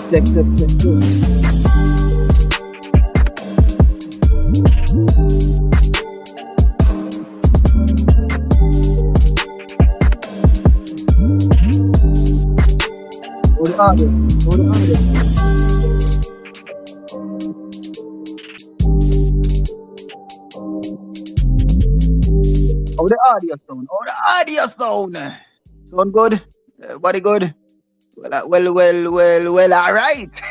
check, check, check, check. How the audio? How the audio? How the audio sound? How the audio sound? Sound good? Everybody good? Well, all right.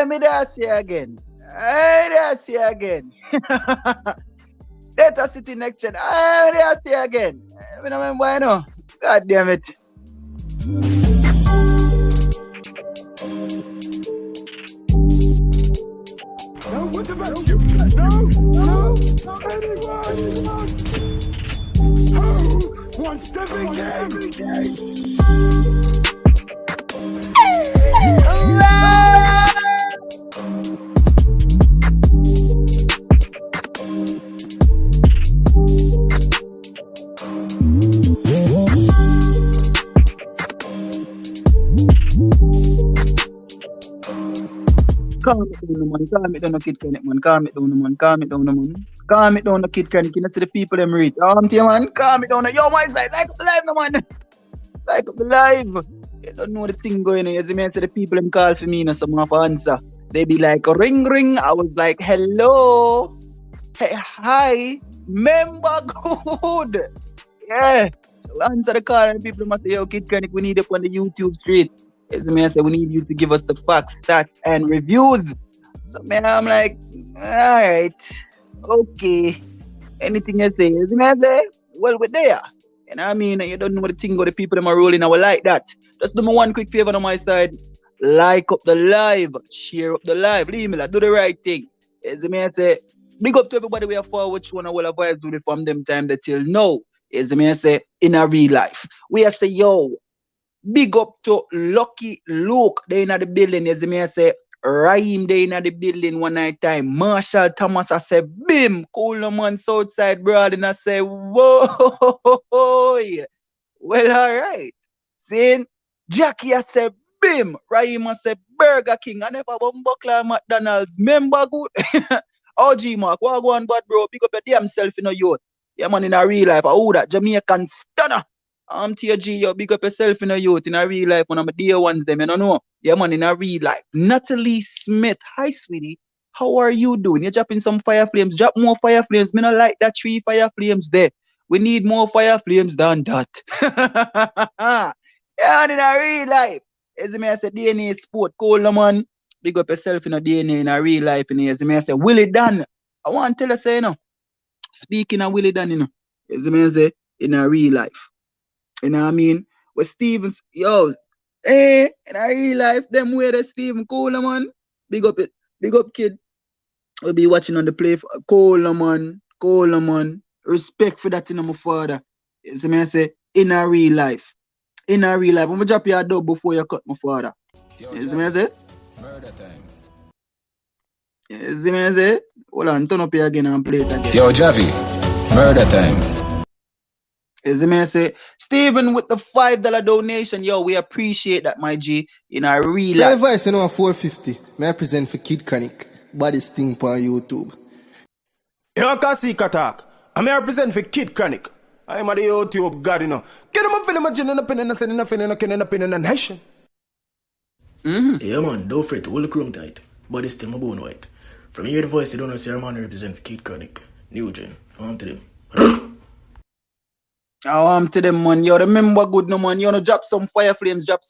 Me there see again. Hey, there see again. Data City next gen. Hey, there see again. Me no remember, you know. God damn it. No, what about you? No, anyone. Who wants to begin? Calm it down, man. Calm it down, no kid Canic, man. Calm it down, man. Calm it down, man. Calm it down, no kid Canic. You know, to the people them read. Man. Calm it down. Yo, my side. Like up the live, no, man. Like up the live. You don't know the thing going on. As you mean, to the people them call for me, no, some of answer. They be like, ring, ring. I was like, hello. Hey, hi. Member good. Yeah. So answer the call and people must say, yo, kid Canic, we need up on the YouTube street. As the man said, we need you to give us the facts, stats, and reviews. So, man, I'm like, all right, okay. Anything you say, as the man say, well, we're there. You know what I mean? You don't know what the thing or the people that are rolling our like that. Just do me one quick favor on my side. Like up the live, share up the live, leave me like, do the right thing. As the man say, big up to everybody we are forward to and all our vibes do it from them time that till now. As the man say, in a real life. We are say, yo. Big up to Lucky Luke, they in the building, as me say. Raheem, they in the building one night time. Marshall Thomas, I say, bim, cool man, Southside broad, and I say, whoa, well, all right. Saying, Jackie, I say, bim, Raheem, I say, Burger King, I never won buckler McDonald's, member good. OG Mark, what go on, bad bro, pick up your damn self in a youth. Yeah, man, in a real life, I that Jamaican stunner. TG, yo, big up yourself in a youth, in a real life, when I'm a dear ones, them, you don't know. Yeah, man, in a real life. Natalie Smith, hi, sweetie. How are you doing? You're dropping some fire flames. Drop more fire flames. Me not like that 3 fire flames there. We need more fire flames than that. Yeah, man, in a real life. As me I say, DNA sport, cool, no, man. Big up yourself in a DNA, in a real life. As me I say, Willie Dan. I want to tell you, say, you know, speaking of Willie Dan, you know, as me I say, in a real life. You know what I mean? With Stevens, yo, in a real life, them way the Steven Kohler, man. Big up it. Big up, kid. We'll be watching on the play for Kohler, man. Kohler, man. Respect for that, you know, my father. You see me, I say, in a real life. In a real life. I'm going to drop you a dub before you cut my father. You see me, I say? Murder time. You see me, I say? Hold on, turn up here again and play it again. Yo, Javi, murder time. As the man say, Stephen with the $5 donation, yo, we appreciate that, my G. In a real life. Advice, you know, 450. May I present for Kid Canic. Body stink on YouTube. Yo, Kasika attack. I may represent for Kid Canic. I'm at the YouTube god, you know. Get him up in the machine and up in the nation. Yeah, man, don't fret, hold the chrome tight. Body still my bone white. From here, the voice, you don't know, see our man represent for Kid Canic. New gen. On to them. I to them, man. You remember good, no, man. You know, drop some fire flames, drop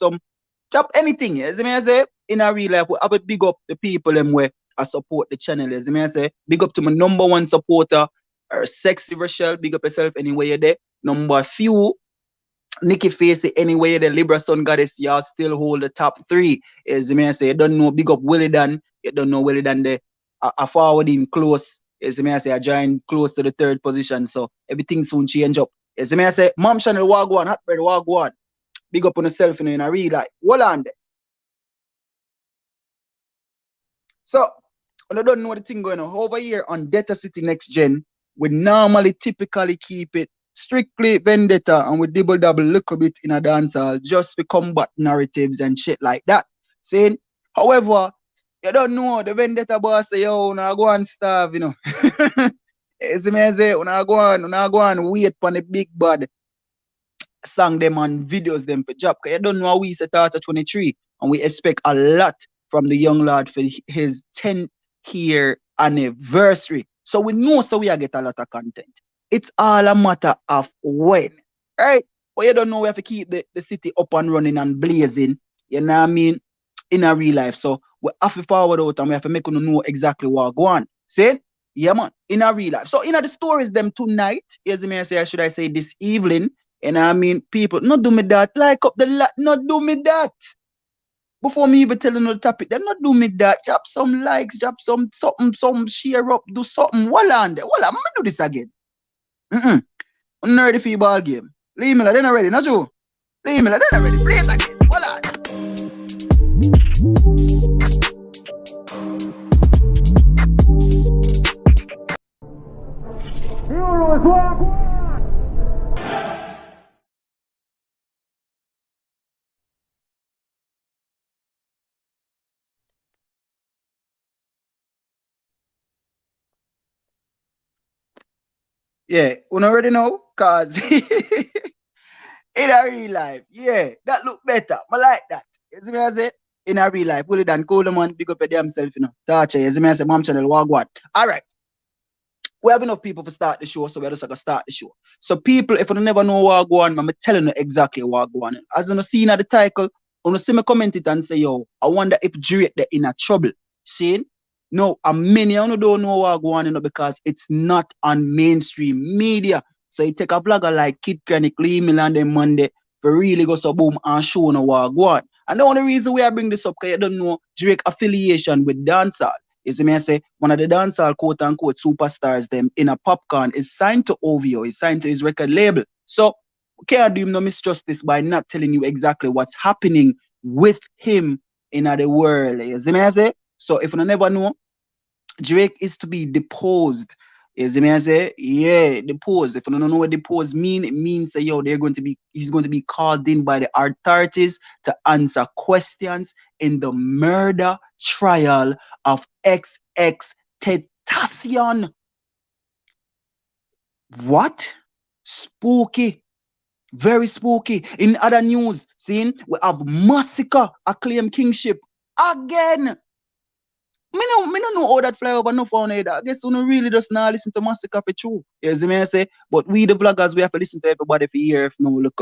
anything. As I say, in a real life, we have a big up the people them where I support the channel. As I say, big up to my number 1 supporter, Sexy Rochelle. Big up yourself anywhere you're there. Number few, Nikki Facey, anywhere you're there. Libra Sun Goddess, y'all still hold the top 3. As I say, you don't know, big up Willie Dan. You don't know Willie Dan there. I forward him close. As I say, I join close to the 3rd position. So everything soon change up. As I say, Mom Channel Wagwan, Hot Bread Wagwan. Big up on yourself in a real life. Hold on there. So, I don't know what the thing going on. Over here on Data City Next Gen, we normally typically keep it strictly vendetta and we double double little bit in a dancehall just to combat narratives and shit like that. Saying, however, you don't know the vendetta boss say, yo, now go and starve, you know. See me say, una go on wait for the big bad song them and videos them for job. Cause you don't know how we set out at 23 and we expect a lot from the young lad for his 10th year anniversary. So we know so we are get a lot of content. It's all a matter of when. Right? But you don't know we have to keep the city up and running and blazing. You know what I mean? In a real life. So we have to forward out and we have to make you know exactly what go on. See? Yeah, man. In a real life. So in the stories them tonight, as me say, should I say this evening? And I mean, people, not do me that. Like up the not do me that. Before me even telling you the topic, them not do me that. Drop some likes, drop some something, some share up, do something. Voila, and voila, I'm gonna do this again. I'm not ready for your ball game. Leave me, they're not ready, not you. Leave me, they're not ready. Play it again. Voila. Yeah, you already know, cause in a real life, yeah, that look better. I like that. You see me I say? In a real life, pull it and call them on, pick up themselves, you know. Torture, you see me I say, Mom channel, what? Alright. We have enough people to start the show, so we're just gonna start the show. So people, if you never know what go on, I'm telling you exactly what go on. As you see in the title, you see me comment it and say, yo, I wonder if Drake they in a trouble. See? No, and many of you don't know what go on, you know, because it's not on mainstream media. So you take a vlogger like Kid Chronic, Lee Milan, and Monday for really go so boom and show no what go on. And the only reason we are bring this up, because you don't know Drake affiliation with dancehall. Is me I say one of the dancehall quote unquote superstars them in a popcorn is signed to OVO, is signed to his record label. So we can't do him no misjustice by not telling you exactly what's happening with him in the world. You see me I say? So if you never know, Drake is to be deposed. You see me I say? Yeah, deposed. If you don't know what deposed mean, it means that yo, he's going to be called in by the authorities to answer questions in the murder trial of XX Tentacion. What? Spooky. Very spooky. In other news, seeing we have Massacre acclaim Kingship again. Me no know how that fly over no phone either. I guess you no really just not listen to Massacre for true. You see me I say? But we the vloggers, we have to listen to everybody for hear if no look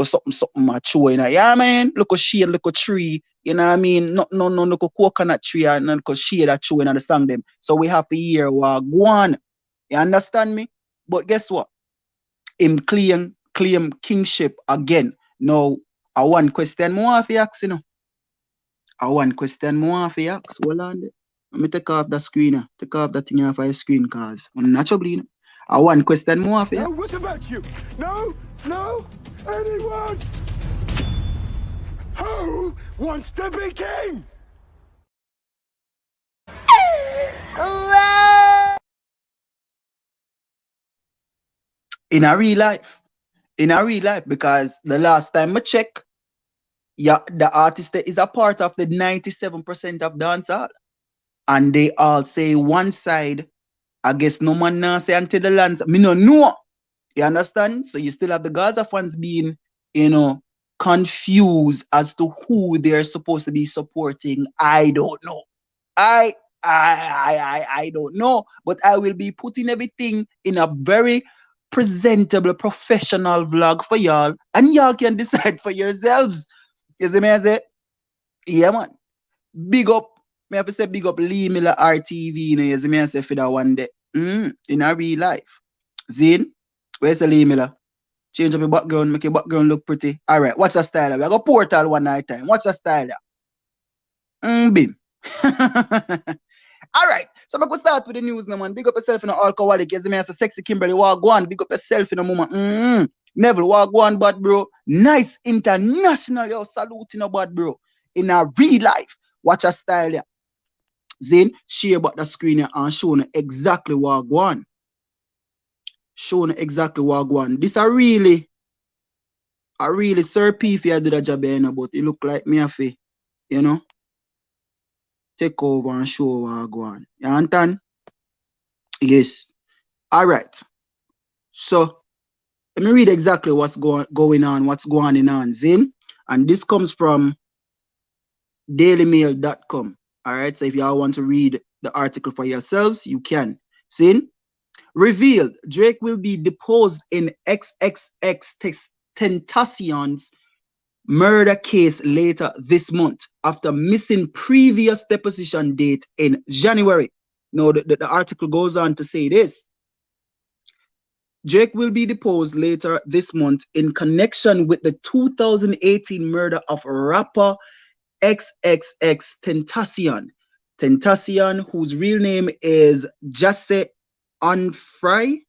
something mature, you know. Yeah man, look a shade, look a tree, you know what I mean? No look a coconut tree and look a shade that true in the song them. So we have to hear what go on. You understand me? But guess what? Him claim kingship again. Now, I one question more if you ask, you know. I one question more if you ask. Hold on there. Let me take off the screen. Take off that thing off your screen, cause I'm naturally, you know. I one question more if you ask. No, what about you? No, anyone? Who wants to be king? In a real life, because the last time I check, yeah, the artist is a part of the 97% of dancehall, and they all say one side. I guess no man now say until the lands. Me no know. You understand? So you still have the Gaza fans being, you know, confused as to who they're supposed to be supporting. I don't know. I don't know. But I will be putting everything in a very presentable, professional vlog for y'all, and y'all can decide for yourselves. You see me I say? Yeah, man. Big up. Me have to say big up Lee Miller RTV, you know, you see me I say for that one day. In a real life. Zane, where's the Lee Miller? Change up your background, make your background look pretty. Alright, what's the style? We go Portal one night time. What's the style? Bim. Alright, so I'm going to start with the news now, man. Big up yourself in the alcoholic. You see me as a sexy Kimberly. Walk on. Big up yourself in a moment. Neville, walk on, bad bro. Nice international, yo. Salute in a bad bro. In a real life. Watch a style, yeah. Then share about the screen here and show you exactly what go on. Show you exactly what go on. This are really Sir P if you do the job here, but it look like me have to, you know, take over and show what go on. You understand? Yes. All right. So let me read exactly what's going on, what's going on, Zin. And this comes from dailymail.com. All right. So if y'all want to read the article for yourselves, you can. Zin. Revealed, Drake will be deposed in XXX murder case later this month after missing previous deposition date in January. Now, the article goes on to say this. Drake will be deposed later this month in connection with the 2018 murder of rapper XXX Tentacion, whose real name is Jasse Onfray.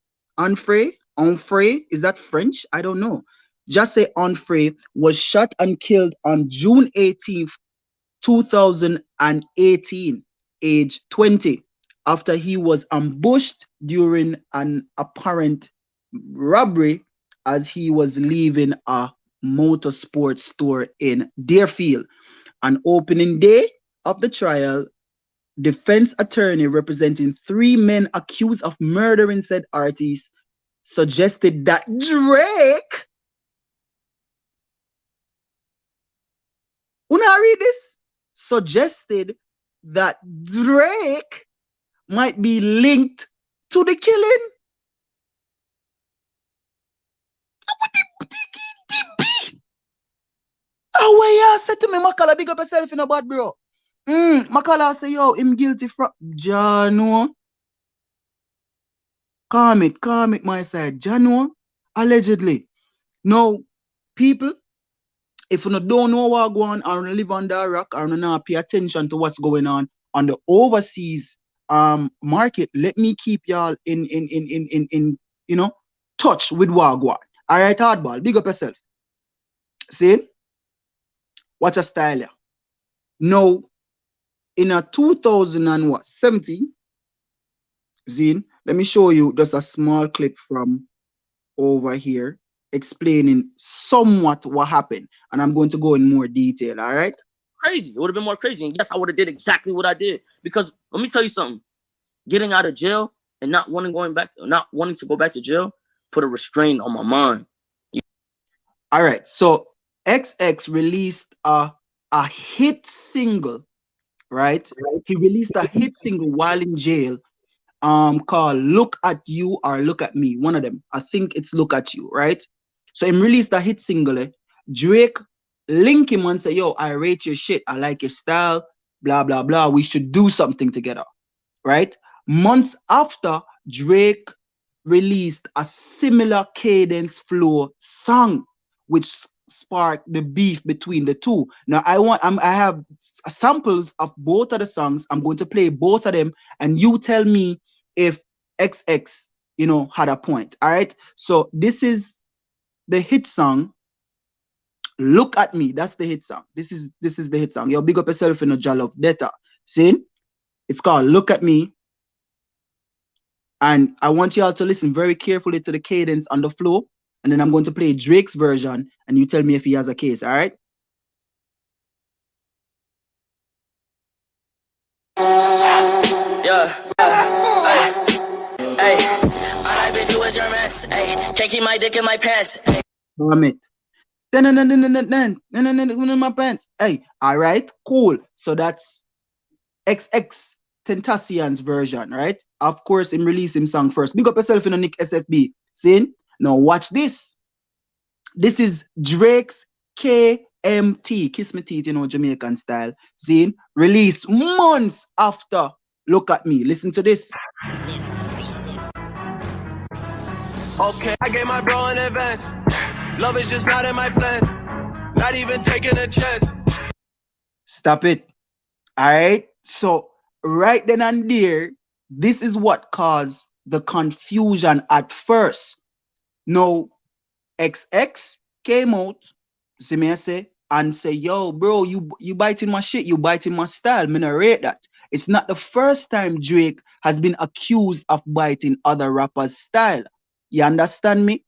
Is that French? I don't know. Jasse Onfray was shot and killed on June 18th, 2018, age 20, after he was ambushed during an apparent robbery as he was leaving a motorsports store in Deerfield. On opening day of the trial, defense attorney representing 3 men accused of murdering said artist suggested that Drake, when I read this, suggested that Drake might be linked to the killing. Oh, where you said to me, Makala, big up yourself in a bad, bro. Makala say, yo, him guilty from Jano. Calm it, my side. Jano, allegedly. Now, people, if you don't know what going on, or live under a rock, or not pay attention to what's going on the overseas market, let me keep y'all in you know, touch with what going on. All right, hardball, big up yourself. See? Watch a style here. Now, in a 2017, Zine, let me show you just a small clip from over here explaining somewhat what happened. And I'm going to go in more detail, all right? Crazy. It would have been more crazy. And yes, I would have did exactly what I did. Because let me tell you something. Getting out of jail and not wanting to go back to jail put a restraint on my mind. All right. So XX released a hit single, right? He released a hit single while in jail called Look at You or Look at Me. One of them. I think it's Look at You, right? So he released a hit single. Drake link him and say, yo, I rate your shit. I like your style. Blah, blah, blah. We should do something together, right? Months after, Drake released a similar cadence flow song, which sparked the beef between the two. Now I have samples of both of the songs. I'm going to play both of them, and you tell me if XX, you know, had a point. All right. So this is the hit song. Look at Me. That's the hit song. This is the hit song. Yo, big up yourself in a jar of data. See? It's called Look at Me. And I want y'all to listen very carefully to the cadence on the flow. And then I'm going to play Drake's version, and you tell me if he has a case, all right? Yeah. Hey. I like bitch, you was your mess. Hey. Can't keep my dick in my pants. Damn it. In my pants. Hey, all right, cool. So that's XX Tentacion's version, right? Of course, him release him song first. Big up yourself in a Nick SFB. See? Now watch this. This is Drake's KMT, Kiss Me Teeth, you know, Jamaican style. See? Released months after Look at Me. Listen to this. Okay, I gave my bro in advance. Love is just not in my plans. Not even taking a chance. Stop it. All right. So right then and there, this is what caused the confusion at first. Now, XX came out, see me say, and say, yo, bro, you biting my shit, you biting my style. Me not rate that. It's not the first time Drake has been accused of biting other rappers' style. You understand me?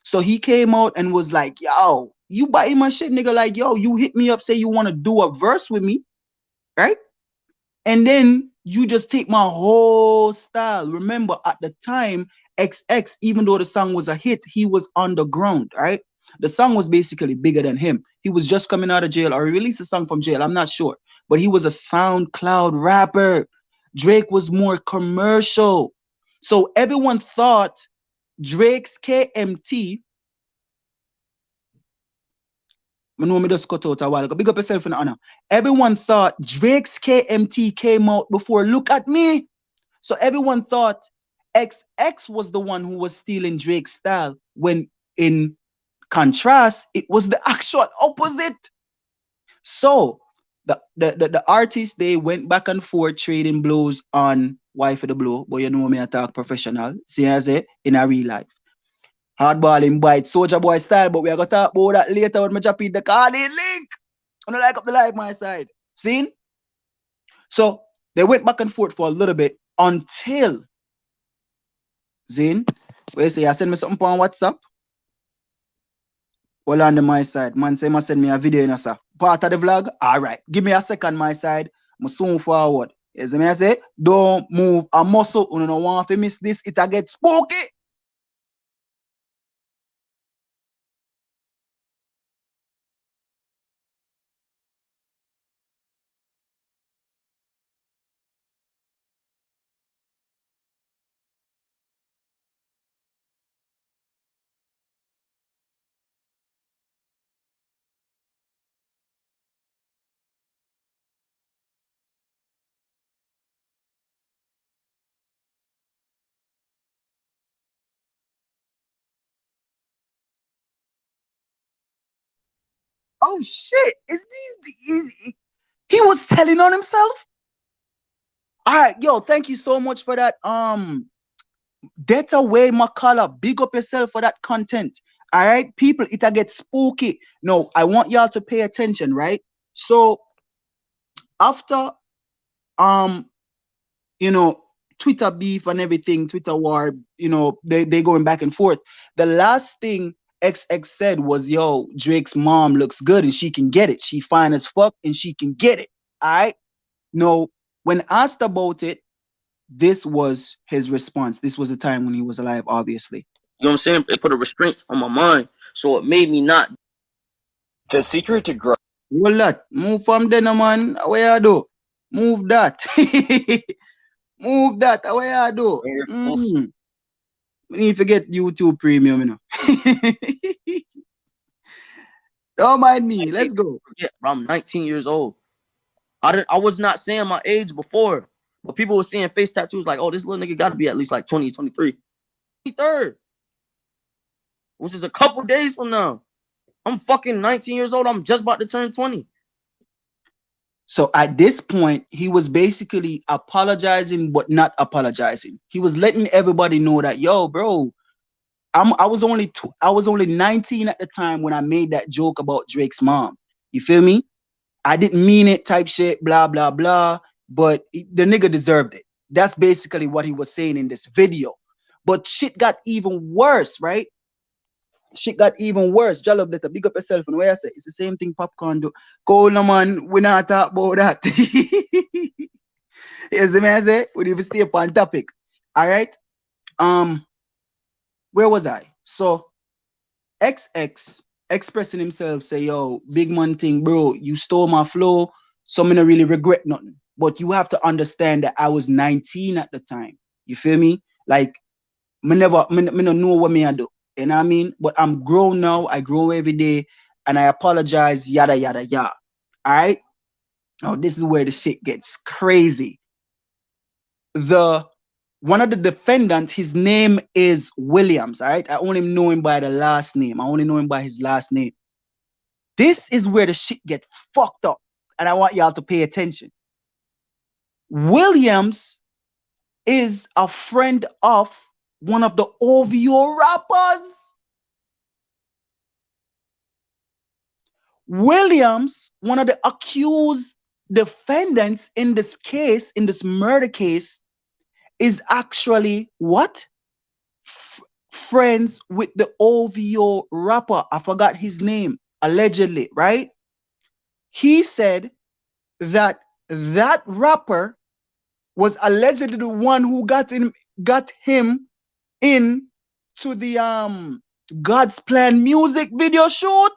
So he came out and was like, yo, you biting my shit, nigga. Like, yo, you hit me up, say you want to do a verse with me, right? And then you just take my whole style. Remember, at the time, XX, even though the song was a hit, he was underground, right? The song was basically bigger than him. He was just coming out of jail or he released a song from jail. I'm not sure. But he was a SoundCloud rapper. Drake was more commercial. So everyone thought Drake's KMT. I know me just cut out a while ago. Big up yourself in the honor. Everyone thought Drake's KMT came out before Look at Me. So everyone thought XX was the one who was stealing Drake's style, when in contrast, it was the actual opposite. So the artists, they went back and forth trading blows on Why for the Blow, but you know me, I talk professional. See as it in a real life. Hardball in bite, Soldier Boy style, but we are gonna talk about that later when I drop in the card link. I'm gonna like up the live my side. Seen? So they went back and forth for a little bit until Zane, where you say I send me something on WhatsApp. Hold on to my side. Man say must send me a video in a sir. Part of the vlog. Alright. Give me a second my side. I'm soon forward. You see me I say? Don't move a muscle. You don't want to miss this. It'll get spooky. Oh shit. Is he was telling on himself? Alright, yo, thank you so much for that. That's away McCullough. Big up yourself for that content. All right, people, it'll get spooky. No, I want y'all to pay attention, right? So after you know, Twitter beef and everything, Twitter war, you know, they going back and forth. The last thing XX said was, yo, Drake's mom looks good and she can get it. She fine as fuck and she can get it. All right. No, when asked about it, this was his response. This was the time when he was alive, obviously. You know what I'm saying? It put a restraint on my mind. So it made me not. The secret to growth. Well, that move from there, man. Where I do? Move that. Move that. Where I do? We need to get YouTube Premium, you know. Don't mind me. Let's go. Forget, bro, I'm 19 years old. I was not saying my age before, but people were seeing face tattoos like, oh, this little nigga got to be at least like 20, 23. 23rd, which is a couple days from now. I'm fucking 19 years old. I'm just about to turn 20. So at this point, he was basically apologizing, but not apologizing. He was letting everybody know that, yo, bro, I was only 19 at the time when I made that joke about Drake's mom. You feel me? I didn't mean it, type shit, blah blah blah. But the nigga deserved it. That's basically what he was saying in this video. But shit got even worse, right? Shit got even worse. Jalop letter, big up yourself. And where I say it's the same thing Popcorn do. Cool, no man, we not talk about that. You see me I say? We need to stay upon topic. All right. Where was I? So XX expressing himself, say, yo, big man thing, bro, you stole my flow, so I'm gonna really regret nothing. But you have to understand that I was 19 at the time. You feel me? Like, me don't know what me I do. You know what I mean? But I'm grown now. I grow every day, and I apologize, yada yada yada. All right. Now this is where the shit gets crazy. One of the defendants, his name is Williams. All right. I only know him by the last name. I only know him by his last name. This is where the shit gets fucked up, and I want y'all to pay attention. Williams is a friend of one of the OVO rappers. Williams, one of the accused defendants in this case, in this murder case, is actually what? Friends with the OVO rapper. I forgot his name, allegedly, right? He said that that rapper was allegedly the one who got him in to the God's Plan music video shoot.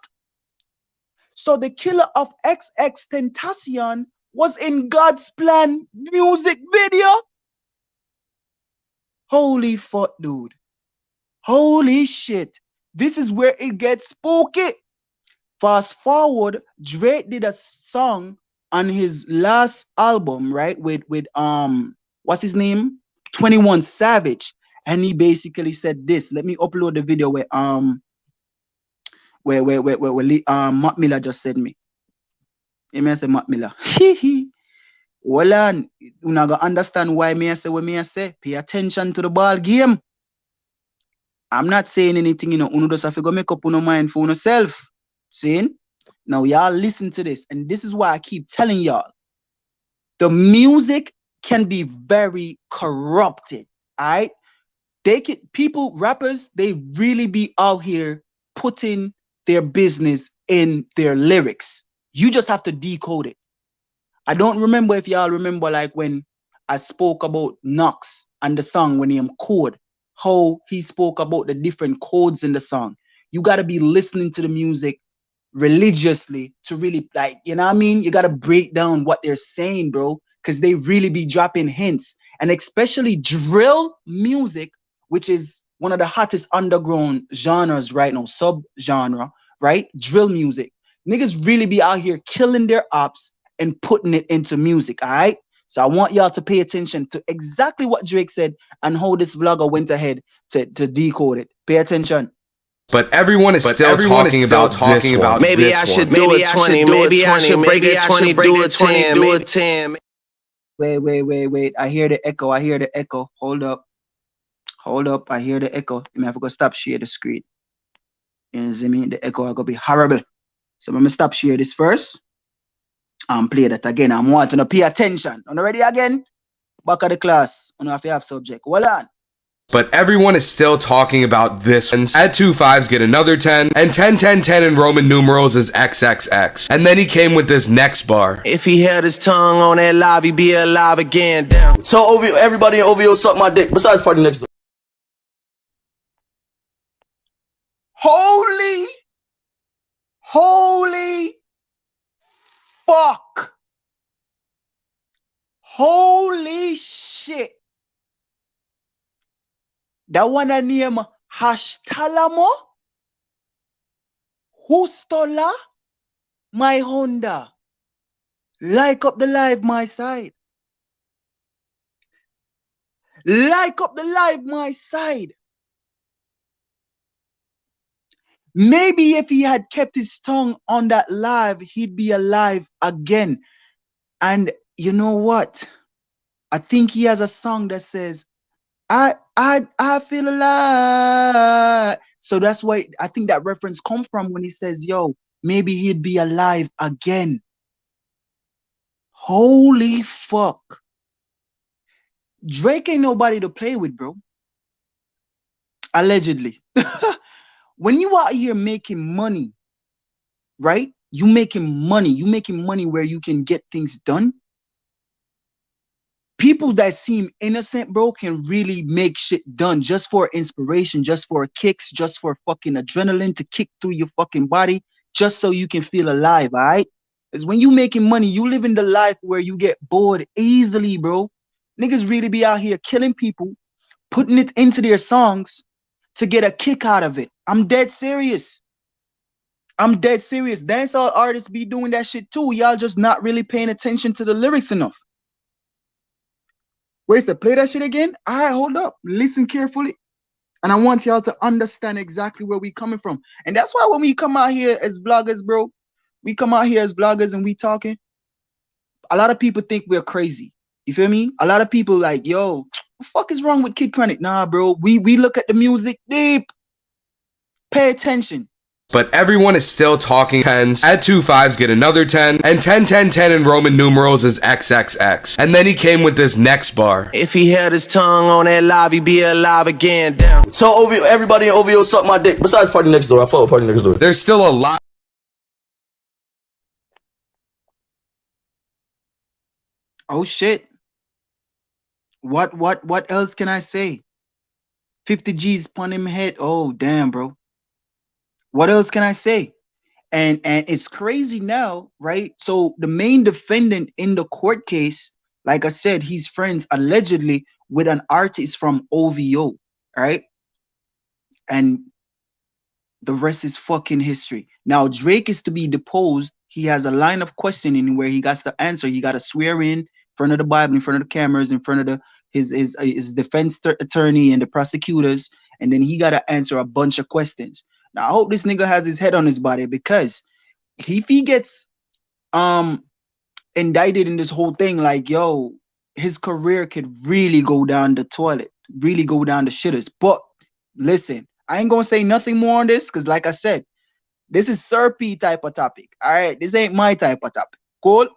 So the killer of XX Tentacion was in God's Plan music video. Holy fuck, dude. Holy shit. This is where it gets spooky. Fast forward, Drake did a song on his last album, right? With what's his name? 21 Savage. And he basically said this. Let me upload the video where Matt Miller just said me. He may say Matt Miller. Well, on, you not gonna understand why me I say what me I say. Pay attention to the ball game. I'm not saying anything, you know. Uno just have to go make up uno mind for yourself. See? Now y'all listen to this, and this is why I keep telling y'all. The music can be very corrupted. All right. Rappers, they really be out here putting their business in their lyrics. You just have to decode it. I don't remember if y'all remember like when I spoke about Knox and the song when he code, how he spoke about the different codes in the song. You got to be listening to the music religiously to really, like, you know what I mean? You got to break down what they're saying, bro, because they really be dropping hints. And especially drill music, which is one of the hottest underground genres right now, sub-genre, right? Drill music. Niggas really be out here killing their ops and putting it into music, all right? So I want y'all to pay attention to exactly what Drake said and how this vlogger went ahead to decode it. Pay attention. But everyone is still talking about maybe I should do a 20, maybe I should break it 20, do a 10, do a 10. Wait. I hear the echo. Hold up. I hear the echo. You may have to go stop share the screen. You see me? The echo are gonna be horrible. So I'm gonna stop share this first. And play that again. I'm wanting to pay attention. On ready again? Back of the class. I know if you have subject. Hold on. But everyone is still talking about this. Add 2 5s, get another 10, and 10 10 10 in Roman numerals is XXX. And then he came with this next bar. If he held his tongue on that live, he'd be alive again. Damn. So OVO, everybody in OVO suck my dick. Besides party next door. Holy fuck. Holy shit. That one I name Hashtalamo. Who stole my Honda? Like up the live my side. Like up the live my side. Maybe if he had kept his tongue on that live, he'd be alive again. And you know what? I think he has a song that says, I feel alive. So that's why I think that reference come from when he says, yo, maybe he'd be alive again. Holy fuck. Drake ain't nobody to play with, bro. Allegedly. When you out here making money, right? You making money where you can get things done. People that seem innocent, bro, can really make shit done just for inspiration, just for kicks, just for fucking adrenaline to kick through your fucking body, just so you can feel alive, all right? Because when you making money, you live in the life where you get bored easily, bro. Niggas really be out here killing people, putting it into their songs to get a kick out of it. I'm dead serious. Dancehall artists be doing that shit too. Y'all just not really paying attention to the lyrics enough. Wait, so play that shit again? All right, hold up. Listen carefully. And I want y'all to understand exactly where we coming from. And that's why when we come out here as vloggers, bro, we come out here as vloggers and we talking, a lot of people think we're crazy. You feel me? A lot of people like, yo, what the fuck is wrong with Kid Chronic? Nah, bro, we look at the music deep. Pay attention. But everyone is still talking 10s. Add 2 5s, get another 10. And 10 10 10 in Roman numerals is XXX. And then he came with this next bar. If he held his tongue on that live, he'd be alive again. Damn. So OVO, everybody in OVO suck my dick. Besides Party Next Door, I follow Party Next Door. There's still a lot. Oh shit. What else can I say? 50 G's upon him head. Oh damn, bro. What else can I say? And it's crazy now, right? So the main defendant in the court case, like I said, he's friends allegedly with an artist from OVO, right? And the rest is fucking history. Now Drake is to be deposed. He has a line of questioning where he got to answer. He got to swear in front of the Bible, in front of the cameras, in front of the his defense attorney and the prosecutors, and then he got to answer a bunch of questions. Now I hope this nigga has his head on his body, because if he gets indicted in this whole thing, like, yo, his career could really go down the toilet, really go down the shitters. But listen, I ain't gonna say nothing more on this, because like I said, this is Sir P type of topic. All right, this ain't my type of topic. Cool.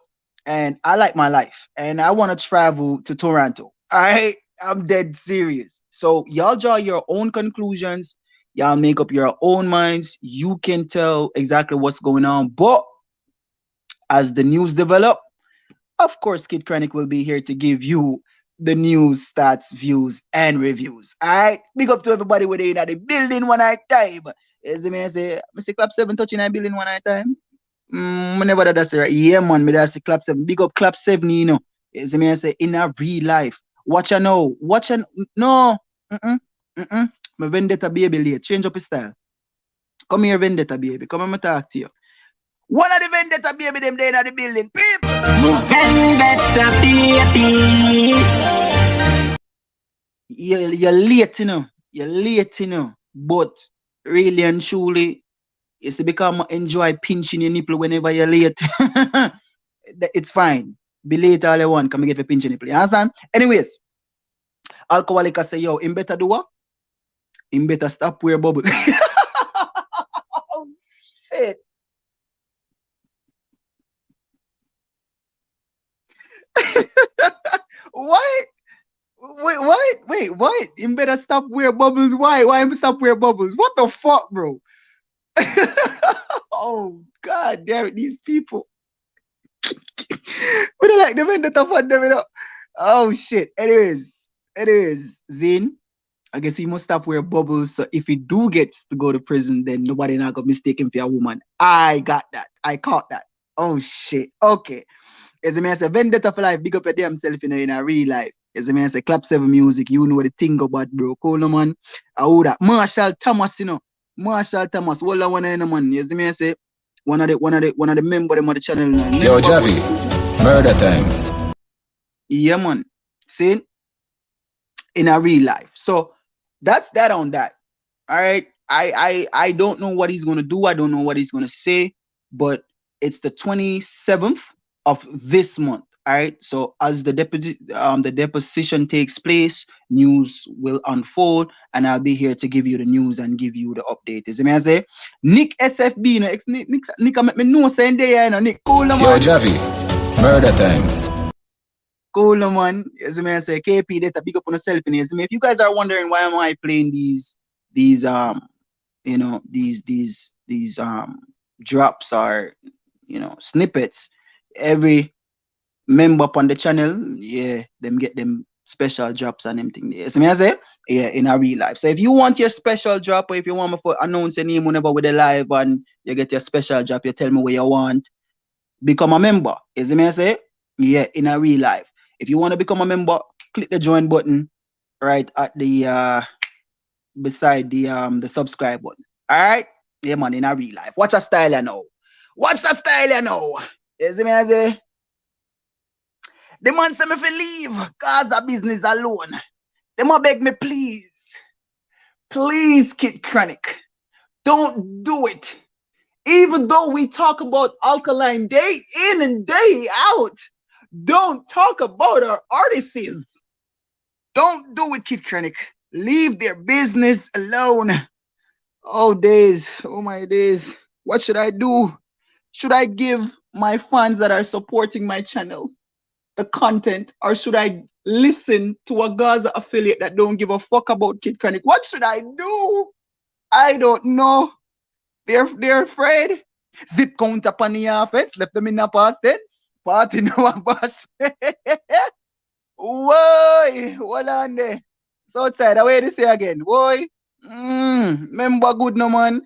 And I like my life, and I want to travel to Toronto. All right, I'm dead serious. So y'all draw your own conclusions. Y'all make up your own minds. You can tell exactly what's going on. But as the news develop, of course, Kid Chronic will be here to give you the news, stats, views, and reviews. All right, big up to everybody within the building one at a time. As I say clap 7 touching that building one at a time. Whenever that's right. Yeah, man, me that's clap 7. Big up clap 7, you know. As I say in a real life. Watch ya know. Watch ya no. My vendetta baby late. Change up his style. Come here, vendetta baby. Come and talk to you. One of the vendetta baby them there in the building. People. Vendetta baby. You're late, you know. You're late, you know. But really and truly, it's become enjoy pinching your nipple whenever you're late. It's fine. Be late all you want. Come and get a pinch your nipple. You understand? Anyways, alcoholic say, yo, him better do what? Him better stop wear bubble. Oh, shit. What? Wait, what? Him better stop wear bubbles. Why? Why him stop wear bubbles? What the fuck, bro? Oh god damn it, these people. We don't like them in the tough on them, you know? Oh shit. Anyways, Zin, I guess he must stop wearing bubbles. So if he do gets to go to prison, then nobody not got mistaken for a woman. I got that. I caught that. Oh shit. Okay. As a man say, vendetta for life, big up your damn self, you know, in a real life. As a man say, clap 7 music, you know the thing about, bro. Cool, no man. I would that. Marshall Thomas, you know. Marshall Thomas, all I want to know, man. As a man say, one of the members of the channel. Yo, Javi, murder time. Yeah, man. See? In a real life. So that's that on that. All right. I don't know what he's gonna do. I don't know what he's gonna say, but it's the 27th of this month. All right. So as the deposition takes place, news will unfold, and I'll be here to give you the news and give you the update. Is it me I say? Nick SFB, you know, Nick make me know saying there, you know, Nick cool man. Yo, Javi, murder time. Cool man. As I say, KP data big up on yourself. If you guys are wondering why am I playing these drops or snippets, every member up on the channel, yeah, them get them special drops and them thing there. So I say, yeah, in a real life. So if you want your special drop, or if you want me to announce your name whenever we're live and you get your special drop, you tell me what you want, become a member. Is it me I say? Yeah, in a real life. If you want to become a member, click the join button right at the beside the subscribe button. Alright? Yeah, man, in a real life. Watch a style you know. Watch the style you know. You see me I say? The man say me fi leave cause of business alone. Them a beg me please. Please, Kid Chronic. Don't do it. Even though we talk about Alkaline day in and day out, don't talk about our artists. Don't do it, Kid Chronic. Leave their business alone. Oh days, oh my days. What should I do? Should I give my fans that are supporting my channel the content, or should I listen to a Gaza affiliate that don't give a fuck about Kid Chronic? What should I do? I don't know. They're afraid. Zip count upon the offense, left them in the past tense. Party now and pass. Whoa, hold on there. So outside, away to say again. Boy, remember good no man.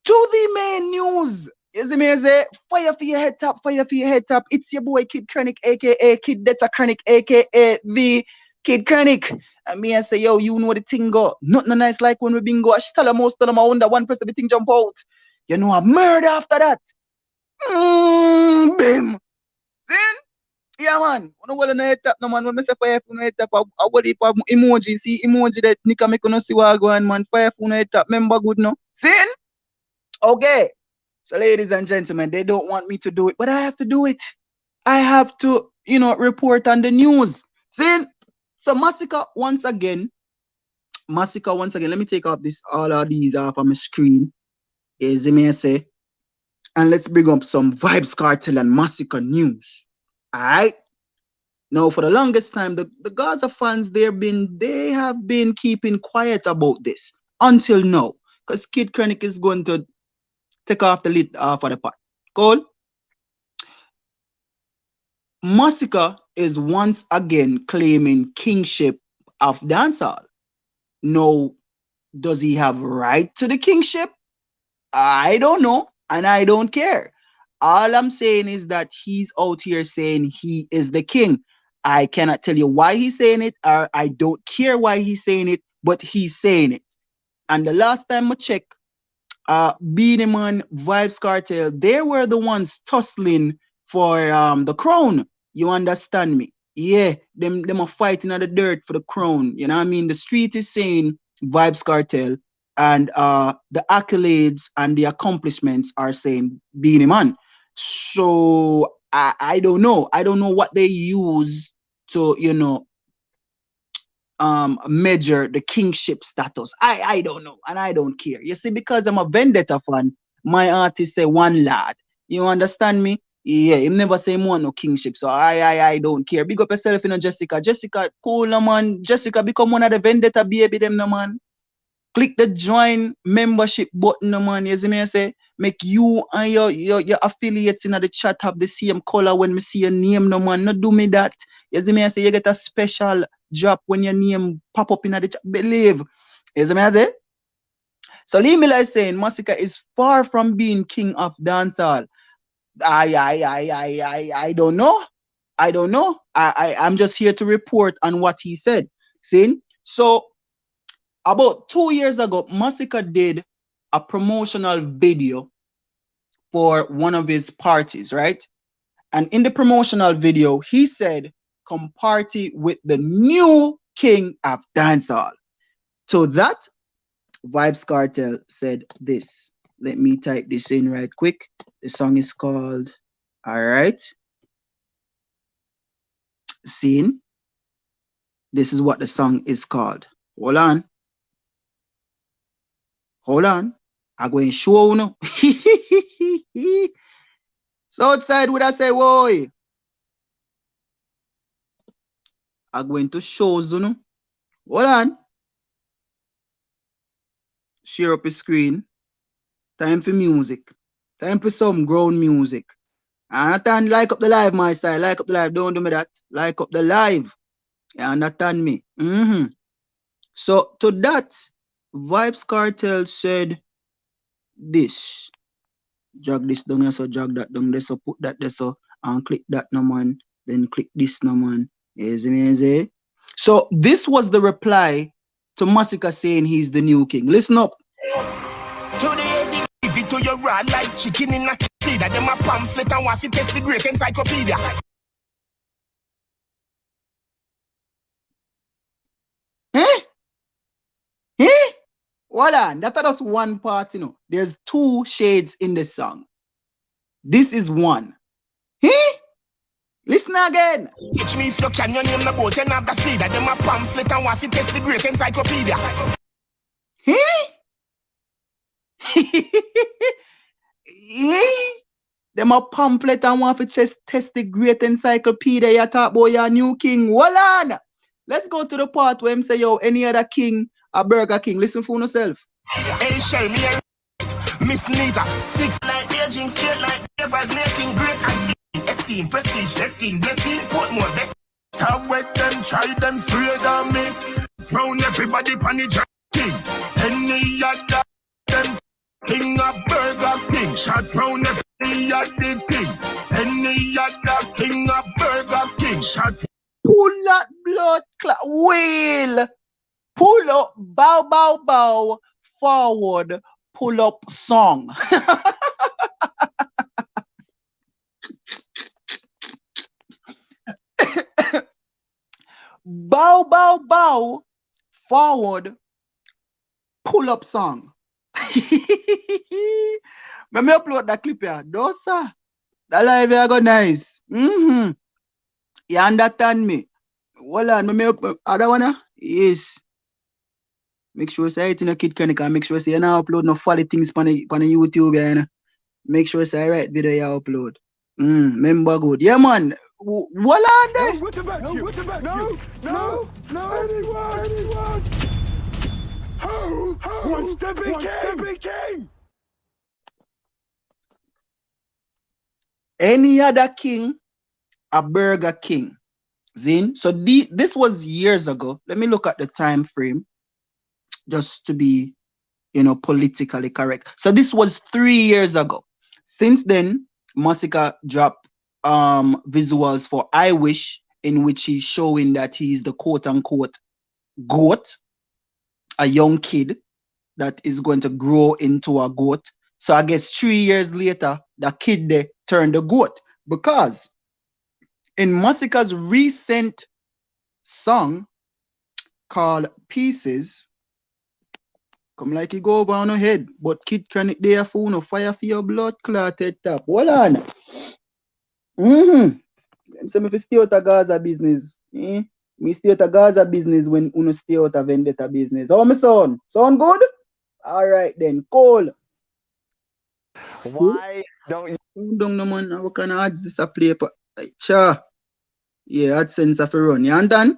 To the main news. You see me say, fire for your head top, fire for your head top. It's your boy Kid Chronic, aka Kid Detta Chronic, aka the Kid Chronic. And me I say, yo, you know the thing go. Nothing nice like when we bingo. I tell them most of them I wonder one person everything jump out. You know a murder after that. Bim. See? Yeah man. I don't want to head top no man. When I say fire for head top, I will heap of emoji. See emoji that Nika make no see what I go on man. Fire for head top. Remember good no? See? Okay. So, ladies and gentlemen, they don't want me to do it, but I have to do it. I have to, report on the news. See? So, Massacre once again. Let me take off all of these off of my screen. As you may say. And let's bring up some Vybz Kartel and Massacre news. Alright? Now, for the longest time, the Gaza fans, they have been keeping quiet about this until now. Because Kid Chronic is going to take off the lid off of the pot. Cool? Massacre is once again claiming kingship of dancehall. Now, does he have right to the kingship? I don't know, and I don't care. All I'm saying is that he's out here saying he is the king. I cannot tell you why he's saying it, or I don't care why he's saying it, but he's saying it. And the last time I checked, Beenie Man, Vybz Kartel, they were the ones tussling for the crown. You understand me? Yeah, them are fighting on the dirt for the crown. You know what I mean? The street is saying Vybz Kartel, and the accolades and the accomplishments are saying Beenie Man. So I don't know. I don't know what they use to, measure the kingship status. I don't know, and I don't care. You see, because I'm a Vendetta fan, my artist say one lad. You understand me? Yeah, him never say more no kingship. So I don't care. Big up yourself, Jessica. Jessica, cool no man. Jessica become one of the Vendetta baby them no man. Click the join membership button no man. You see me I say? Make you and your affiliates in the chat have the same color when me see your name no man. Not do me that. You see me I say? You get a special drop when your name pop up in the chat. Believe. You see me I say? So Limila is saying Massacre is far from being king of dancehall. I don't know. I don't know. I'm just here to report on what he said. See? So about 2 years ago, Massacre did a promotional video for one of his parties, right? And in the promotional video, he said, come party with the new king of dancehall. So that, Vybz Kartel said this. Let me type this in right quick. The song is called, all right. Scene. This is what the song is called. Hold on. Hold on. I'm going to show you. So outside would I say, boy? I'm going to show you. Hold on. Share up the screen. Time for music. Time for some grown music. And like up the live, my side. Like up the live. Don't do me that. Like up the live. You understand me? So to that, Vybz Kartel said this. Drag this down there, so drag that down there, so put that there, so and click that no man, then click this no man. Easy. So this was the reply to Massacre saying he's the new king. Listen up. Give it to your raw like chicken in a feed. Them a pamphlet and want to test the great encyclopedia. Hold on, that's just one part, There's 2 shades in the song. This is one. Listen again. Teach me if you can, your name the boat and have the speed. Them a pamphlet and want to test the great encyclopedia. Them a pamphlet and want to test the great encyclopedia you talk about your new king. Hold on. Let's go to the part where him say, yo, any other king, a Burger King. Listen for yourself. Hey, Shay, me and Miss Nita, 6 like aging straight like Evers making great esteem, prestige, esteem, blessing, put more best. Stop with them, try them, afraid of me. Round everybody panic king. Any other them king of Burger King. Shot round every other king. Any other king of Burger King. Shot. Pull that blood clot wheel. Pull up, bow, bow, bow, forward, pull up song. Bow, bow, bow, forward, pull up song. Let me upload that clip here. Those sir. That live here go nice. You understand me? Hold on, let me up other one. Yes. Make sure say it in a Kid Chronic and make sure say you not upload no funny things on the YouTube. You make sure say right video you upload. Remember good. Yeah man. Hold on there. No, anyone. Who wants to be king? Any other king, a Burger King. Zin. So this was years ago. Let me look at the time frame just to be, politically correct. So this was 3 years ago. Since then, Masika dropped visuals for I Wish, in which he's showing that he's the quote-unquote goat, a young kid that is going to grow into a goat. So I guess 3 years later, the kid there turned a goat, because in Masika's recent song called Pieces, come like he go over on your head, but Kid Chronic there for no fire for your blood clotted top. Hold on. Them say me fi stay out of Gaza business. Me stay out of Gaza business when uno stay out of Vendetta business. Oh, my son? Sound good? Alright then, cool. Why don't you? Don't know man, how can I add this a play? Like, cha. Yeah, AdSense have to run. You understand?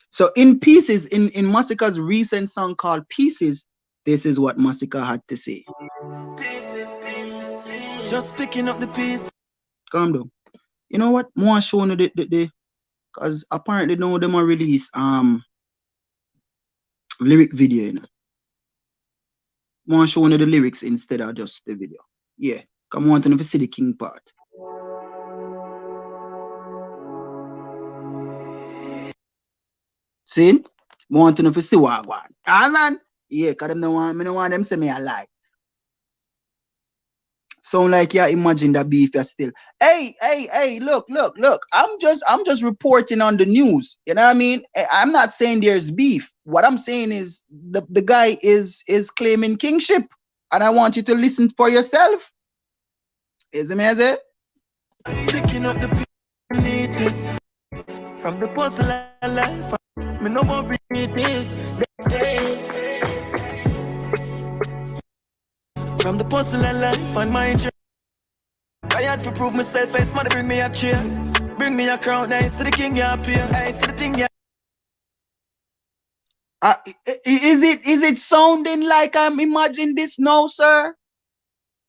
So in Pieces, in Masika's recent song called Pieces, this is what Masika had to say. Pieces, just picking up the piece. Calm down. You know what? More showing the because apparently now them are release lyric video, More showing the lyrics instead of just the video. Yeah. Come on to see the king part. See? Want to see what I want. And then, yeah, because them don't want them say me a lie. Sound like you imagine that beef you're still. Hey, look. I'm just reporting on the news. You know what I mean? I'm not saying there's beef. What I'm saying is the guy is claiming kingship. And I want you to listen for yourself. Is it me? Picking up the piece, need this. From the puzzle of life, me no more read this. From the puzzle of life and my journey, I had to prove myself. It's mother bring me a chair, bring me a crown. Nice to the king, you appear. Nice to the thing, yeah. Is it sounding like I'm imagining this now, sir?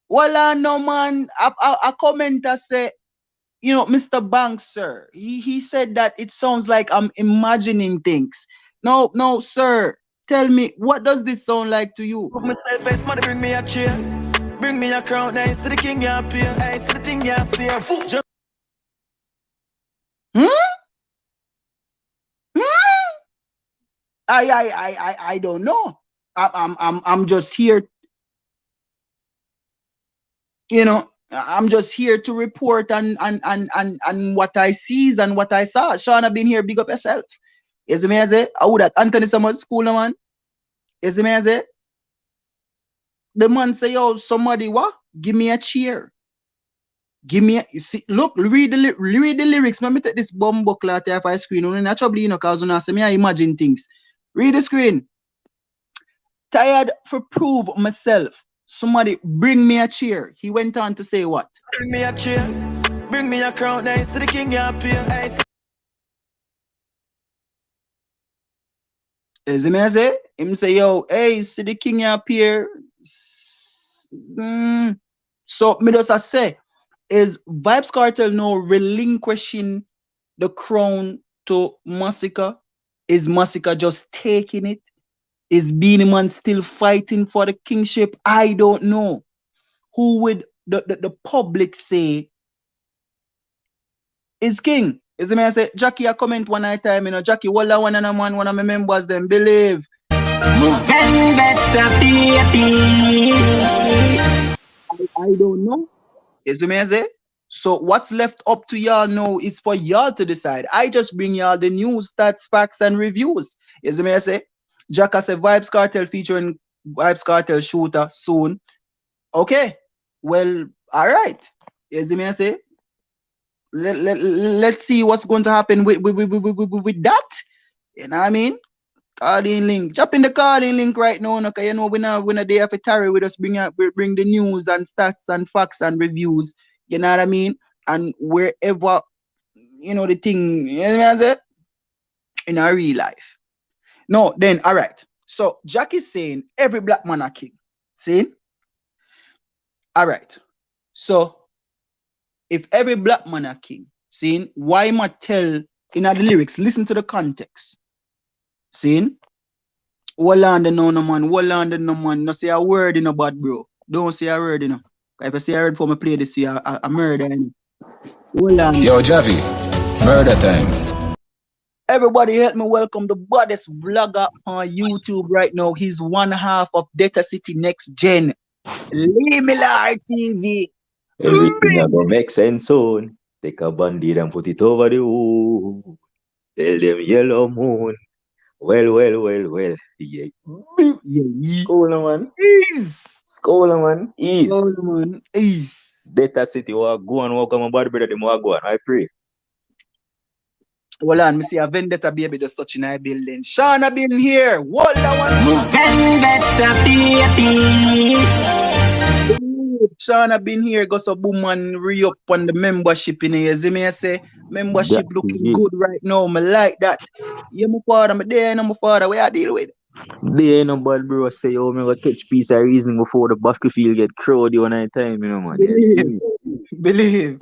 Well, no man. A commenter say, Mr. Banks, sir. He said that it sounds like I'm imagining things. No, sir. Tell me, what does this sound like to you? Prove myself. It's mother bring me a chair, bring me a crown. Nice to the king, you appear. Nice to the thing, you steer. I don't know. I'm just here. I'm just here to report and what I sees and what I saw. Shauna been here, big up yourself. Is it me as it? I would at Anthony Summers school, no man. Is it me as it? The man say, yo, somebody what? Give me a cheer. Give me a, you see, look, read the lyrics. Let me take this bomb buckle out here if I screen. Only naturally, because I say me I imagine things. Read the screen. Tired for prove myself. Somebody bring me a chair. He went on to say what? Bring me a chair, bring me a crown, nice to the king you appear. Is him I say? Him say, yo, hey, see the king you appear. So me just I say, is Vibes Cartel now relinquishing the crown to Massacre? Is Massacre just taking it? Is Beanie Man still fighting for the kingship? I don't know. Who would the public say is king? Is it me I say, Jackie, I comment one night time, you know, Jackie, one and a man, one of my members, them believe. I don't know. Is it me I say? So what's left up to y'all now is for y'all to decide. I just bring y'all the news, stats, facts, and reviews. Is it me I say? Jacka say Vibes Cartel featuring Vibes Cartel shooter soon. Okay. Well, all right. Is it me I say? Let's see what's going to happen with that. You know what I mean? Calling link. Drop in the calling link right now, okay? You know, we're not there for Terry. We just bring the news and stats and facts and reviews. You know what I mean? And wherever, you know, the thing, you know what I say? In our real life. No, then, all right. So, Jack is saying every black man a king. See? All right. So, if every black man a king, see? Why am I tell in the lyrics? Listen to the context. See? Wallanda no man, Wallanda no man. No say a word in a bad bro. Don't say a word, you know. If I say a word for me play this for you, a murder, you know. Yo, Javi, murder time. Everybody help me welcome the baddest vlogger on YouTube right now. He's one half of Data City Next Gen. Lee Miller TV. Everything are gonna make sense soon. Take a band-aid and put it over the wound. Tell them yellow moon. Well. Yeah. School, man. School, man. Ease. School, man. Ease. Data City, go and walk on my body, brother. Them go on. I pray. Hold on, me see a Vendetta baby just touching our building. Shauna been here. Hold on. Vendetta baby. Shauna been here. Go so boom and re-up on the membership in here. See me I say membership That looking good right now. Me like that. You my father, me there and my father. Where I deal with? There ain't no bad bro say, yo, me go catch piece of reason before the battlefield get crowded one night time, you know, man. Believe.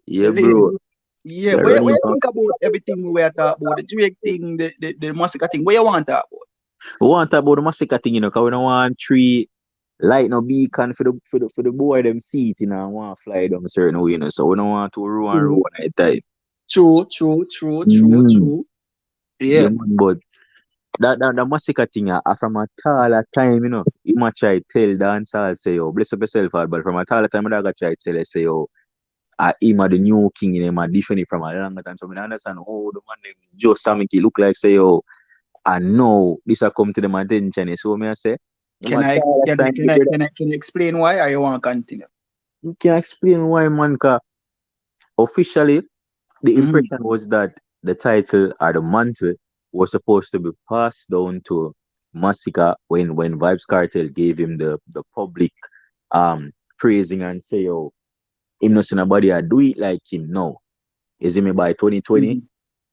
Yeah, bro. Yeah, what you think about everything we are talking about? The Drake thing, the Massacre thing. What you want to talk about? We want to talk about the Massacre thing, you know, because we don't want three light no beacon for the boy them seat, you know, and want to fly down a certain way, you know. So we don't want to row one night time. True. Yeah. Man, but that Massacre thing, from a taller time, you know, you might try to tell dancehall say, yo, bless up yourself, but from a taller time, I got try to tell say, yo, him the new king in him, different from a longer time. So I understand how the man just Samiki look like say, yo, I know this will come to them attention. So me I say, can I explain why, or you want to continue? You can explain why, man, because officially the impression was that the title or the mantle was supposed to be passed down to Massacre when Vibes Cartel gave him the public praising and say, yo, him not see nobody do it like him now. Is it me by 2020?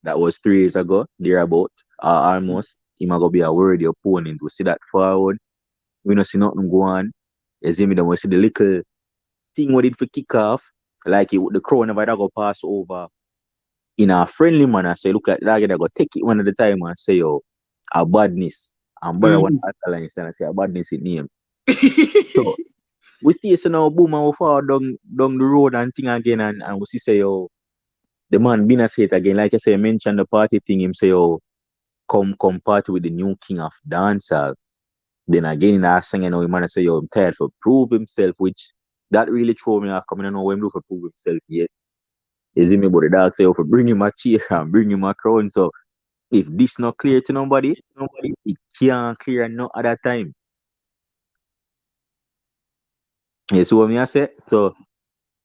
That was 3 years ago, thereabout, almost. Him going to be a worthy opponent. We see that forward. We don't see nothing go on. Is it me? Then we see the little thing we did for kick off, like the crown never go pass over in a friendly manner. Say, look at that, they go take it one at a time and say, yo, a badness. And brother one line stand and say a badness in name. So we still say now boom and we fall down the road and thing again and we see say, yo, the man been a say it again. Like I say, mention the party thing, him say, yo, come party with the new king of dancehall. Then again in our singing, you know, the man say, yo, I'm tired for prove himself, which that really throw me off. I don't know when do for prove himself yet. Is it me? But the dog say, for bring him a chair and bring him a crown. So if this not clear to nobody, it can't clear no other time. Yeah, so what me I say? So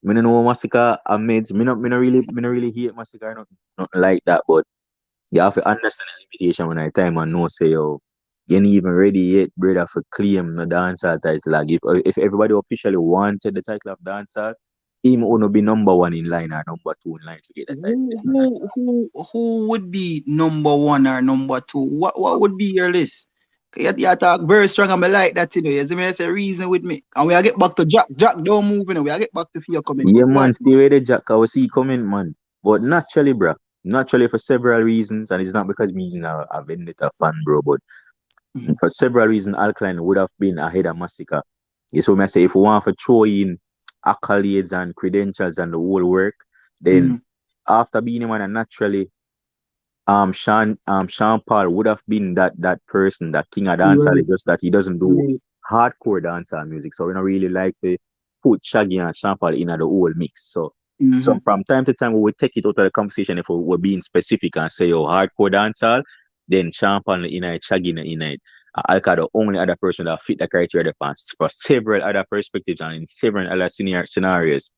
I don't know Massacre amends. Me not really hate Massacre, nothing like that. But you have to understand the limitation when I time and know say, yo, you ain't even ready yet, brother, for claim the dancehall title. Like if everybody officially wanted the title of dancehall, him only be number one in line or number two in line to get the title. Who would be number one or number two? What would be your list? You talk very strong and I like that, you know. You see me, I say reason with me. And we are get back to Jack. Jack don't move, you know. We are get back to fear coming. Yeah, man, stay ready, Jack. I will see coming, man. But naturally, bro. Naturally for several reasons, and it's not because me you know, a vendetta fan, bro, but for several reasons, Alkaline would have been ahead of Massacre. So I say if we want to throw in accolades and credentials and the whole work, then after being him and naturally Sean Paul would have been that person, that king of dancehall. It's just that he doesn't do hardcore dancehall music. So we don't really like to put Shaggy and Sean Paul in the whole mix. So from time to time we will take it out of the conversation if we're being specific and say hardcore dancehall, then Sean Paul in it, Shaggy in it. Alka the only other person that fit the criteria for several other perspectives and in several other scenarios.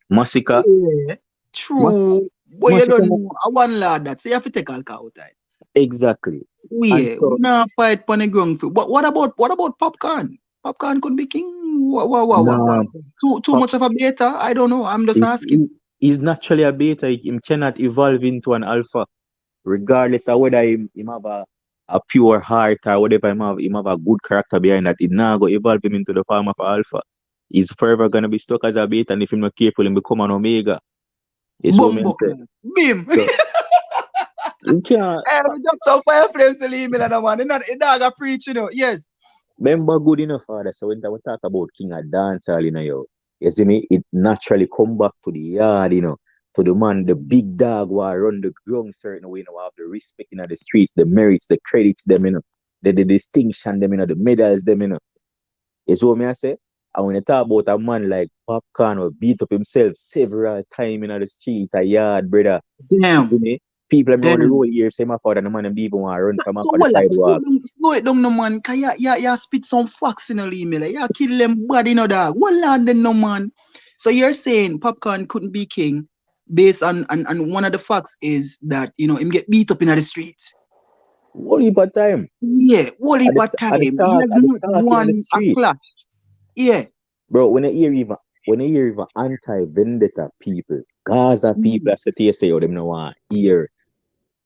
Massacre. Yeah, true. But you don't know one lad that, so you have to take Alka out of it. Exactly. Yeah, we not fight on the ground field. But what about Popcorn? Popcorn couldn't be king. What? Too much of a beta? I don't know. I'm just asking. He's naturally a beta. He cannot evolve into an alpha, regardless of whether he have a pure heart or whatever. He have a good character behind that. It now go evolve him into the form of alpha. He's forever gonna be stuck as a beta, and if he's not careful, he'll become an omega. It's what I say. Bim. So, you can't. Just some fire flames to leave me, man. It's not a preach, you know. Yes. Remember good enough, father. So when we talk about king of dancehall, you see me, it naturally come back to the yard, to the man, the big dog who run the ground certain way, have the respect in the streets, the merits, the credits, them, the distinction, them, the medals, them, It's what I say. And when you talk about a man like Popcorn who beat up himself several times in the streets, a yard, brother. Damn. You see me? People them on the road here say my father and the man and people want to run from up on the sidewalk. Slow it down, no man, cause you spit some facts in the email. You kill them body, no dog. One land then, no man. So you're saying Popcorn couldn't be king based on one of the facts is that him get beat up in the streets. What heap of time? Yeah, what heap of time? He has not won a clash. Yeah. Bro, when you hear even anti-vendetta people, Gaza people, I say to you, say, them no want hear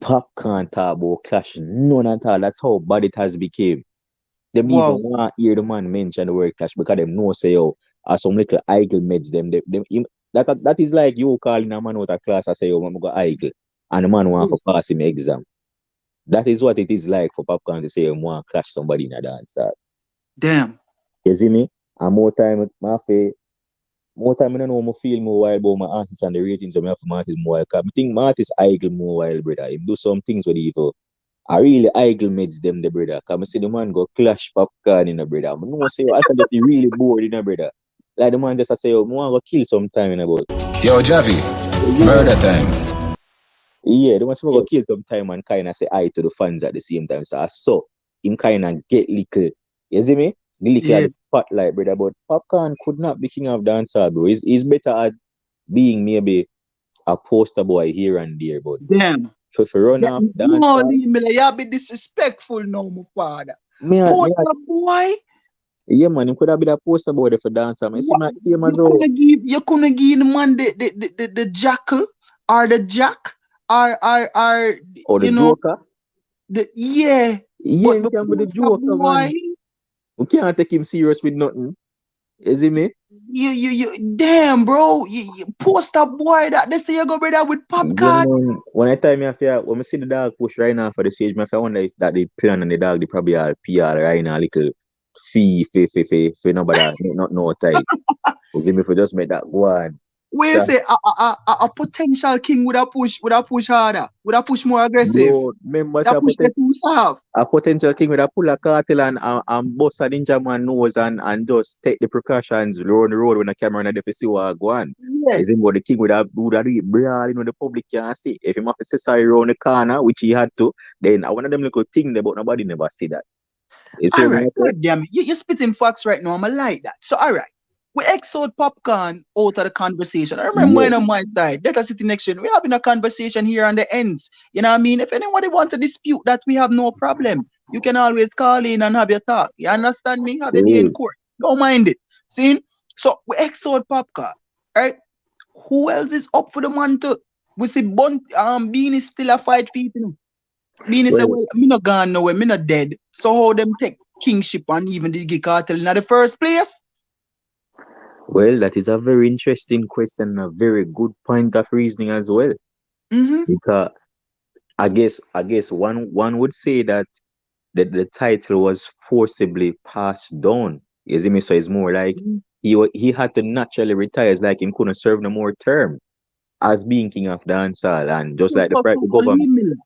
Popcorn talk about clash. None at all. That's how bad it has became. Them even want hear the man mention the word clash because them know say, as some little idle meds them that is like you calling a man out of class and say, I'm going to idle. And the man want to pass him exam. That is what it is like for Popcorn to say, I want to clash somebody in a dance. Damn. You see me? And more time I don't know I feel more wild about my artists and the ratings of my artists more wild. I think my artists idle more wild, brother. He do some things with evil. I really idle meds them, the brother. Cause I see the man go clash Popcorn in the brother. I know say I can get really bored in the brother. Like the man just say, I want to kill some time in about. Yo, Javi, murder time. Yeah, the one go kill some time and kind of say hi to the fans at the same time. So I saw him kind of get little. You see me? The spotlight, brother, but Popcorn could not be king of dancehall, bro. He's better at being maybe a poster boy here and there, but damn. For run off dancehall. No, you be disrespectful now, my father. Poster boy? Yeah, man, he could have been a poster boy for dancehall. You couldn't give the man the jackal or the jack or the joker? Yeah, but you can be the joker, man. We can't take him serious with nothing. You see me? You damn, bro. You poster boy that they say you go brother with Popcorn. Yeah, when I tell me when I see the dog push right now for the stage, I wonder if that they plan on the dog, they probably all PR right now, a little fee, nobody not no tight. You see me for just make that go on. Where say a potential king would have push harder, would have push more aggressive. Bro, remember a potential king would have pull a cartel and bust a ninja man nose and just take the precautions around the road when the camera and the see what go on. Yeah. Is the king would have do it brawl, the public can't see. If he have to say sorry around the corner, which he had to, then one of them little thing there, but nobody never see that. All right, damn it. You're spitting facts right now. I'm like that. So all right. We exiled Popcorn out of the conversation. I remember when on my side, Data City Next, we're having a conversation here on the ends. You know what I mean? If anybody wants to dispute that, we have no problem. you can always call in and have your talk. You understand me? Have your day in Well, court. Don't mind it. See? So we exort Popcar, right? Who else is up for the mantle? We see Bean is still a fight for it, you know. Bean say, well, well, me not gone nowhere, me not dead. So how them take kingship and even the Gig Cartel in the first place? well, that is a very interesting question and a very good point of reasoning as well. Mm-hmm. Because I guess one would say that the title was forcibly passed down. You see me? So it's more like he had to naturally retire. It's like he couldn't serve no more term as being king of dancehall, and just like the government.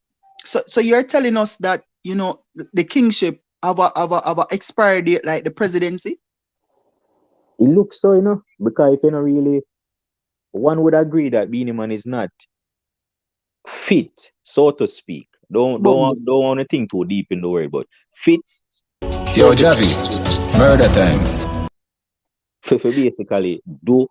So you're telling us that, you know, the kingship have a expiry date like the presidency? It looks so, because if you know really, one would agree that Beanie Man is not fit, so to speak. Bumbo. Don't want to think too deep in the word, but fit. Yo, Javi, murder time. For basically do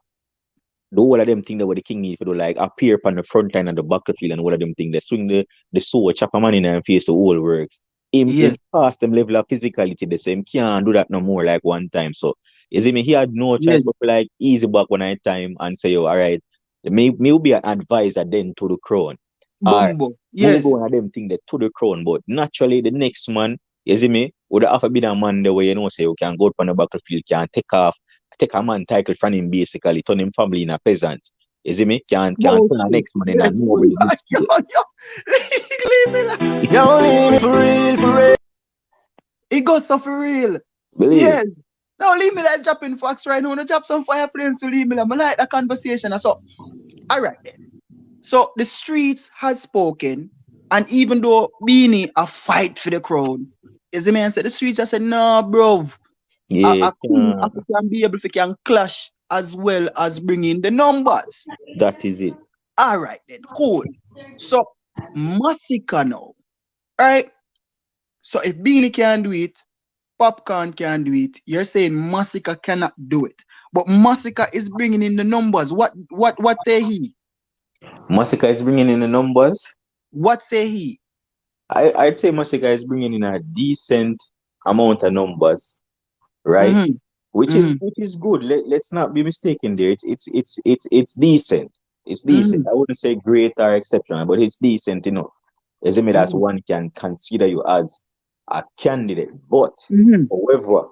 all of them things that what the king need to do, like appear upon the front line and the battlefield and all of them things. They swing the sword, chop a man in and face the whole works. Him past them level of physicality the same. Can't do that no more like one time. So you see me, he had no choice but to like easy back one night time and say, yo, all right, me will be an advisor then to the crown. Bumbo. Yes. Go on them thing that to the crown, but naturally the next man, you see me, would have to be the man the way you know say you can go up on the battlefield, can take a man title from him basically, turn him family in a peasant. You see me? Can turn the next man in a noble. Leave me like. Yo, leave me for real. It goes so for real. Believe. Yes. Now leave me like dropping facts right now. No drop some fire flames to leave me like. I like that conversation. So, all right then. So the streets has spoken, and even though Beanie a fight for the crown, is the man said the streets I said, no, bro. Yeah, can be able to can clash as well as bring in the numbers. That is it. All right then, cool. So Massacre now, right? So if Beanie can do it, Popcorn can do it. You're saying Massacre cannot do it, but Massacre is bringing in the numbers. What say he? Massacre is bringing in the numbers. What say he? I'd say Massacre is bringing in a decent amount of numbers, right? Mm-hmm. Which is good. Let's not be mistaken there. It's decent. It's decent. I wouldn't say great or exceptional, but it's decent enough. As I mean, that's one can consider you as a candidate. But however,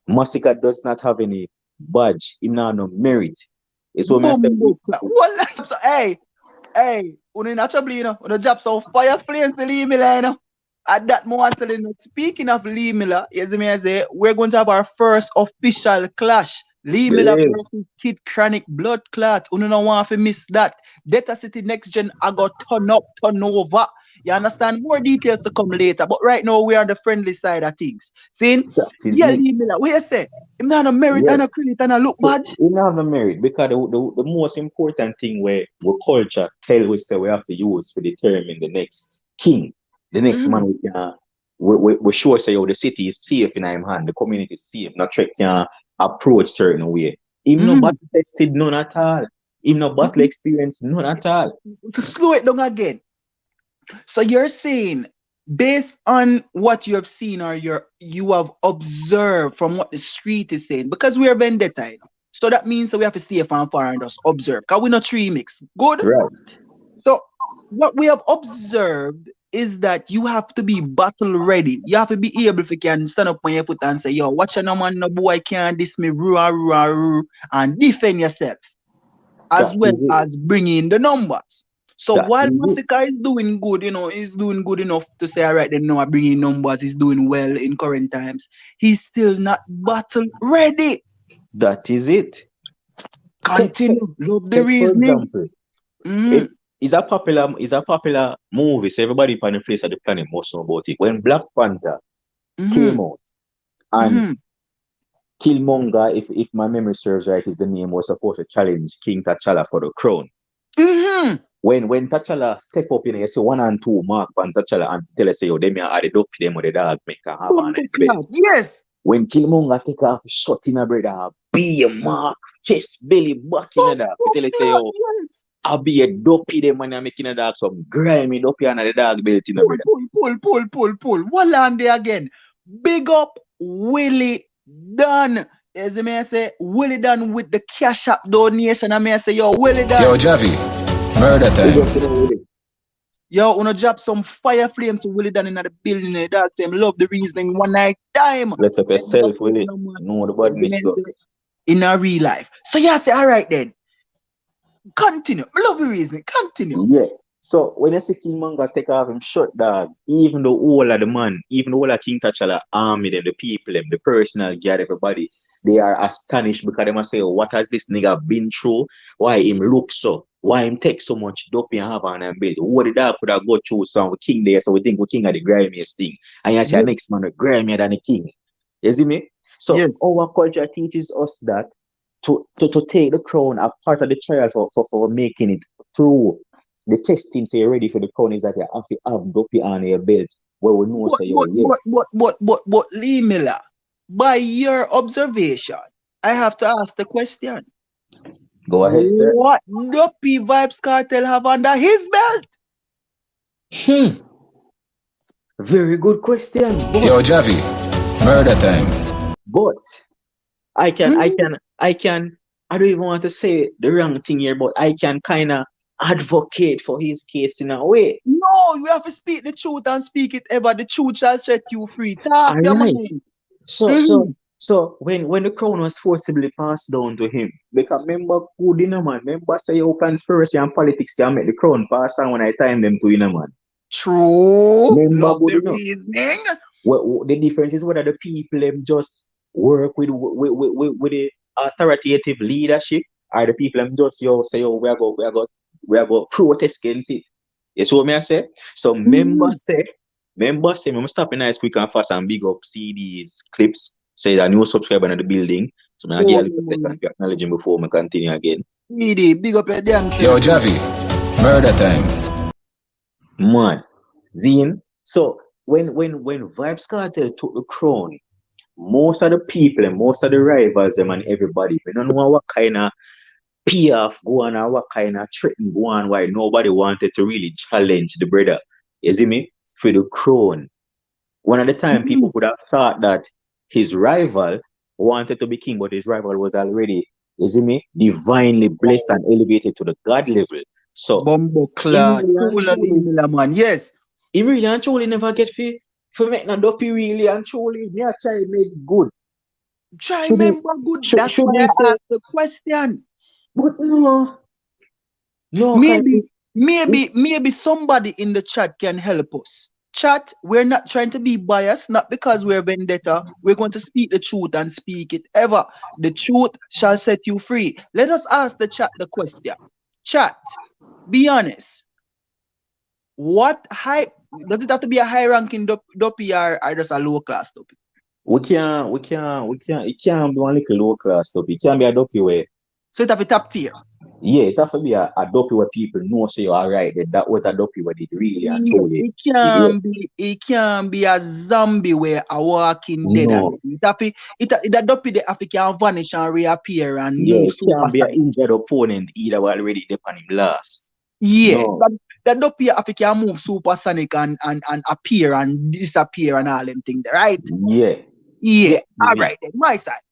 Massacre does not have any badge. He not no merit. It's what I say. So, hey, when not trouble, you know, when the job so fire flames to leave me like, you know. At that moment, speaking of Lee Miller, yes, I say we're going to have our first official clash. Lee Miller versus Kid Chronic blood clot. You don't want to miss that. Data City Next Gen I got turn up, turn over. You understand? More details to come later. But right now we're on the friendly side of things. See? Yeah, Lee Miller. What you say? Him not a merit and a credit and a look badge. He not have a merit because the most important thing where culture tell we say we have to use for determine the next king. The next man we sure say the city is safe in him hand, the community is safe, not trick can approach certain way. Him no battle tested none at all. Him no battle experience none at all. To slow it down again. So you're saying based on what you have seen or you have observed from what the street is saying, because we are vendetta, you know? So that means that we have to stay from far and just observe. Because we're not tree mix. Good? Right. So what we have observed is that you have to be battle ready. You have to be able to can stand up on your foot and say, yo, watch your man, no boy can't diss me, and defend yourself. As well as bring in the numbers. So while Massacre is doing good, you know, he's doing good enough to say, all right, then no, I bring in numbers, he's doing well in current times. He's still not battle ready. That is it. Continue. Love the reasoning. For example, it's a popular movie, so everybody on the face of the planet must know about it. When Black Panther came out and Killmonger, if my memory serves right, is the name, was supposed to challenge King T'Challa for the crown. When T'Challa step up in, you see 1 and 2 mark on T'Challa and tell us, say, yo, they may add it up to them or the dog make a have on it. Yes. When Killmonger take off shot in a brother, be a mark, chest, belly, back in a dog, tell us, say, yo, I'll be a dopey them when I'm making a dog some grimy dopey under the dog belt, you know, brother. Pull. One on there again. Big up Willie Dunn. As I may say, Willie Dunn with the cash app donation. I may say, yo, Willie Dunn. Yo, Javi, murder time. Yo, wanna drop some fire flames to Willie Dunn in the building. The dog say, love the reasoning one night time. Let's up yourself, Willie. No, the badness stuff. In our real life. So, yeah, say, all right then. Continue. Love the reasoning. Continue. Yeah. So when you see King Manga take off him shirt, dog, even the whole of the man, even the whole of King T'Challa army, them, the people, them, the personal guard, everybody, they are astonished because they must say, what has this nigga been through? Why him look so? Why him take so much dopey and have on and build? What the dog could have go through some with King there, so we think we King are the grimiest thing. And you say next man grimier than the King. You see me? So our culture teaches us that to take the crown as part of the trial for making it through the testing, say you're ready for the crown is that you have to have dopey on your belt where we know say but Lee Miller, by your observation, I have to ask the question. Go ahead, sir. What dopey Vybz Kartel have under his belt? Very good question. Yo, Javi, murder time. But I don't even want to say the wrong thing here, but I can kind of advocate for his case in a way. No, you have to speak the truth and speak it ever. The truth shall set you free. Talk your mind. So when the crown was forcibly passed down to him, because remember who didn't man, remember say your conspiracy and politics can make the crown pass down when I time them to you, man. True. Remember the the difference is whether the people them just work with the authoritative leadership or the people them just say we are go protest against it. You see what me I say? So members say, I'm stopping nice quick and fast and big up CDs, clips, say that new subscriber in the building. So I'm going to acknowledge him before I continue again. Big up your damn self. Yo, Javi, murder time. Man, Zine. So when Vybz Kartel took the crown, most of the people and most of the rivals them and everybody, we don't know what kind of PF go on or what kind of threaten go on, why nobody wanted to really challenge the brother. You see me? For the crown. One of the time people would have thought that his rival wanted to be king, but his rival was already, you see me, divinely blessed and elevated to the God level. So Bumbo Clad, man, yes. He really and truly never get for make no dopey really and truly. Me a try makes good. Try remember good. That's why I asked the question. But no. Maybe somebody in the chat can help us. Chat, we're not trying to be biased, not because we're vendetta. We're going to speak the truth and speak it ever. The truth shall set you free. Let us ask the chat the question. Chat, be honest. What does it have to be a high ranking dopey or just a low class dopey? It can't be one little low class dopey. It can't be a dopey way. So it have a top tier. Yeah, it have to be a dopey where people know say you're alright. That was a dopey where it really and truly. It can't be a zombie where a walking dead. No. That dopey the can vanish and reappear and it can't be an injured opponent either already depend him last. Yeah. No. That dopey can move supersonic and appear and disappear and all them things, right? Yeah. All right then, my side.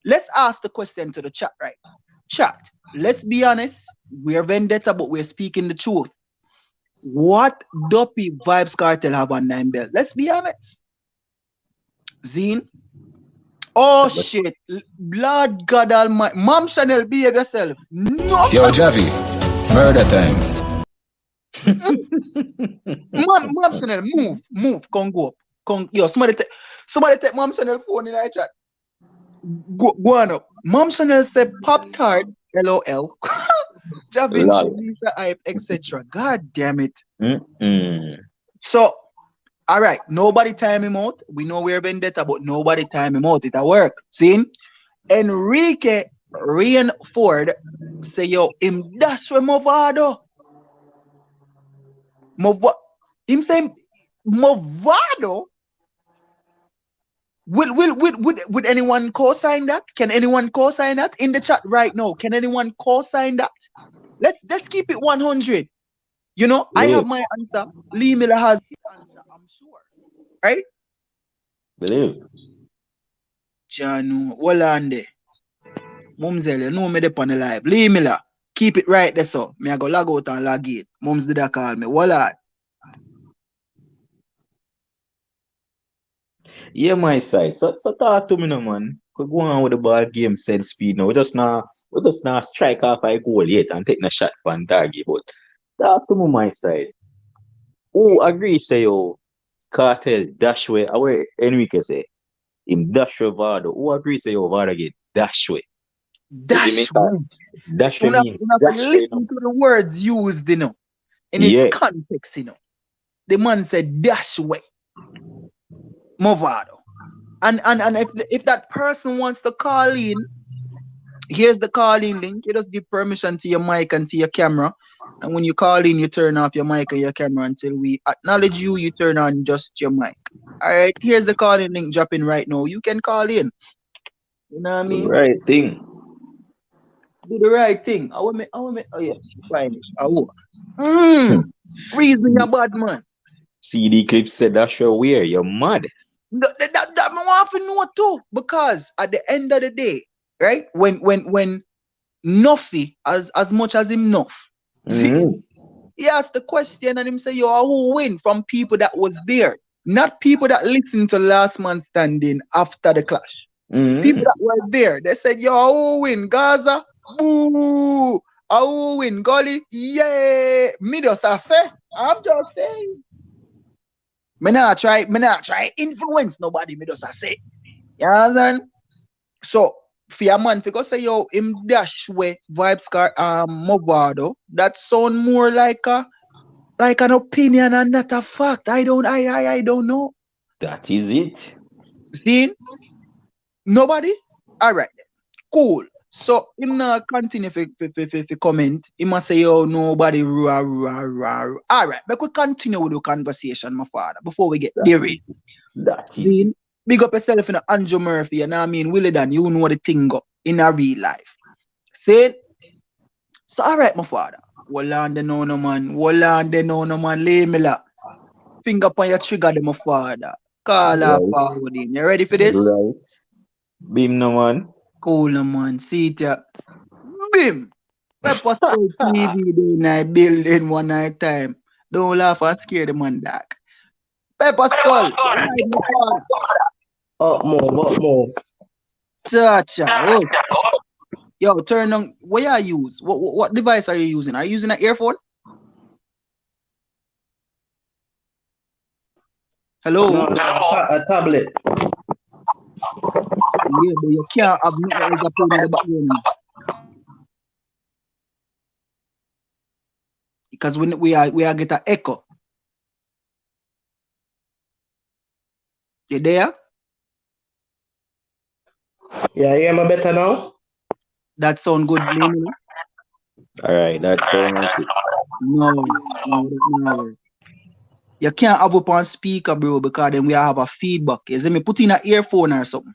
Let's ask the question to the chat, right? Chat, let's be honest. We're vendetta, but we're speaking the truth. What dopey Vybz Kartel have on 9 belt? Let's be honest. Zine. Oh shit. Lord God Almighty. Mom Chanel, behave yourself. No. Yo, Javi, murder time. Mom Chanel, move. Come go up. Yo, somebody take Mom Chanel phone in the chat. Go on up. Mom Chanel said Pop Tart, LOL. Javinci, Lisa Hype, etc. God damn it. So, all right, nobody time him out. We know we're vendetta, but nobody time him out. It'll work. See? Enrique Rainford say, yo, him that's where Movado. Him say Movado. Would anyone co-sign that? Can anyone co-sign that in the chat right now? Can anyone co-sign that? Let's keep it 100. You know, I have my answer. Lee Miller has his answer, I'm sure. Right? Believe. Janu, Wolande. Mumsel, you know me dey on the live. Lee Miller, keep it right there, so. Me I go log out and log in. Mums did that call me. Wolan. Yeah, my side. So talk to me now, man. Could go on with the ball game said speed now. We just not strike off a goal yet and take a shot from target. But talk to me my side. Who agree say yo cartel dash way away Enrique say him dash way Vado. Who agree say yo Vado get dash way? Dash way. Dash way mean You have to dash way. listen to the words used, you know, in its context, you know. The man said dash way. Movado. And if that person wants to call in, here's the calling link. You just give permission to your mic and to your camera. And when you call in, you turn off your mic and your camera until we acknowledge you. You turn on just your mic. All right. Here's the calling link dropping right now. You can call in. You know what I mean? Right thing. Do the right thing. Oh yeah, find it. Reason you're bad, man. CD clip said dash way where you're mad. That I want to know too, because at the end of the day, right? When Nuffy, as much as him Nuff, see, he asked the question and him say, yo, who win from people that was there, not people that listened to Last Man Standing after the clash. People that were there, they said, yo, who win? Gaza, boo, who win? Gully, yeah. Me just say, I'm just saying. Me not try influence nobody, me just say. You understand? So for your man, if you say yo, him dash way vibes car Movado, that sound more like an opinion and not a fact. I don't know. That is it. See? Nobody? Alright then. Cool. So him not continue if comment. He must say yo nobody rah. Alright, but we continue with the conversation, my father, before we get buried. That is big up yourself in Andrew Murphy, you know what I mean? Willie Dan, you know the thing go in a real life. See? So alright, my father. Hold on the no man. Lay me la. Finger upon your trigger, my father. Call up forward in. You ready for this? Right. Beam no man. Cool no man. See it ya. Bim. Pepper Skull TV day night building one night time. Don't laugh and scare the man dog. Pepper Skull. Up more. Cha-cha. Oh. Yo, turn on. What you use? What device are you using? Are you using an earphone? Hello? No, a tablet. Yeah, but you can't have nothing else to play in the background. Because when we are get an echo. You there? Yeah, you hear me better now? That sound good, man. Alright, that sound like it. No. You can't have up on speaker, bro, because then we have a feedback. You see me put in an earphone or something.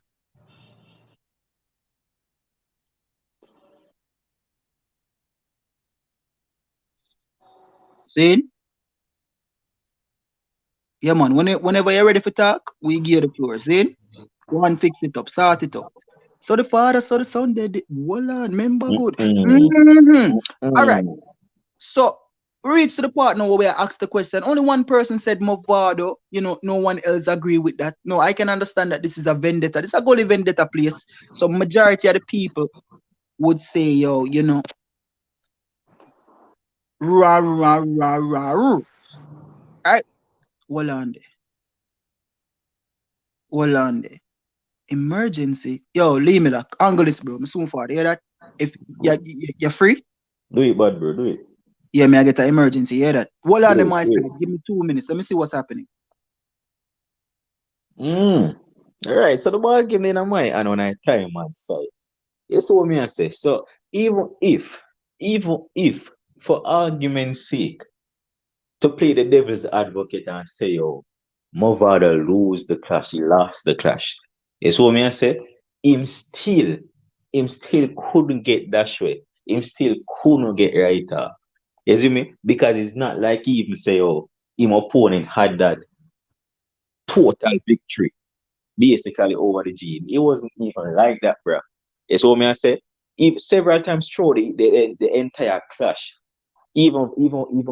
See? Yeah, man. Whenever you're ready for talk, we give the floor. See? One fix it up, sort it up. So the father, so the son, they did. Voila, remember good. All right. So reach to the part now where we asked the question. Only one person said Movado. You know, no one else agree with that. No, I can understand that this is a vendetta. This is a goalie vendetta place. So majority of the people would say, yo, you know, rah. All right. Hold on there. Emergency. Yo, leave me that. Angle this, bro. I'm soon for it. Hear that? If you're free? Do it, bad bro. Do it. Yeah, me I get an emergency. Hear that? Hold on to my side. Give me 2 minutes. Let me see what's happening. Alright, so the ball game in my and on I time man side. Yes, what me I say. So even if for argument's sake to play the devil's advocate and say yo Movado lose the clash, he lost the clash. It's what me I say. Him still couldn't get that way. Him still couldn't get right off. You see me? Because it's not like he even say, oh, him opponent had that total victory basically over the gene. It wasn't even like that, bro. It's what me I say. If several times through the entire clash, even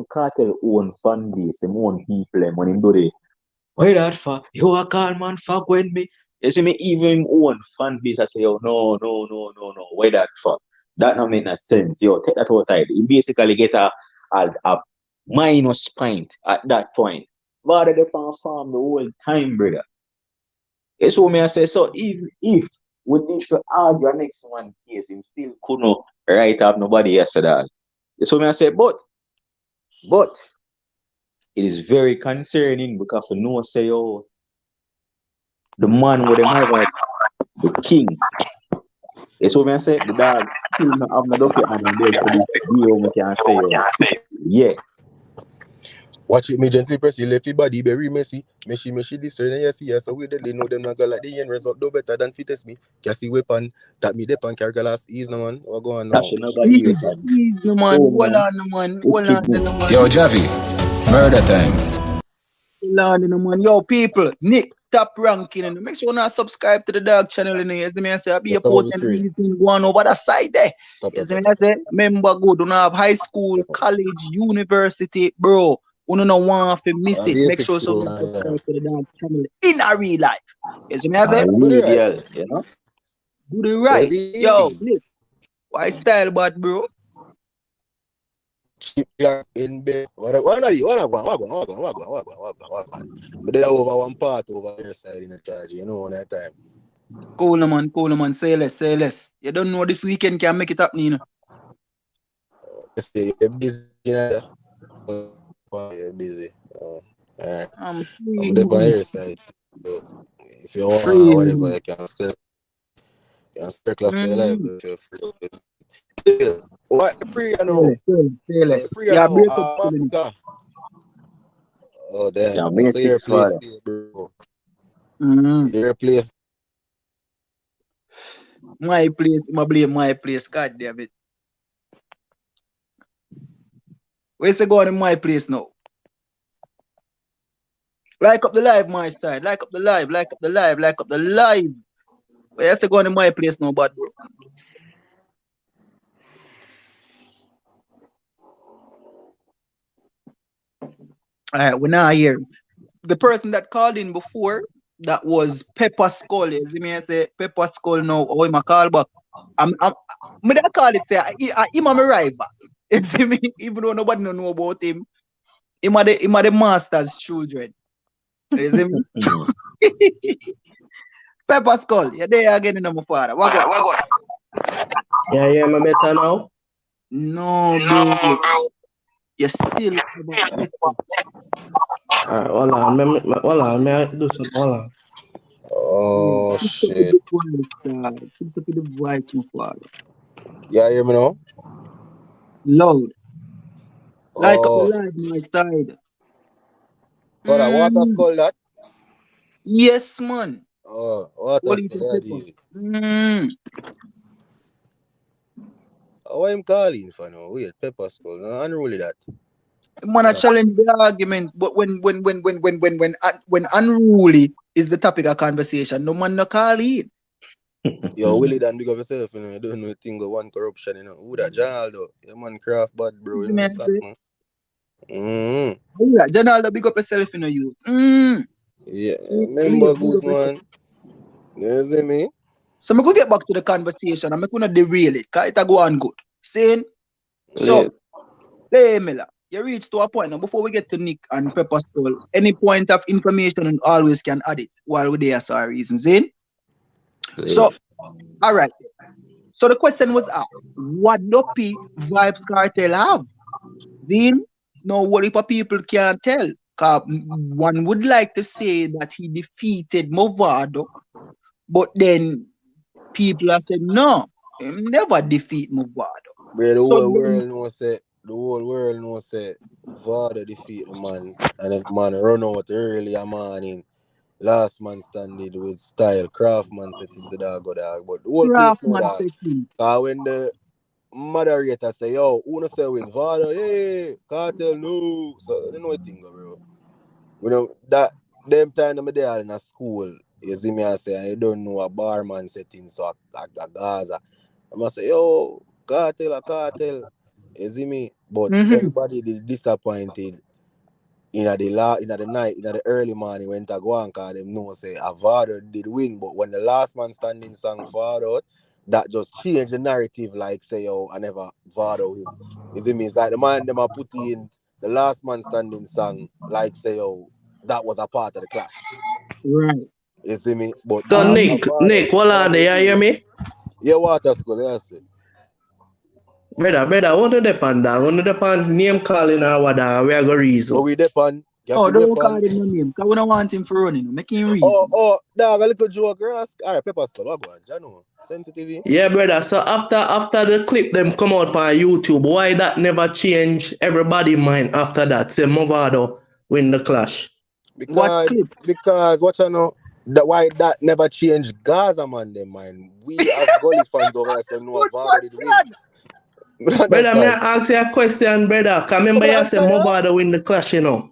Cartel own fan base, them own people, them when him do the why that for you a call man fuck when me. You see me even him own fan base I say, oh no, why that for? That not make no sense. Yo, take that out of He basically get a minus point at that point. But they on farm the whole time, brother. It's what me I say. So even if we need to argue next one case, him still couldn't write up nobody else that. It's what me I say, but it is very concerning because for no say, oh, the man with the mother, the king. It's what me I say, the dog still not have no ducky and I'm there for this deal we can say, oh. Yeah. Watch it, me gently press your left body, very messy. Meshy this turn and you see, so we they know them not go like the end result do better than fittest me. Can see weapon that me dep on carry glass ease no man. What going on? Ease no man, hold on no man, hold on no man. Yo, Javi, murder time. Hold on no man. Yo people, Nick, top ranking and make sure you not subscribe to the dog channel in here. I say I be a potent anything going over that side there. I say remember good, don't have high school, college, university, bro. You don't want to miss it. Make sure you subscribe to the dog channel in a real life. You see me I say? Do the right. You know? Do the right. Yo, Nick, why style bad, bro? Cheap in bed. What but they over one part over your side in the charge, you know, on that time. Cool man, say less. You don't know this weekend can make it happen, you know. You're busy, you know. You're busy. Alright. I'm there by your side. So if you want whatever, you can circle after your life, but you're free. What pre I know? Say less. Yeah, break up. Oh damn! Yeah, I see your place, here, bro. Your place. My place. I blame my place. God damn it. Where's it going in my place now? Like up the live, my side. Like up the live. Where's it going in my place now, bad bro? Alright, we're not here. The person that called in before, that was Pepper Skull. You see me I say Pepper Skull now. Oh, him a call back. I'm that call it say him a arrive back. You see me? Even though nobody know about him. Him are the master's children. You see me? Pepper Skull, you're there again in my father. What go? Yeah, my better now? No, bro. You're still hold on, may I do something? Hold on. Oh shit. Put up the voice, my father. Yeah, hear me now? Loud. Like up the live, my side. Got a water skull that? Yes, man. Oh, water skull that. Why I'm calling for now? Wait, Pepper Skull. No, unruly that. Man, I challenge the argument, but when unruly is the topic of conversation, no man no call it. Yo, Willie Dan, big up yourself, you know. You don't know a thing of one corruption, you know. Who that Janaldo? Your man craft bad, bro. You know, sack, man. Yeah, Janaldo, big up yourself, you know, you. Yeah, remember good, man. You see me? So we could get back to the conversation and I'm gonna derail it, because it'll go on good. Saying, so, hey, Miller, you reach to a point now, before we get to Nick and Pepper Skull, any point of information and always can add it while we're there, so reasons, in. So, all right. So the question was asked, what do Vybz Kartel have? Then, no, what if people can't tell? One would like to say that he defeated Movado, but then people have said, no, he never defeat Movado. Bro, the whole world knows that Vado defeat the man, and if man run out early a morning, Last man standing with style. Craftman setting to dog go dog. But the whole place know Craftman that. setting. When the moderator say, yo, who no say win? Vado, hey, Cartel, no. So you know what thing, bro. You know that them time I'm there in a school, you see me I say I don't know a barman setting so a Gaza. I must say, yo, Cartel. You see me? But everybody did disappointed in the night, in the early morning when I go and call them know say Avado did win. But when the last man standing song far out, that just changed the narrative like say yo, I never Vado him. You see me? It's like the man them a put in the last man standing song like say yo, that was a part of the clash. Right. You see me? But So Nick, hold on there, you hear me? Yeah, water school, yes. Brother, what do they pan down? What do they pan name calling or what we are going to reason? What we depend? Oh, don't call him no name, because we don't want him for running. Make him reason. Oh, dog, a little joke, ask. Alright, Pepper Skull, what go on? Jano, sensitive. Yeah, brother. So after the clip them come out on YouTube, why that never change everybody mind after that? Say Movado win the clash. Because what you know, that why that never changed Gaza man them mind. We as Gully fans over here say no Vado did win. Brother, may I ask you a question, brother? Can remember you say Movado win the clash, you know?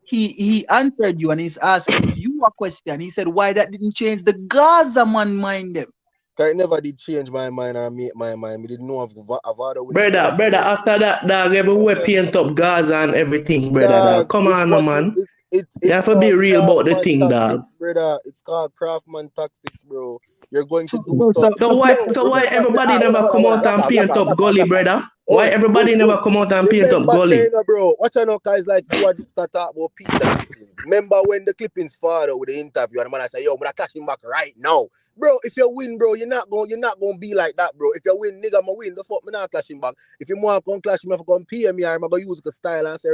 He answered you and he's asking you a question. He said why that didn't change the Gaza man mind them. Cause it never did change my mind or make my mind. We didn't know of Vado win. Brother, after that, dog, everywhere paint up Gaza and everything, brother. Dog. Come on, no, man. You have to be real about the thing, dog. Brother, it's called craftman tactics, bro. You're going to do stuff. So why everybody never come out and paint up Gully, brother? Why everybody never come out and paint up Gully? Bro, watch out now, guys like you start talking about peace and clippings. Remember when the clippings far with the interview and the man I say, yo, I'm gonna cash him back right now. Bro, if you win, bro, you're not gonna be like that, bro. If you win, nigga, I'ma win. The fuck me not clash him back. If you want to come clash him, if you come pay me, I'm gonna use the style and say,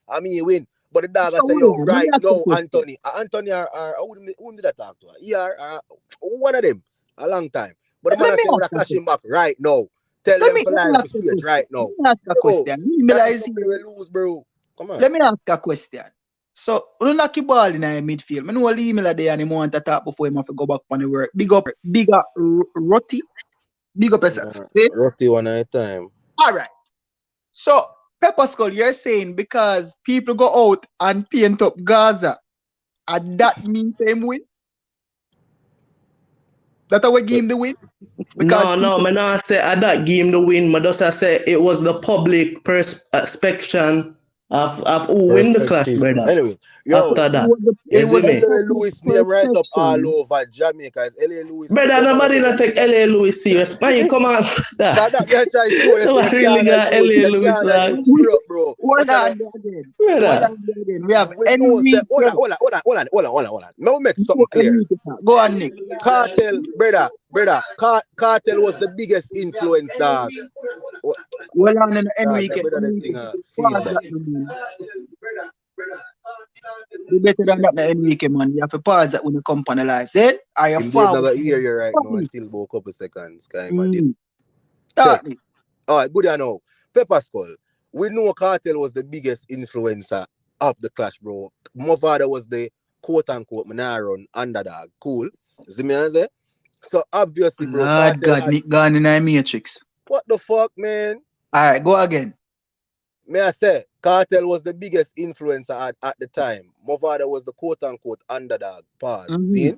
I mean you win. But the dog I say, yo, right now, Anthony. Anthony who did I talk to? Yeah, one of them. A long time. But the man I say, I'm gonna clash him back right now. Tell them to line to stage right now. Let me ask a question. Lose, bro. Come on. Let me ask a question. So, we don't knock your ball in the midfield. I know Lee Miller there and he want to talk before he have to go back on the work. Big up Rotty. Big up yourself. Rotty one at a time. All right. So, Pepper Skull, you're saying because people go out and paint up Gaza, and that means them win? That's how we give him the win? No, I not say I that game the win, but just I say it was the public perception of who win the clash, brother. Anyway, yo, after that, it was L.A. Lewis name right up all over Jamaica. It's L.A. Lewis. Brother, nobody not take L.A. Lewis serious. Man, come on. That guy try to show you. Nobody really got L.A. Lewis, like. Bro. Hold on again. We have Enrique. Hold on. Now make something clear. Go on, Nick. Cartel, brother. Cartel was the biggest influence, dog. Well on in Enrique. You better than that, Enrique, man. You have to pause that when you come on the live. Say, are you foul? I'm hear you right now until about a couple seconds. Check. All right, good now. Pepper Skull. We know Cartel was the biggest influencer of the clash, bro. Movado was the quote-unquote Manaron underdog. Cool. See me I say? So obviously, bro. Lord God, Nick gone in a matrix. What the fuck, man? Alright, go again. May I say, Cartel was the biggest influencer at the time. Movado was the quote-unquote underdog. Pause. See?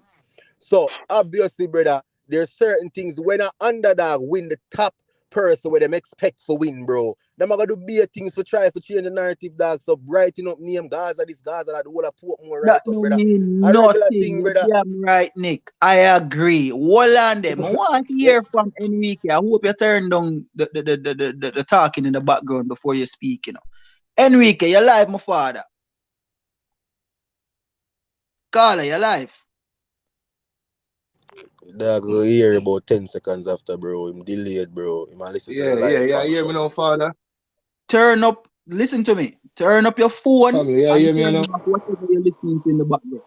So obviously, brother, there's certain things when an underdog win the top person where them expect for win, bro. Them are gonna do big things for try to change the narrative, dog. So brighten up name Gaza, this Gaza, that the whole of Portmore right up, brother. Nothing, brother. Yeah, right, Nick. I agree. Hold on them. I want to hear from Enrique. I hope you turn down the talking in the background before you speak, you know. Enrique, you're live, my father. Carla, you're live. Dog go hear about 10 seconds after, bro. I'm delayed, bro. Yeah, hear me now, father. Turn up, listen to me. Turn up your phone. Family, yeah, hear me now. Whatever you're listening to in the background.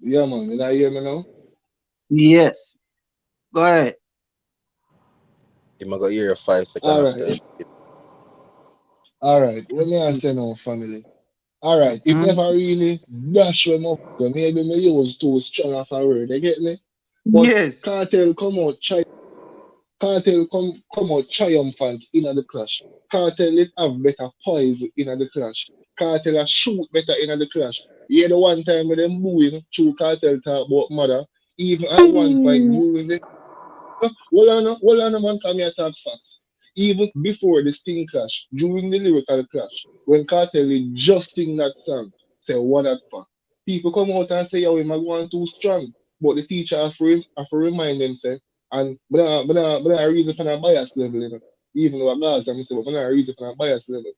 Yeah, man. You hear me now? Yes. Go ahead. I'm going to hear 5 seconds after. All right. What may I say now, family? Alright, it never really dash when up. Maybe me use too strong of a word, you get me? But Yes. Cartel come out triumphant in the clash. Cartel it have better poise in the clash. Cartel a shoot better in the clash. Yeah, the one time when them booing through Cartel talk about mother, even at one point during the hold on, man, come here talk facts. Even before the Sting clash, during the lyrical clash, when Cartel is just sing that song, say what that for? People come out and say, yo, him a going too strong. But the teacher have to remind them, say, and but not reason for a bias level, you know. Even though I'm not, I'm saying, but not reason for a bias level.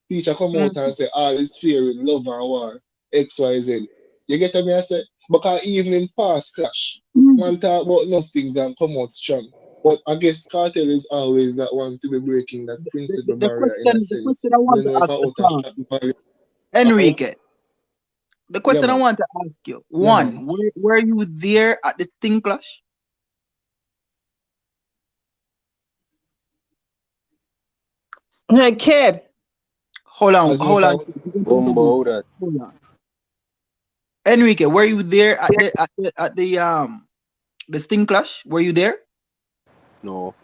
Teacher come out and say, all is fear in love and war, X, Y, Z. You get what me I say? Because even in past clash, man talk about enough things and come out strong. But I guess Cartel is always that one to be breaking that principle barrier in a The sense. question I want You know, to if ask I the out of song, shot barrier. Enrique, the Yeah, question I man. want to ask you, Yeah, man. one, were you there at the Sting clash? Hey, kid. Hold on, As if hold I on. was Bumbo that. Hold on. Enrique, were you there at the Sting clash? Were you there? No.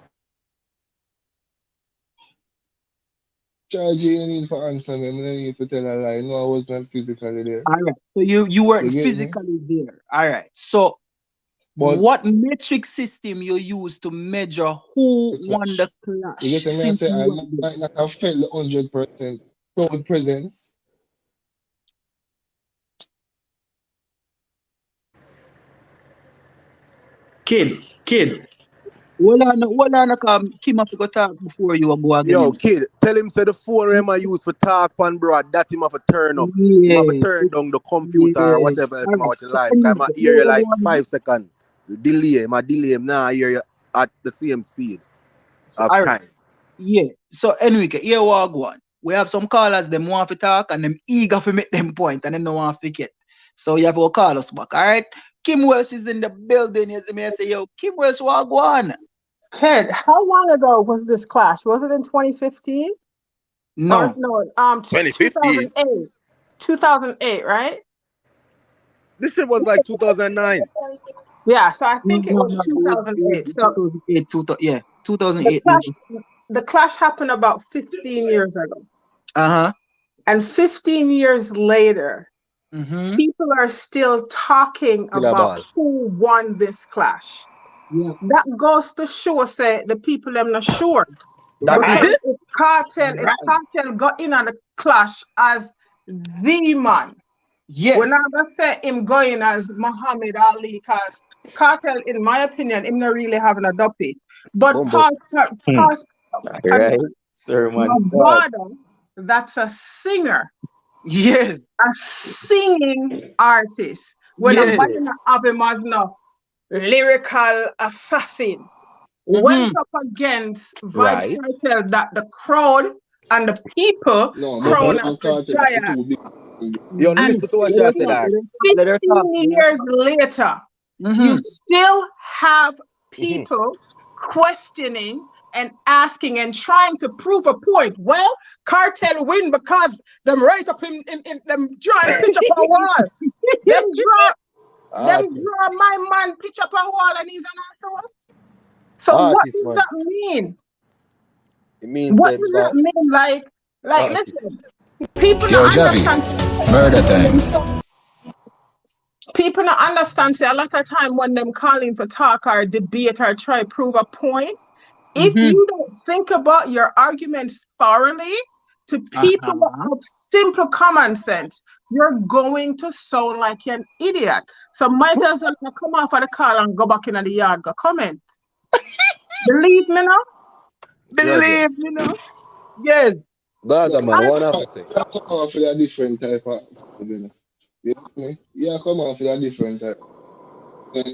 Charge you need for answer me. I don't need to tell a lie. No, I was not physically there. All right. So you You weren't get me? physically there. All right. So But what metric system you use to measure who the won the clash. You clash get me? I since say you I were there? might not have felt the 100% crowd presence. Kid. Hold on, Kim have to go talk before you go again. Yo, kid, tell him say the phone him I use for talk pan bro, that him have to turn up. Him have to Yeah, turn down the computer or whatever else all him right. watch So live. Cause I Enrique, hear you you like go on. 5 seconds. Delay, my delay him now I hear you at the same speed of All right. time. Yeah. So Enrique, here we go on. We have some callers, them want to talk and them eager to make them point and them don't want to forget. So you have to call us back. All right. Kim Welsh is in the building. You see me, I say, yo, Kim Welsh, what go on? Kid, how long ago was this clash? Was it in 2015? No. Or no, 2015. 2008. 2008, right? This shit was like 2009. Yeah, so I think it No, was no, 2008. So 2008, the 2008. clash happened about 15 years ago. Uh-huh. And 15 years later, Mm-hmm. people are still talking Still a about ball. who won this clash. Yeah. That goes to show, say, the people them not sure. That is Because it? if Cartel got in on the clash as the man, yes, we're not gonna say him going as Muhammad Ali, because Cartel, in my opinion, him not really having a duppy. But Bumbo. Right? Sermon my start. brother, that's a singer, yes, a singing artist. When yes. nobody have him as no lyrical assassin. Went Mm-hmm. up against Vybz Right. Kartel that the crowd and the people No, but crown man as and the Cartel are giant. too big. Yo, And listen to what Let I her said, talk, dog. let her talk. 15 years later, you still have people questioning and asking and trying to prove a point. Well, Cartel win because them right up in them drawing picture up a wall. Them draw my man picture up a wall and he's an asshole. So what Artist, does man. that mean? It means What does that mean? Like artist. listen, people Yo, don't Javi, understand. murder time. People don't understand. Say a lot of time when them calling for talk or debate or try prove a point, if you don't think about your arguments thoroughly to people that have simple common sense, you're going to sound like an idiot. So might as well come off of the call and go back in the yard, go comment. Believe me now? Believe me now? Yes. Gaza, man, what have to say? Yeah, come off with a different type of, you know. You know me? Yeah, come off with a different type.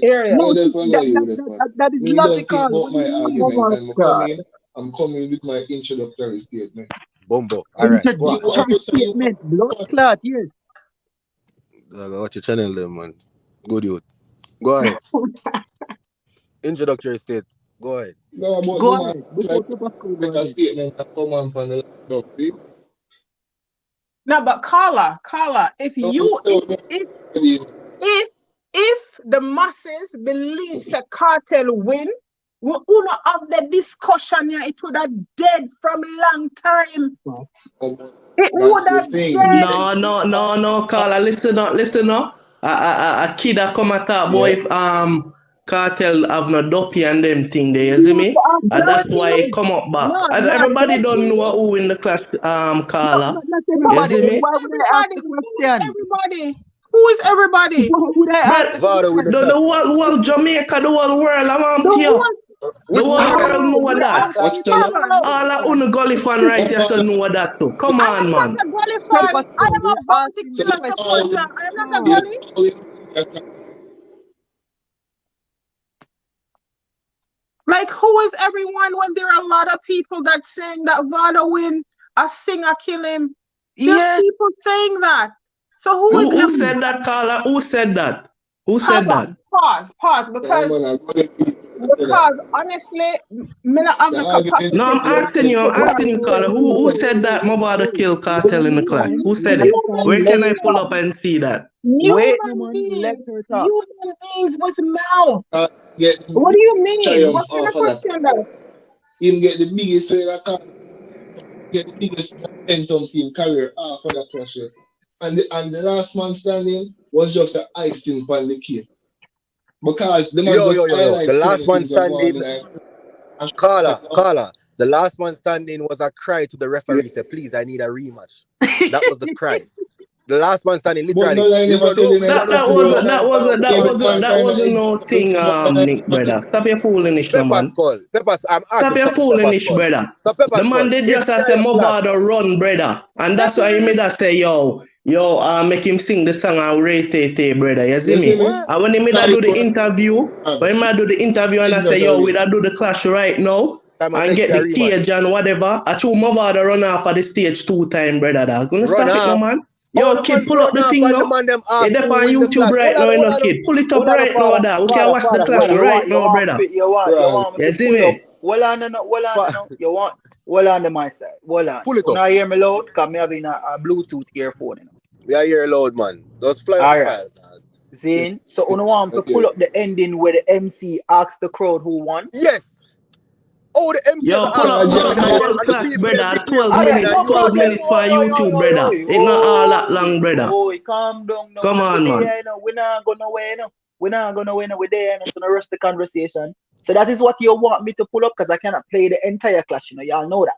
Area. No, That is me don't think logical. about my Oh argument my and God. I'm coming with my introductory statement. Bumbo. All right, go on. Introductory statement, blood clot, yes. Watch your channel there, man. Good youth. Go ahead. Introductory state. Go ahead. No, but Go me, ahead. like Before Super School, go make a ahead. statement that come on from the laptop, see? No, but Carla, if the masses believe the cartel win, we would not have the discussion here. It would have dead from a long time. It would have dead. No, Carla, listen up. A kid that come at talk boy if cartel have no dopey and them thing there, you see me? And that's why it come up back. And everybody don't know who in the class, Carla. You see me? Who is everybody? The whole Jamaica, the whole world, I want to you. The whole world know that. All the Unugully fan right there to know that too. Come on, man. I am a Baltic supporter. I am not a Gully. Like, who is everyone when there are a lot of people that saying that Vada win, a singer kill him? There's people saying that. So who said that, Carla? Who said that? Who said that? Pause, because honestly, I'm asking you, Carla. Who said that Mavada kill cartel in the class? Who said it? Where can I pull up and see that? Human beings with mouth. What do you mean? What's the question though? Him get the biggest get the biggest momentum for him career after that pressure. And the last man standing was just an icing on the cake. Because the man the last man standing, Carla, the last man standing was a cry to the referee, say, please, I need a rematch. That was the cry. The last man standing literally. That wasn't no thing, Nick, brother. Stop your foolishness, no man. Stop your foolishness, brother. The man did just as the Movado run, brother. And that's why he made us say, yo, make him sing the song and rate it, brother. You see me? And when he made do the interview, and I say, yo, we do the clash right now. And get the cage and whatever. I told Movado run off of the stage 2 times, brother. Gonna stop it, no man. Yo, kid, pull up the thing now. It's up on YouTube right now, you know, kid. Pull it up right now, that. We can watch the clash right now, brother. You see me? Well on my side. Well on. Pull it up. Now hear me loud, because I'm having a Bluetooth earphone. You know. We are here loud, man. Just fly up the file. Zane, so you want to pull up the ending where the MC asks the crowd who won? Yes. Oh, the MC. Yo, pull up the whole class, brother. 12 minutes for YouTube, brother. It's not all that long, brother. Boy, calm down. Come on, man. We're not going nowhere. We're not going nowhere. We're there. So the rest of the conversation. So that is what you want me to pull up because I cannot play the entire clash. You know, y'all know that.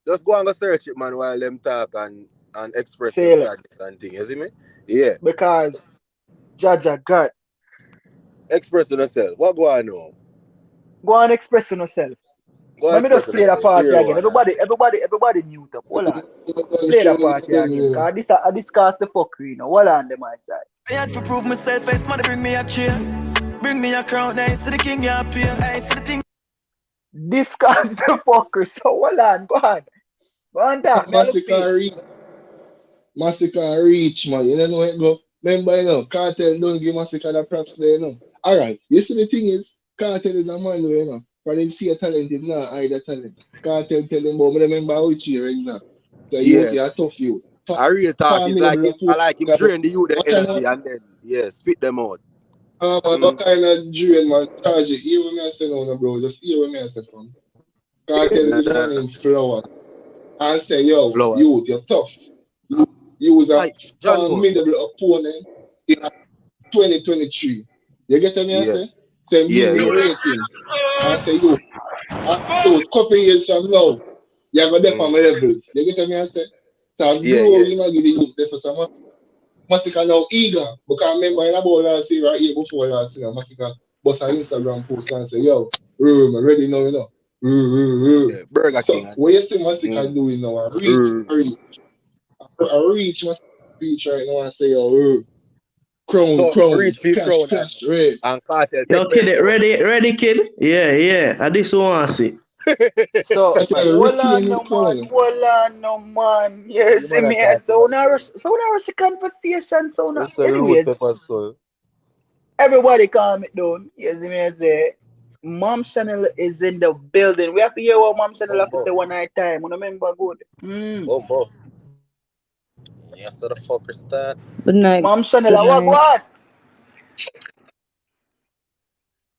Just go and go search it, man, while them talk and express themselves and things. You see me? Yeah. Because Jaja God. Express yourself. What go on now? Go on express yourself. Let me just play the party again. Everybody mute up. Hold on. Play the party again. Because I discuss the fuckery, you know. Hold on to my side. I had to prove myself. It's money, bring me a chair. Bring me a crown. I see the king you appear. I see the thing. Discuss the fuckery. So hold on. Go on, talk. Massacre reach, man. You know what go? Remember, you know, cartel don't give Massacre the props there, you know. Alright. You see the thing is, cartel is a man, you know. When him see a talent, him not hide a talent. Cartel tell him, but I remember which year exactly. So you're a tough youth. A real talk is like him drain the youth the energy and then spit them out. What kind of drain, man? Charge it. Hear what I say now, bro. Just hear what I say from. Cartel is man in flower. And say, yo, youth, you're tough. You was a formidable opponent in 2023. You get what I say? Say ratings. I say you couple years from now, you're gonna dip on my levels. You get what I say? So you know give the youth this for some Massacre now eager. Because remember in about last year or year before last year, Massacre bust an Instagram post and say, yo, I'm ready now, you know. Burger so King. What you see Massacre doing now? I reach right now and say, yo, crown, clash, red. And cartel. Yo, kid, ready, kid? Yeah. I just want to see. So, hold on, no man. Yes, me. So now it's a conversation. So now, anyways, everybody calm it down. Yes, me say. Mom Channel is in the building. We have to hear what Mom Channel have to say one night time. Remember good. Yes, so the fucker start. Good night. Mom Chanela, what?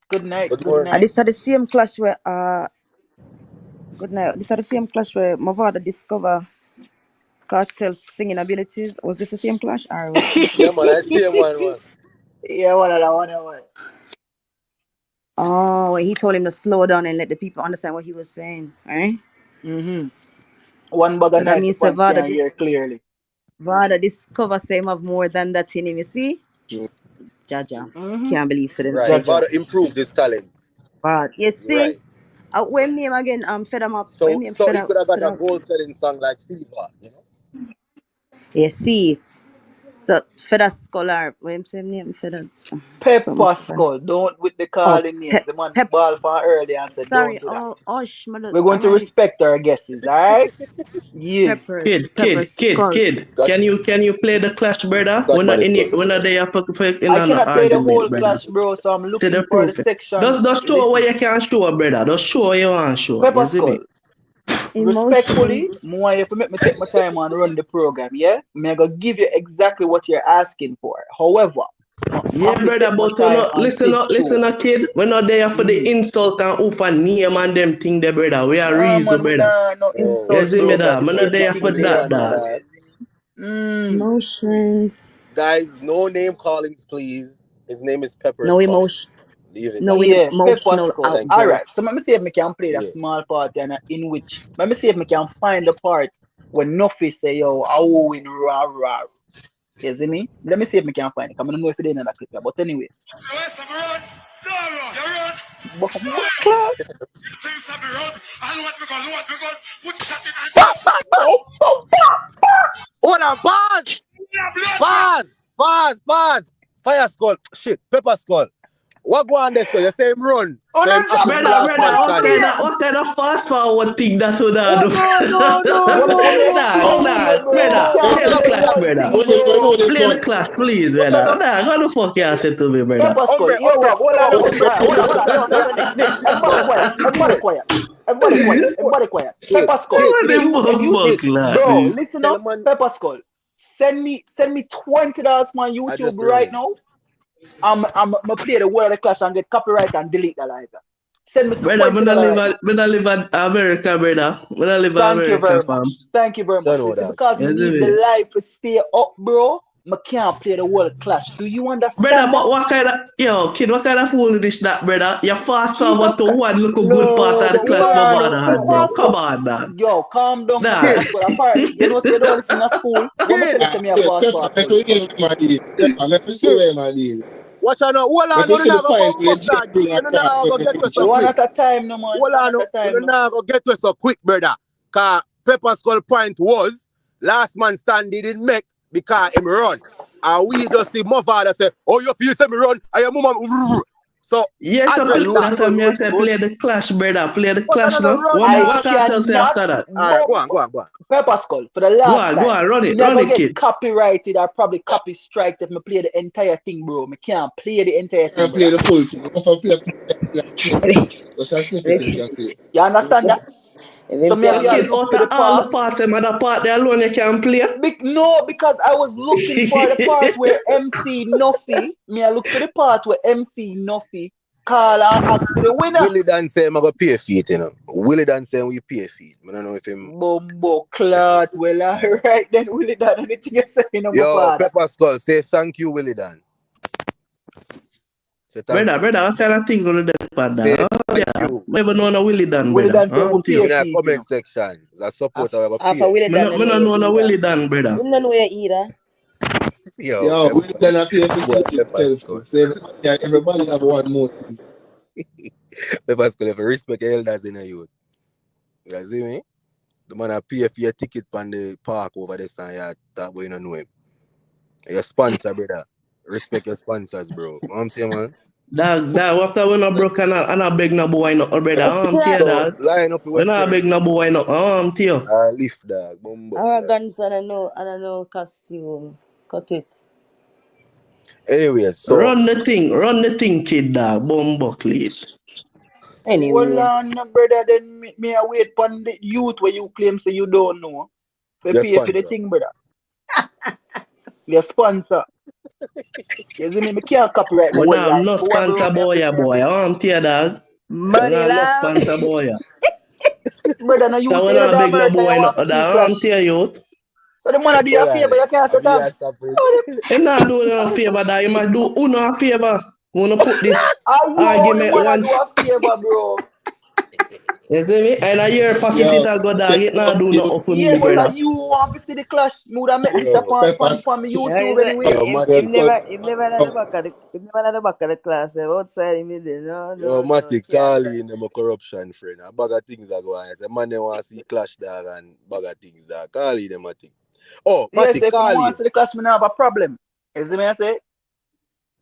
Good night. Good Good morning. night. This are the same clash where good night. This are the same clash where my father discover Cartel's singing abilities. Was this the same clash or was something? Yeah, man, I see him one. Yeah, one. Oh, when he told him to slow down and let the people understand what he was saying, right? One bag So of that knife, the means pants can hear clearly. Vada discover say him have more than that in him, you see? Jaja. Can't believe so them Right. say. About to improve this talent. But you see? Right. When name again, Fed him up. So When name he Fed could have got Fed a up. goal selling song like Fever, you know? You see it. So Fed Scholar, when him say name Fed Pepper Skull. Don't with the calling names. The man ball for early and said don't Sorry, do that. hush, We're going to alright. respect our guesses, alright? Yes. Kid. Skull. Can you play the clash, brother? Scotch man, it's good. When are they in I an cannot play the argument, whole brother? clash, bro, so I'm To looking the for the proof. section. Just show what you can show, brother. Just show what you want to show. Pepper You see me? Skull. Respectfully, more if you make me take my time and run the program, yeah? I'm gonna give you exactly what you're asking for. However, Yeah, brother, but listen up, kid. We're not there for the insult and oof and name and them thing there, brother. We are reason, brother. No insult, You see me, bro. dog? We're not there for that, dog. Emotions. Guys, no name callings, please. His name is Pepper No Skull. emotion. Leave it. No Pepper emotional Skull. Thank you. Alright, so outbursts. let me see if I can play that small part in which let me see if I can find the part when Nuffy say, yo, I win rah. You see me? Let me see if I can find it. I don't know if it ain't in that clip, but anyways. Hold on, pause. Fire Skull. Shit, Pepper Skull. What go on there, so you say him run. Oh, so him no, last man standing. What kind of fast forward thing that would do? No. Brother, play the clash, brother. Play the clash, please, brother. What the fuck you say to me, brother? Pepper Skull. Yo, hold on. Nick, everybody quiet. Pepper Skull. Bro, listen up. Pepper Skull. Send me $20 from YouTube right now. I'm play the World of Clash and get copyright and delete the live. Send me $20. Brother, when I live in America, brother. When I live in America, fam. Thank you very much. Listen, because we need the live to stay up, bro. I can't play the World Clash. Do you understand? Brother, but what kind of foolishness that, brother? You fast forward to one little good part of the clash my father had, bro. Come on, dog. Yo, calm down, man. Apparently, you know, you don't listen to school. What me say me a fast forward? Let me see where my deal. Watch out now. Hold on, One at a time, no man. Hold on, we're not going to get to it so quick, brother. Because Pepper Skull point was, last man stand didn't make because him run. And we just see my father say, oh, you feel say me run, and your mama. So, yes, that's what me say, play the clash, brother. Play the clash, no? What can I say after that? All right, go on. Pepper Skull, for the last go on, run it, kid. Copyrighted or probably copy strike if me play the entire thing, bro. Me can't play the entire thing. Play the full thing. If I play just a snippet, you can play. You understand that? So me kid, out of all the parts, the part there alone you can play? No, because I was looking for the part where MC Nuffy, I look for the part where MC Nuffy call and ask for the winner. Willie Dan say I'm going to pay feet, you know. Willie Dan say we pay feet. I don't know if him... Bumbo clot. Well, alright then, Willie Dan. Anything you say, no, yo, Pepper Skull, say thank you, Willie Dan. Brother, what kind of thing gonna do about that? Thank you. We never know no Willie Dan, Willie Dan say in the comment section. I support our After Willie Dan, we don't know no Willie Dan, brother. We don't know where either. Yo, Willie Dan a pay for himself. So everybody have one more thing. Pepper Skull, if you respect your elders in the youth. You see me? The man a pay for your ticket on the park over there, and you talk about you don't know him. Your sponsor, brother. Respect your sponsors, bro. I'm telling you, man. Dog, after we not broke and I beg no boy no, brother. I'm telling you, dog. Line up with we not beg no boy no. I'm telling you. Lift, dog. Bumbo. Our guns, I don't know costume. Cut it. Anyway, so... Run the thing, kid, dog. Bumbo, please. Anyway. Well, brother, then me I wait for the youth where you claim say you don't know. We pay for the thing, brother. Your sponsor. You see me? I can't copyright my We whole now life. no But what sponsor bro, boy, boy. I want you, dog. We Money now no loud. sponsor boy. brother, no you So we say you now damn big no murder, you boy, no, want to dog. see I want clash. you, youth. So the man do you a favor, you can't set up. Him not do no favor, dog. He must do uno a favor. Wanna put this Are you only argument man one. do a favor, bro? You see me? And a year pocket it a go, dog. It not do nothing for Yeah, me, but brother. like you want to see the clash, me would have met this up on my YouTube anyway. Him never at the back of the him never at the back of the class. Outside him there. No. Matty, Can't call in them a corruption friend. A bag of things are going on. A man they want to see clash dog and bag of things dog. Call in them, Matty. Oh, Matty, Yes, if you call want in. to see the clash, me not have a problem. You see me? I say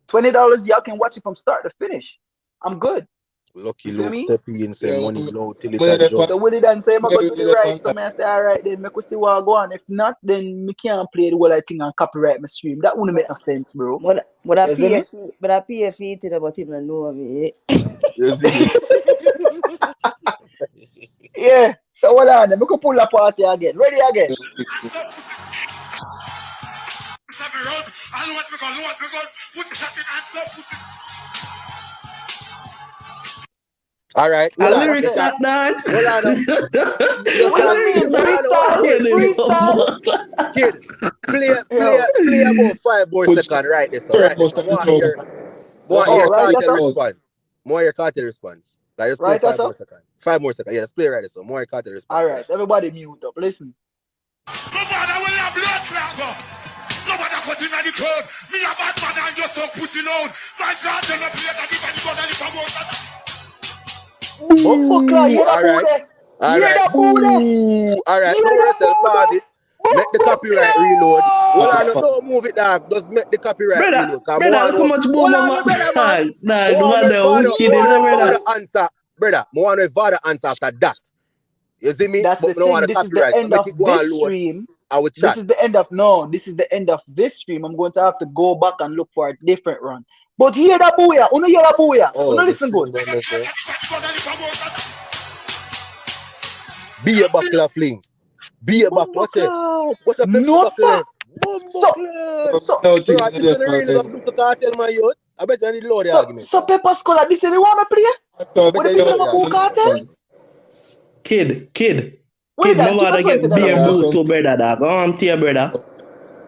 $20, y'all can watch it from start to finish. I'm good. Lucky You feel Luke me? step in, say money low till it Money a dey jump. So with it and say, I'm going to do the right. on So I say, all right, then make we see what go on. If not, then me can't play the whole thing and copyright my stream. That wouldn't make no sense, bro. But I You see me? pay a fee to about him and know me. You see me? Yeah. So hold on, then we can pull the party again. Ready again? All right, A hold on. lyrics that, dog. Hold on. You What can you mean? Freestyle? Kid, play Yo. about 5 more seconds right there. So right there. So more here right, that's cartel all. response. More here cartel response. Like just play Right, 5 that's more all. seconds. 5 more seconds. Yeah, let's play right there. So more here cartel response. All right, everybody mute up. Listen. Nobody put in the crowd. Me a bad man and just some pussy loud. My God, tell me play that if anybody live Buckler, hear that All boo right. there? All Hear right. that boo there? All right. Hear Don't worry that yourself. boo Pause there? it. Make the copyright reload. Hold on. Don't move it, dog. Just make the copyright reload. Brother, look how much boom, Hold on, brother, man. Dog, wicked, you know, brother. Answer. Brother, I want to Vada answer after that. You see me? That's But the we don't want thing. to This is the copyright. So end make of it go this on load. stream. I will This chat. is the end of this stream. I'm going to have to go back and look for a different run. But hear that booyah. Uno hear that booyah. Uno listen good. Be a buckler fling. Be a buckler. Watch it. Watch a Pepsi No, buckler. sir. So I this is the real love to cartel my youth. I bet I need load the argument. So Pepper Scholar, this is the one I play? What the people in my cartel? Kid, What my mother get $20 beer boot to brother, dog. Go on to your brother.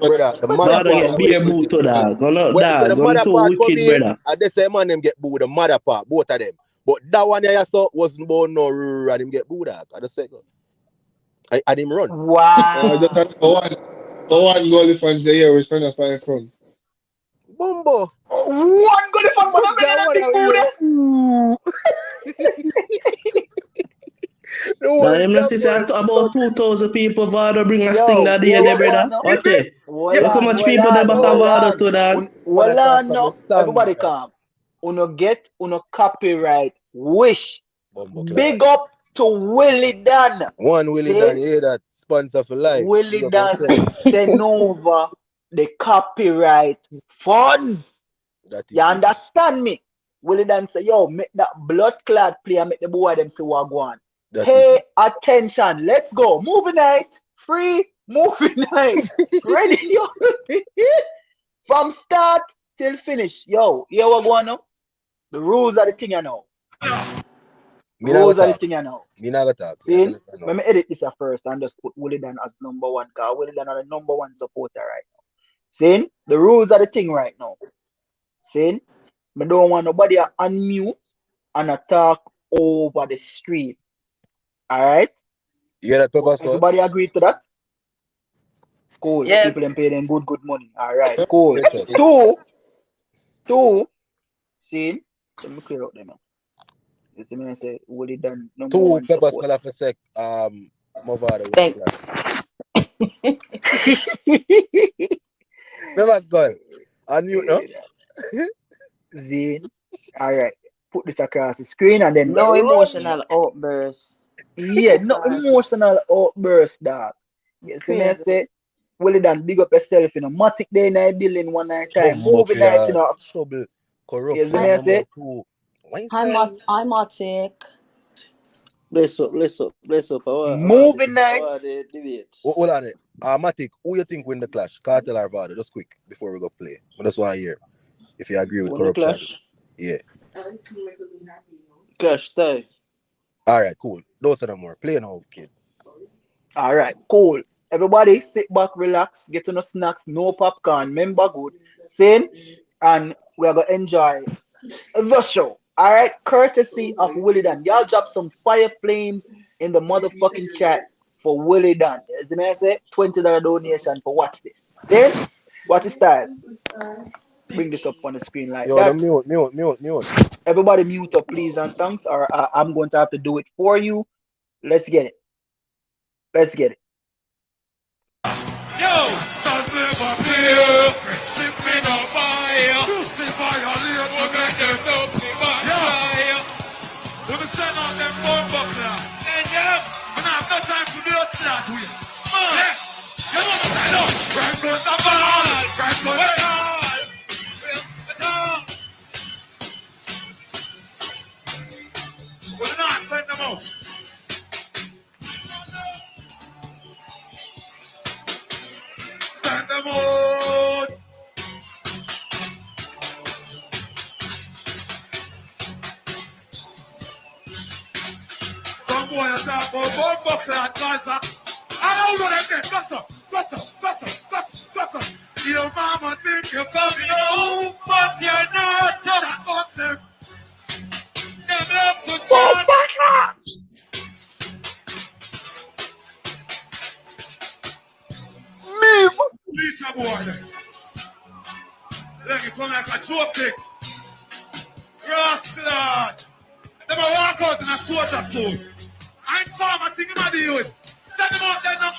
Brother, the mother Mother get beer boot to dog. Go no, when dog. the Go mother to part come wicked, in, brother. and they say man them get booed, the mother part, both of them. But that one I saw wasn't born no and him get booed. I just say, I him run. Wow. one goal fans here we stand up in front. Bumbo. One goal fan, but I'm better than Now, them not say about 2,000 people Vada bring a sting that day, brother. Watch it. Look how much people they back of Vada to that. Well on, no. Everybody calm. Uno get uno copyright wish. Big up to Willie Dan. One Willie Dan, you hear that? Sponsor for life. Willie Dan send over the copyright funds. You understand me? Willie Dan say, yo, make that blood clot play and make the boy them see what go on. Pay attention. Let's go. Movie night. Free movie night. Ready? Yo. From start till finish. Yo, hear what go on now? The rules are the thing you know. Rules are the thing you know. See? Let me edit this at first and just put Willie Dan as number one. Because Willie Dan is the number one supporter right now. See? The rules are the thing right now. See? I don't want nobody to unmute and talk over the stream. Alright? You hear that, Pepper? Everybody agree to that? Cool. Yes. People them pay them good money. Alright, cool. Two. See? Let me clear out them. You see me I say, what it done? Number 2 one Pepper support. Scholar for sec. Movada. Pepper Scholar. Unmute now. Zine. Alright. Put this across the screen and then no emotional outbursts. Yeah, no emotional outburst, dog. You see me I say, well done, big up yourself, you know. Matic day night building one night time. Movie night, you know. Trouble. Corruption. You see me I say? I'm Matic. Bless up. Movie night. Hold on it. Matic, who you think win the clash? Cartel or Vado? Just quick before we go play. I just want to hear if you agree with Win the corruption. clash. Yeah. Clash tie. Alright, cool. Those are the more. Play now, kid. Alright, cool. Everybody sit back, relax, get no snacks, no popcorn, remember good. Same, and we are gonna enjoy the show. Alright, courtesy of Willie Dan. Y'all drop some fire flames in the motherfucking chat for Willie Dan. As the man say, $20 donation for watch this. Same? Watch the style. Bring this up on the screen like Yo, that. mute. Everybody mute up, please and thanks, or I'm going to have to do it for you. Let's get it. Let's get it. Yo, stars never play. Friendship me no buy. Pussy violate, we make them no pay back. We be send out them phone buckler. And yeah, we don't have no time to do that to you. Yeah, you know what I know. Right goes the ball, right goes the ball. We're not send them out. Send them out. Some boy is talking about one buckler at Gaza. I don't know them there. Gossip. Your mama think you're coming home, but you're not. That Muslim. Them love to chat. Lisa boy. Let me come like a choke kick. Rascal. Them a walk out in a soldier suit. I ain't farmer thing him a the youth. Send them out there now.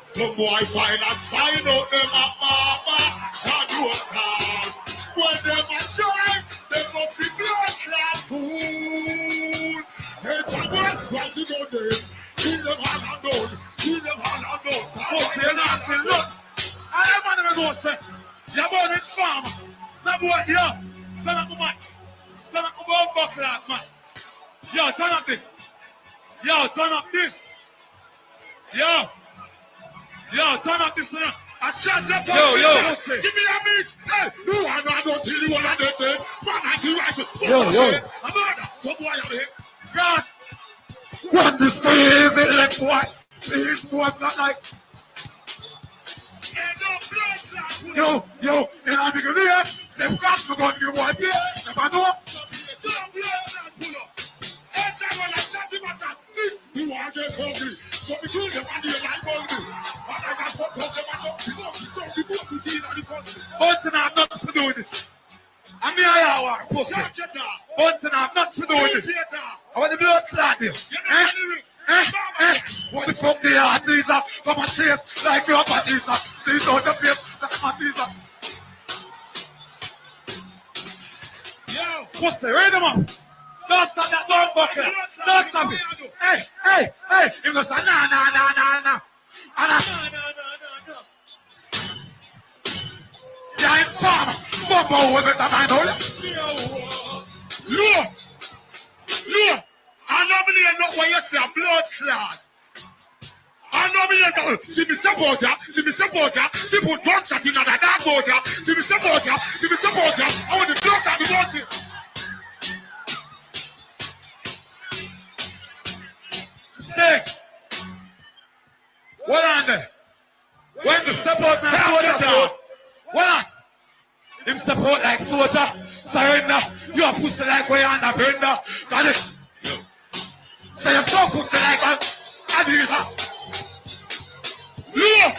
Some boy find out them a mama. Shadow star. When them a try, they must be blood clot fool. They try to cross the borders. Kill them all and down. But they're not the look. I am on the go say. You're born in farm. That boy, yo. Turn up the mic. Turn up the ball buckle out, man. Yo, turn up this. Yo, turn up this. Yo, turn up this one. I shut up. Yo. Give me a mix. Hey, you are not going to tell you what I did. Man, I do right. Yo. I'm not. Some boy out here. Yes. What this crazy like boy? This boy not like. Yo. And I'm going to hear. They've got to go to your boy. If I know. You are just hungry. So we do them and you like all this. And I got some but I'm not to do with this. I'm here, I pussy. But I'm not to do with this. I want the blood clot here. What the fuck they are, Caesar? From a chase like your Batisa. These out the face like my Caesar. Yo, pussy, read them up. Don't stop that motherfucker. Don't stop it. Hey. He goes, nah. Yeah, I'm farmer. Bumbo was it, I know. Look. I know me not what you say, a blood clot. I know me not. See me support ya. See put gunshot in that dark water. See me support ya. I want the close at the bottom. Stick. What on there? When the step out now, soldier. What on? Him step out like soldier. Surrender. You are pussy like way on the burner. Got it. So you're so pussy like a Adiza. Look.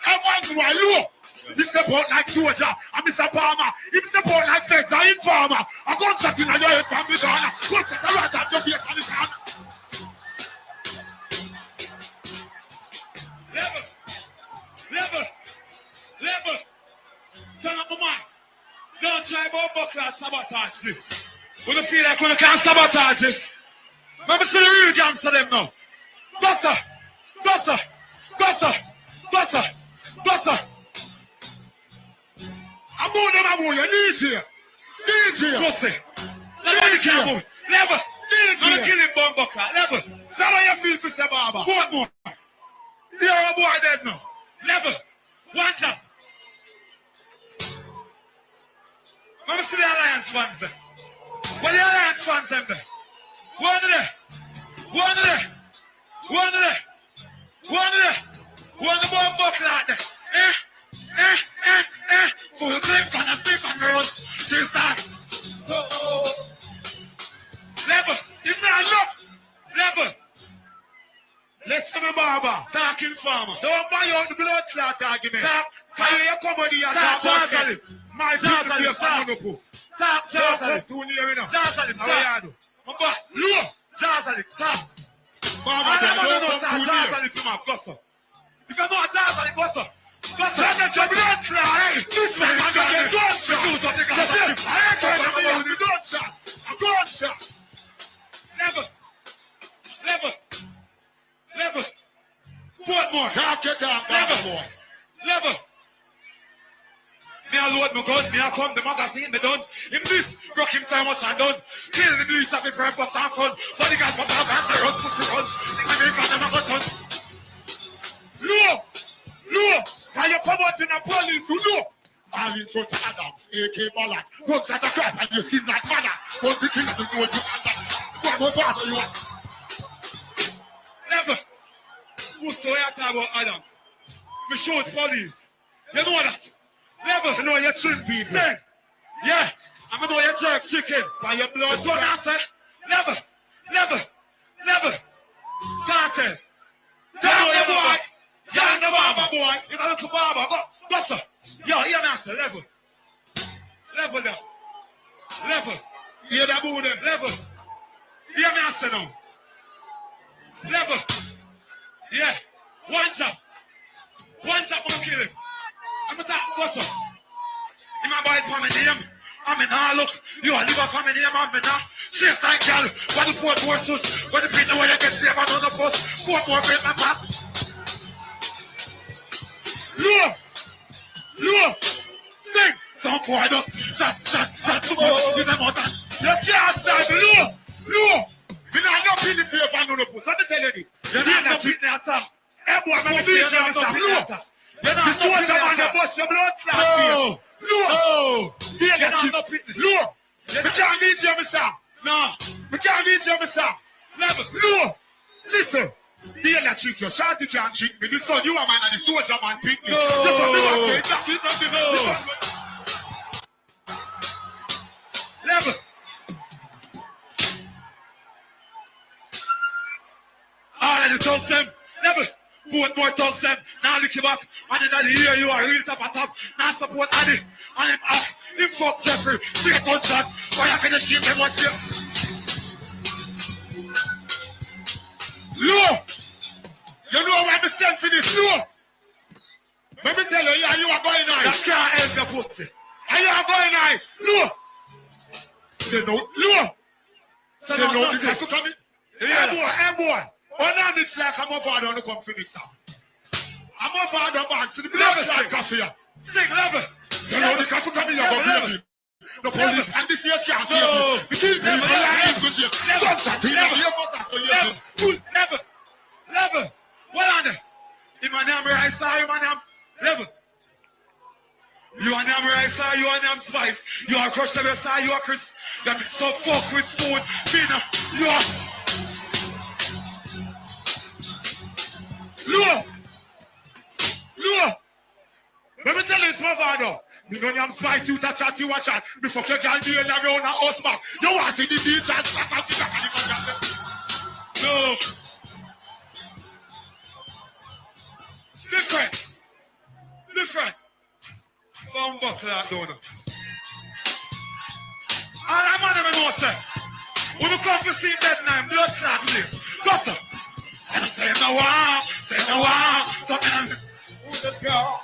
Everyone's why look. He step out like soldier. I'm Mr. Palmer. He step out like feds. I'm informer. I'm going to set in your head from the corner. Go check the right at your face on the corner. Level. Turn up the mic. Don't try about buckler sabotage this. We don't feel like we can't sabotage this. Remember, see the real gangster them now. Buster, buster, buster, buster, buster. I'm on them, I'm on you. DJ. Pussy. Never. Never. DJ. I'm killing Bumbucker. Never. So how you feel for Sababa? One more. You're a boy dead now. Never. One time. Remember, see the Alliance fans there. What the Alliance fans them there? One of them. One of them. One of them. One of them. One of the Bumbucker out there. Full clip on the slip on the road. She's that. Never. It's not enough. Never. Listen to me, Baba. Talking farmer. Don't buy out the blood clot argument. Talk. Can you come on here and talk about it? My people here for monopose. Talk. Don't too near enough. Jazali. How are you? Mamba. Look. Jazali. Talk. Baba, don't come too near. Jazali from my gossip. If you know a Jazali gossip. This man got a gunshot. Never. Portmore. Never. Me a load my gun, me a come the magazine, me done. In this, rock him time was and done. Kill the police of the friend for some fun. Bodyguard for the back, the run, pussy run. Think the make of them a gun done. Look! Can you come out in a police who look? All in front of Adams, AK Balance. Don't shut the crap and you skin like mother. What's the thing that you know you under? What more father you want? Never. Who's so you talk about Adams? Me shoot police. You know that? Never. You know you treat people. Stand. Yeah. I know you jerk chicken. By your blood. That's what I say. Never. Can't tell. Tell me, boy. Yeah, the barber boy. You got a little barber. Go, buster. Yo, hear me answer. Level down. Level. Hear that boo them. Level. Hear me answer now. Level. Yeah. One tap. I'm gonna kill him. I'm gonna talk buster. In my boy for my name. I'm in all look. You are liver for my name. I'm in all. She's like girl. What the fourth more sus. What the people where you get saved on the bus. Fourth more great my pop. Look! Sting! Some boy don't shut too much with them on that. You can't stand look! We not enough in the fear of no puss. Let me tell you this. You're not enough in the attack. Hey boy, man, the DJ is look! You're not enough in the bust your blood clot. Look! We can't DJ me song. No. We can't DJ me song. Never. Look! Listen. The electric, your shawty can't trick me. This one, you are man and the soldier man pick me. No. This one, you are going back in the Level. All of the thugs them. Level. 4 more thugs them. Now look you back. And in the year you are real top of top. Now support Addy. And him up. Him fuck Jeffrey. Straight on shot. Why you gonna shoot them what's here? Look! You know what I'm saying for this? Look! Let me tell you, yeah, you are going nice. That can't help the pussy. And you are going nice. Look! Say no. Look! Say no, you have to come in. Hey boy. One hand it's like I'm a father on the come finish now. I'm a father man. See the blood like coffee here. Stick level. You know the coffee coming here, but level. The police and the CS can't see you. The kill people like English here. Don't shut it. Level. What on there? In my name, I saw you, my name. Level. You are name, I saw you, name Spice. You are Crush, I saw you, are Chris. You are so fuck with food. You are. Look. Let me tell you this, my father. You know I'm Spice, you touch out, you watch out. Before you can be around a house back. You want to see the teachers. No. Different. Bumbucker that donor. All I'm on them know, sir. When you come to see dead name, blood clot this. Go, sir. And I say no wow. Something on who's the girl?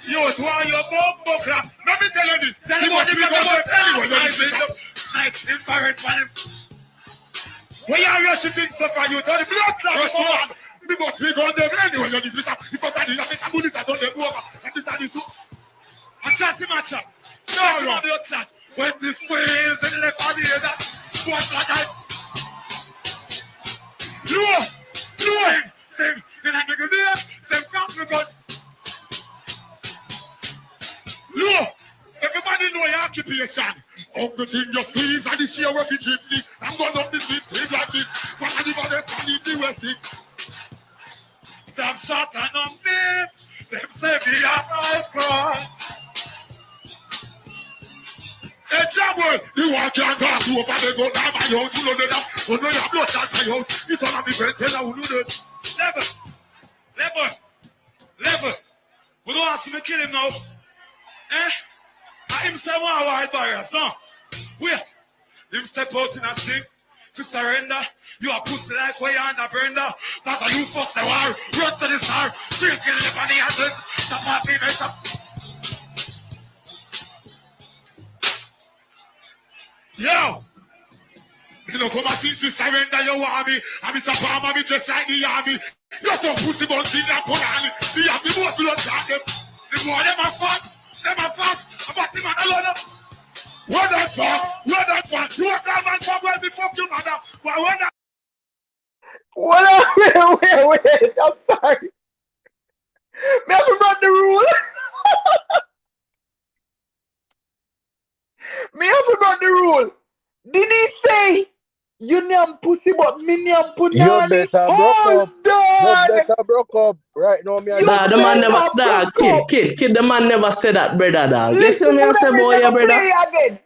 Yo, to all your bumbo crap. Let me tell you this. Tell you what, anyone like infrared for him. When you are rushing things up for you, tell the blood clot rush on. We must be going there anyway. You this up. If I tell you, I bullet that don't go over. And this and this. I shot him at you. No, no, blood clot. When this squeeze in the left hand here, that what's like that? You, same. Then I make a deal. Same comes because. Look, everybody know your occupation. Uncle Thing just please and the sheer of the gypsy. I'm going up the street, things like this. But I live on the planet, the West Dick. Them shot and I'm this. Them say me a fight cross. Hey, Jabber, the one can't talk to over the gun. I'm my own, you know that. Oh, no, your blood can't my own. This one of the friends, tell her who know that. Level. We don't ask him to kill him now. Eh? I him say one wild barriers, no? Wait. Him step out in a thing to surrender. You are pussy like where you're under Brenda. That's how you fuss the war. Run to the star. Drink in the body and drink. Stop my female up. Yo! You know, come and see to surrender your army. I'm Mr. Palmer, me just like the army. You're so pussy buns in that Quran. The have the most blood on them. The more them are fat. Them are fat. I'm about the man alone. What that for? You want that man for well before you mother. But what that? Wait. I'm sorry. Me have to break the rule. Me have to break the rule. Did he say you name pussy but me name punani? You better broke up. Right now, me nah, the man never, kid, the man never said that, brother, dog. Listen, me say, boy, yeah, brother. Play again.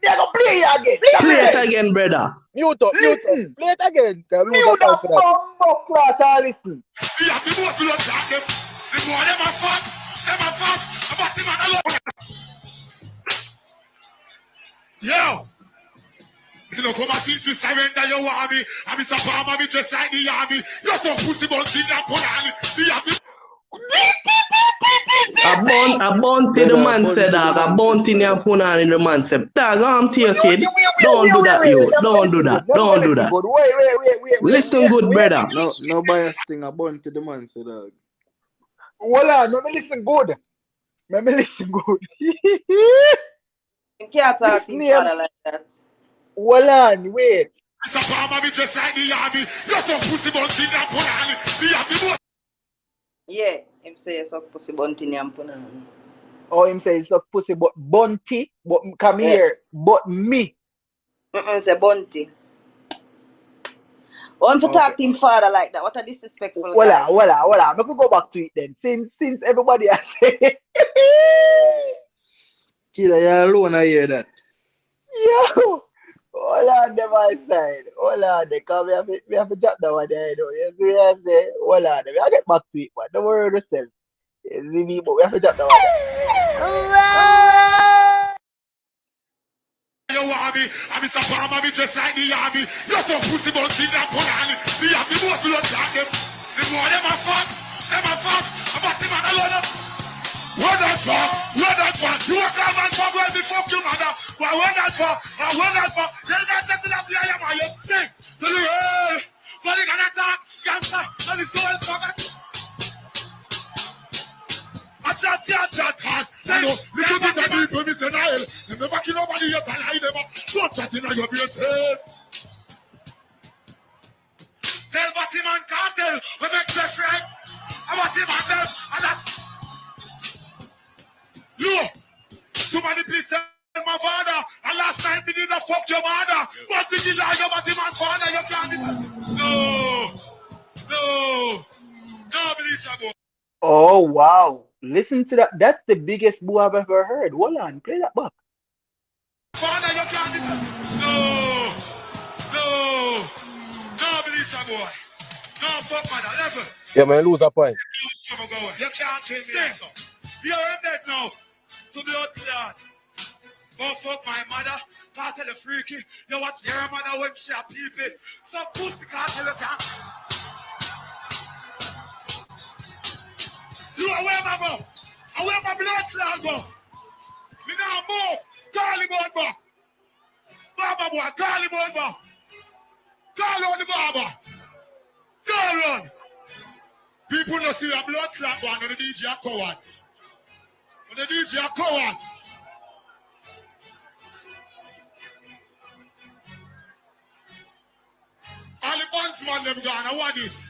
Play it again, brother. Mute up. Play it again. Mute up, fuck, listen. Yeah, the most blood on them. The more them are fat. I'm about the man alone. Yo. You know, come and see to surrender your army. I'm Mr. Palmer, me just like the army. You're so pussy buns in that Quran. A bounty, the man said, dog. A bounty in the Quran, the man said, dog, I'm to your kid. Don't do that, you. Don't do that. Wait. Listen good, brother. No bias thing. A bounty, the man said, dog. Hold on, let me listen good. You can't talk to his father like that. Hold on, wait. Mr. Palmer, me just like the army. You're so pussy buns in that Quran. Yeah, him say it's a pussy bunty and punani. Oh, him say it's a pussy but bunty, but come here, but me. It's a bunty. One for talk to him father like that. What a disrespectful guy. Hold on. We could go back to it then. Since everybody has said Kid, you alone I hear that. Yo, hold on them my side. Hold on, they come we have to drop that one there, you know. You see what I say? Hold on, we have to get back to it, man. Don't worry yourself. You see me, but we have to drop that one there. Your army, I'm Mr. Palmer, me just like the army. You're so pussy buns in that Quran. The have the most blood on them. The more them are fat. I'm about the man alone. What that for? You want that man for well before you mother. But what that for? Tell that just that I am I sing. To the earth. But they can attack. Cancer. And the soul forget. I chat, cause you know, little bit of people miss an aisle. And the back in nobody yet and hide them up. Don't chat in your beard. Tell Batman cartel, we make the friend. I'm Batman them, and that's look, somebody please tell my father. And last night we didn't fuck your mother. But did you like your Batman father? You can't. No, believe you. Oh wow. Listen to that. That's the biggest boo I've ever heard. Hold on, play that back. Father, you can't. No, believe you, boy. No, fuck mother, level. Yeah, man, lose a point. You can't kill me. You're in bed now. To be out to that. Go fuck my mother. Can't tell the freaky. You watch your mother when she a people. So pussy can't tell you can't. You are where I go. I I wear my blood flag go. Me now move. Call him out back. Baba boy, call him out back. Call on the Baba. Call on. People don't see a blood flag one and the DJ a coward. And the DJ a coward. All the bondsman them gone, I want this.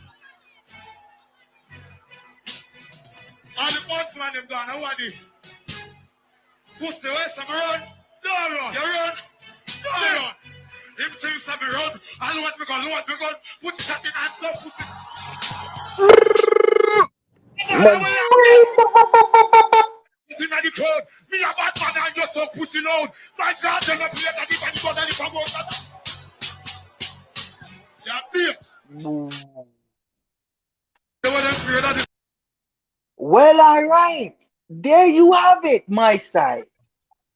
All the bondsman them gone, I want this. Push the west of me run. Don't run. You run. Don't run. Him thinks of me run. I want me gun, put the shot in hands up, pussy. Pussy in the crowd. Me a bad man and just so pussy loud. My God, they're not playing that if I go down if I go down. Well, all right. There you have it, my side.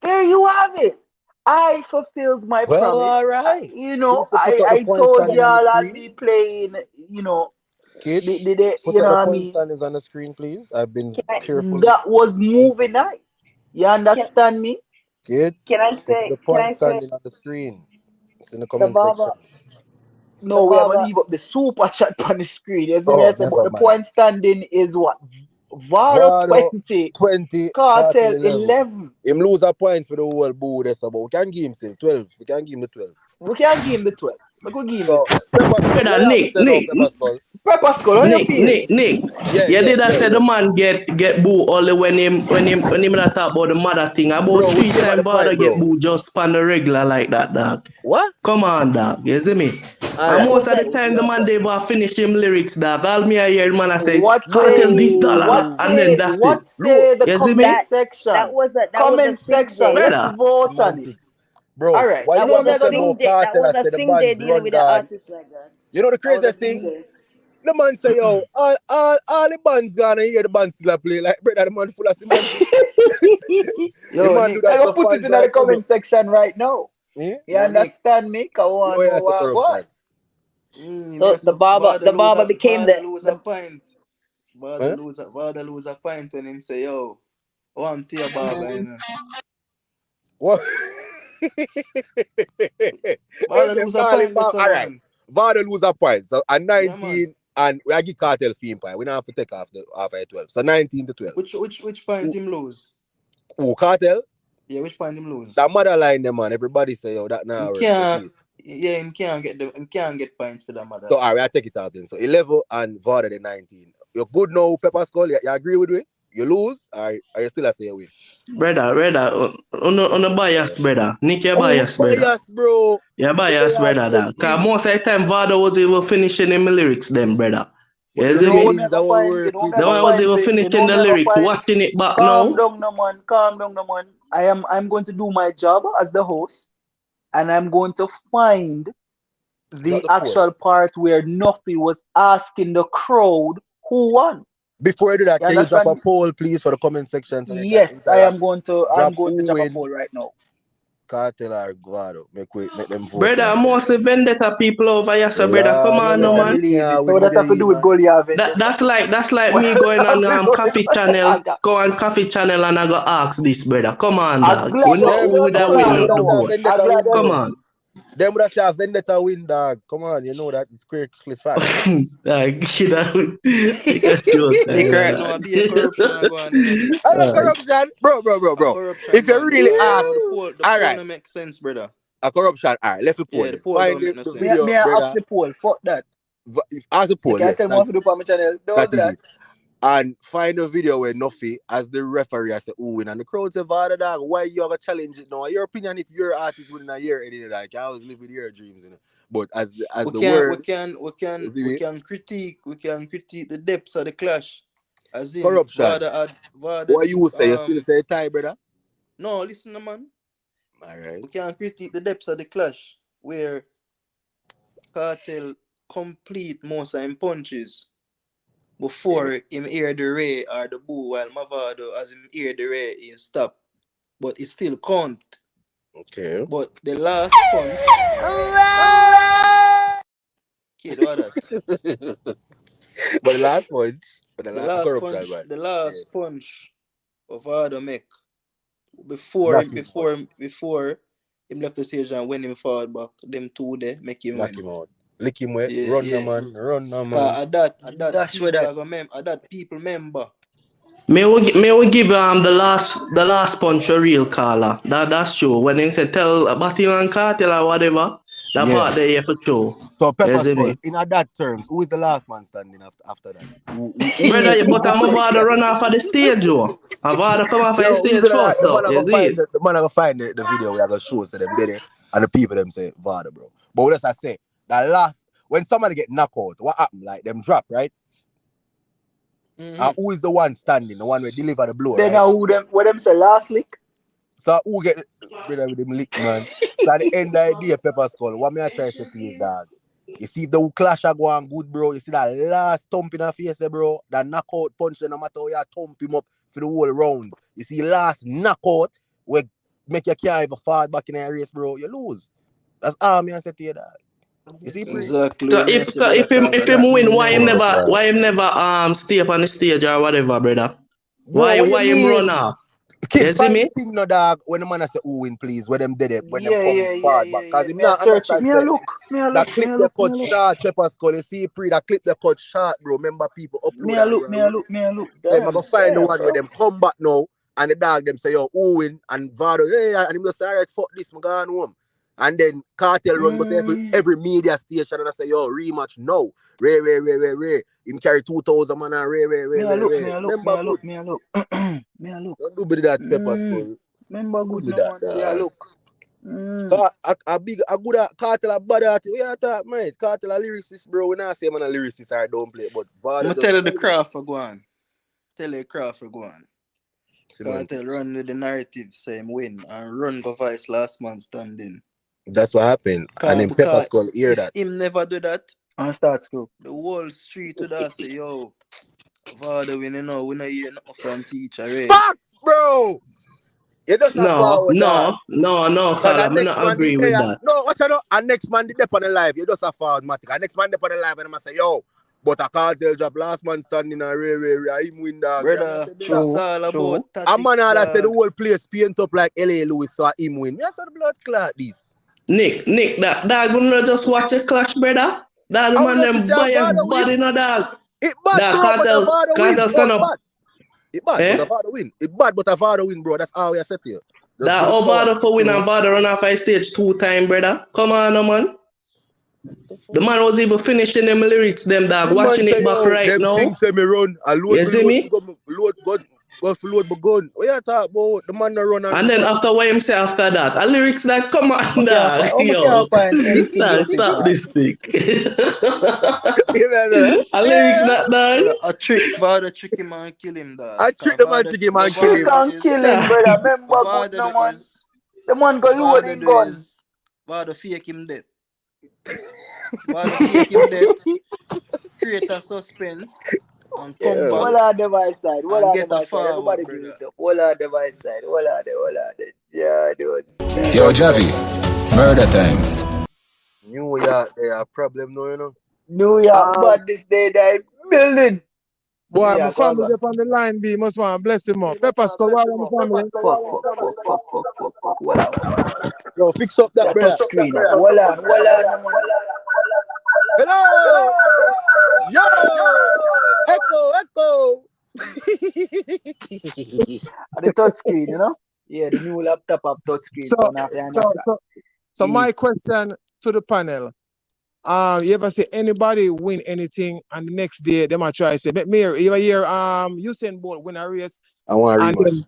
There you have it. I fulfilled my promise. All right. You know, I told y'all I'd be playing, you know, Kids, put you the know what I point mean? standings on the screen, please. I've been cheerful. That was movie night. You understand me? Kid, Can I put say? the Can point I say? standing on the screen. It's in the The comment section. Baba. No, we have to Baba. leave up the super chat on the screen. You see me? Oh, I say, but never the mind. point standing is what? Vado Vado 20, 20, Cartel 11. 11. Him lose a point for the whole boo. That's about. We can give him still 12. We can give him the 12. We can't give him the 12. We could give him So, the 12. Pepper Skull, what you have to say now, Pepper Skull? Pepper Skull, how you feel? Nick. Yeah, You did yeah. say the man get boo only when him not talk about the mother thing. About Bro, 3 we came at times the father point, get bro. boo just on the regular like that, dog. What? Come on, dog. You see me? All And right. most of the time the man they will finish him lyrics, dog. All me I hear the man I say, What cartel this dollar, and then that's it. what say the You see me? comment section? That was a Comment section. Sing J. Let's Brother. vote on it. Bro, All right. why That you know was me a say Sing about J. That cartel? I was a say the Sing J bands dealing run with the God. artist like that. You know the That was a craziest Sing thing? J. The man say, yo, all the bands gone and hear the band still play. Like, brother, the man full of semantics. Yo, the man Nick. do that I for will put fans it in the right now, bro. comment section right now. Eh? You Yo, Nick. understand me? Come on, You say corruption. So the Baba became Vada lose a the pint. Huh? Vada lose a pint when him say, yo, I'm Tia Baba, you know. What? Vada lose a pint, All right. man. Vada lose a point. So at 19, Yeah, man. and we give cartel theme point. We don't have to take off at 12. So 19 to 12. Which point him lose? Oh, cartel? Yeah, which point him lose? That mother line them, man. Everybody say, yo, that now work. Him can't get points for that mother. So all right, I take it out then. So 11 and Vada the 19. You're good now, Pepper Skull. You agree with me? You lose, or are you still a say away? Brother, on a bias, brother. Nick, you're bias, brother. Bias, bro. You're bias, brother, dog. Because most of the time, Vado was even finishing in my lyrics, then, brother. You see me? never find, you don't The never one was find even it, you finishing don't the never lyrics, find. watching it back Calm now. down, no man. Calm down, no man. I'm going to do my job as the host, and I'm going to find the actual part where Nuffy was asking the crowd who won. Before I do that, You can you drop a understand? poll, please, for the comment section? So Yes, I am going to. I'm going to drop a win. poll right now. Cartel or Guado. Make them vote. Brother, mostly vendetta people over here, so brother. Come on, no man. So that have to do with Goliath. That's like me going on Coffee Channel, go on Coffee Channel and I go ask this, brother. Come on, dog. We know who that win the vote. Come on. Them would have said vendetta win, dog. Come on, you know that it's clear fact. Like, you know, Nick right now, be a corruption. I love corruption, bro. If you really ask, the poll don't make sense, brother. A corruption, all right, let's poll. Yeah, the poll find don't make no the sense. video, May I brother. ask the poll? Fuck that. Ask the poll, you can't tell me what to do for my channel. Don't do that. And find a video where Nuffy, as the referee, I say, "Ooh, and the crowd say, Vada, dog, why you have a challenge it now? Your opinion, if your artist within a year, anything like, you always live with your dreams, you know. But as the word, we can critique the depths of the clash. As in corruption. What you say? You still say tie, brother? No, listen, man. All right. We can critique the depths of the clash where Cartel complete most of him punches before him hear the ray or the boo, while Mavado, as him hear the ray, he stop. But it still count. Okay. But the last punch. Kid, what that? But the last punch. The last punch Vado make before him left the stage and when him forward back, them two there make him Knock win. him out. Lick him wet. Yeah, Run yeah. no man. Run no man. At that Dash with that. people member. May we give the last punch a real caller. That's true. When they say tell Batty and Cartel or whatever, that Yeah. part there you for true. So Pepper You see Skull, me? in that terms, who is the last man standing after that? Brother, but I'm about to run off of the stage, Joe. I'm about to come off of the stage first The man up. You see it? the man find the video we are gonna show to them there and the people them say Vada, bro. But what else I say? That last when somebody get knocked out, what happened? Like them drop, right? Who is the one standing, the one who deliver the blow, Then right? what them say last lick? So who get brother with them lick, man? So at the end of the day, Pepper Skull, what me I try to say to you is that you see if the clash are going good, bro. You see that last thump in the face, bro. That knockout punch, no matter how you thump him up for the whole rounds. You see last knockout where make you can't even fall back in the race, bro. You lose. That's all me I say to you that. You see, exactly. So if him win, why him never stay up on the stage or whatever, brother? Bro, Why him run off? You see me? Thing no dog when the man I say who win please when them did it when them come forward back because him not understand that clip the cut short Pepper Skull you see pre that clip the cut short bro remember people upload Me a look. Then I go find the one where them come back now and the dog them say yo who win and Vado hey and him just say alright fuck this I'm going home and then Cartel run but every media station and I say yo rematch no Ray him carry 2,000 man and Ray Me a look. don't do that Pepper Skull. Remember good no man. Me a look. A good Cartel a bad artist. We are talk, man. Cartel a lyricist, bro. We not say man a lyricist or don't play, but I'm tell you the craft for go on. Cartel run with the narrative, say him win and run go vice last man standing. That's what happened. And then Pepper Skull hear that. Him never do that. And start school. The whole street to that say, yo, Vado we know we not hear nothing from teacher. Right? Facts, bro. You just no, Carla, I don't agree with that. No, what you know? And next man did on the live, you just a forward matic. And next man did on the live and I say, yo, but a Cartel job last man standing and him win that. Brother, it's all about tactics. A man all said the whole place paint up like L.A. Lewis, so him win. Yes, the blood clot this. Nick, that gonna just watch a clash, brother. That man them bias body no dog. It bad, bro, but a Vado win. It bad, but a Vado win. It bad, but a Vado win, bro. That's how we set here. That all Vado for win and Vado run off a stage 2 times, brother. Come on, no man. The man was even finishing them lyrics, them dog. Watching it back right them now. Things say me run. I load you see me? Go for load my gun. What you talk about? The man that run. And then after what him say after that, a lyrics that come on, dog. Yo, stop this thing. A lyrics that dog. A trick, Vado trick him and kill him, dog. I trick the man, trick him and kill him. Kill him, brother. Remember, good no man. The man go load him gun. Vado fake him dead. Vado fake him dead. Create a suspense. And come back. All our device side. All our device side. Everybody give it up. All our device side. All our. Yeah, dude. Yo, Javi, murder time. New York, they are problem, no, you know. New York, but this day they building. Boy, my family up on the line, B. Must want to bless him up. Pepper Skull, why my family? Fuck. Well, yo, fix up that brother. Screen. Well on. Hello! Yo! Echo! The touch screen, you know? Yeah, the new laptop have touch screen. So my question to the panel. You ever see anybody win anything and the next day they might try to say, you ever hear Usain Bolt win a race? I want a rematch.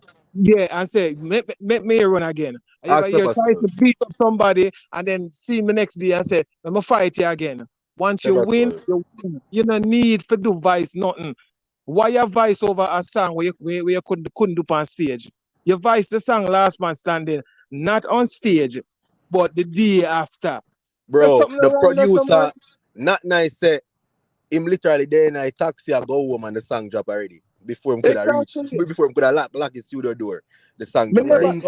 And say, make me run again. You ever hear tries to beat up somebody and then see him the next day and say, I'm gonna fight you again. Once you win, you don't need to do vice nothing. Why you vice over a song where you couldn't do on stage? You vice the song Last Man Standing, not on stage, but the day after. Bro, the producer, not nice, say, him literally there in a taxi I go home and the song drop already. Before him could have reached, before him could have locked his studio door. The song drop already.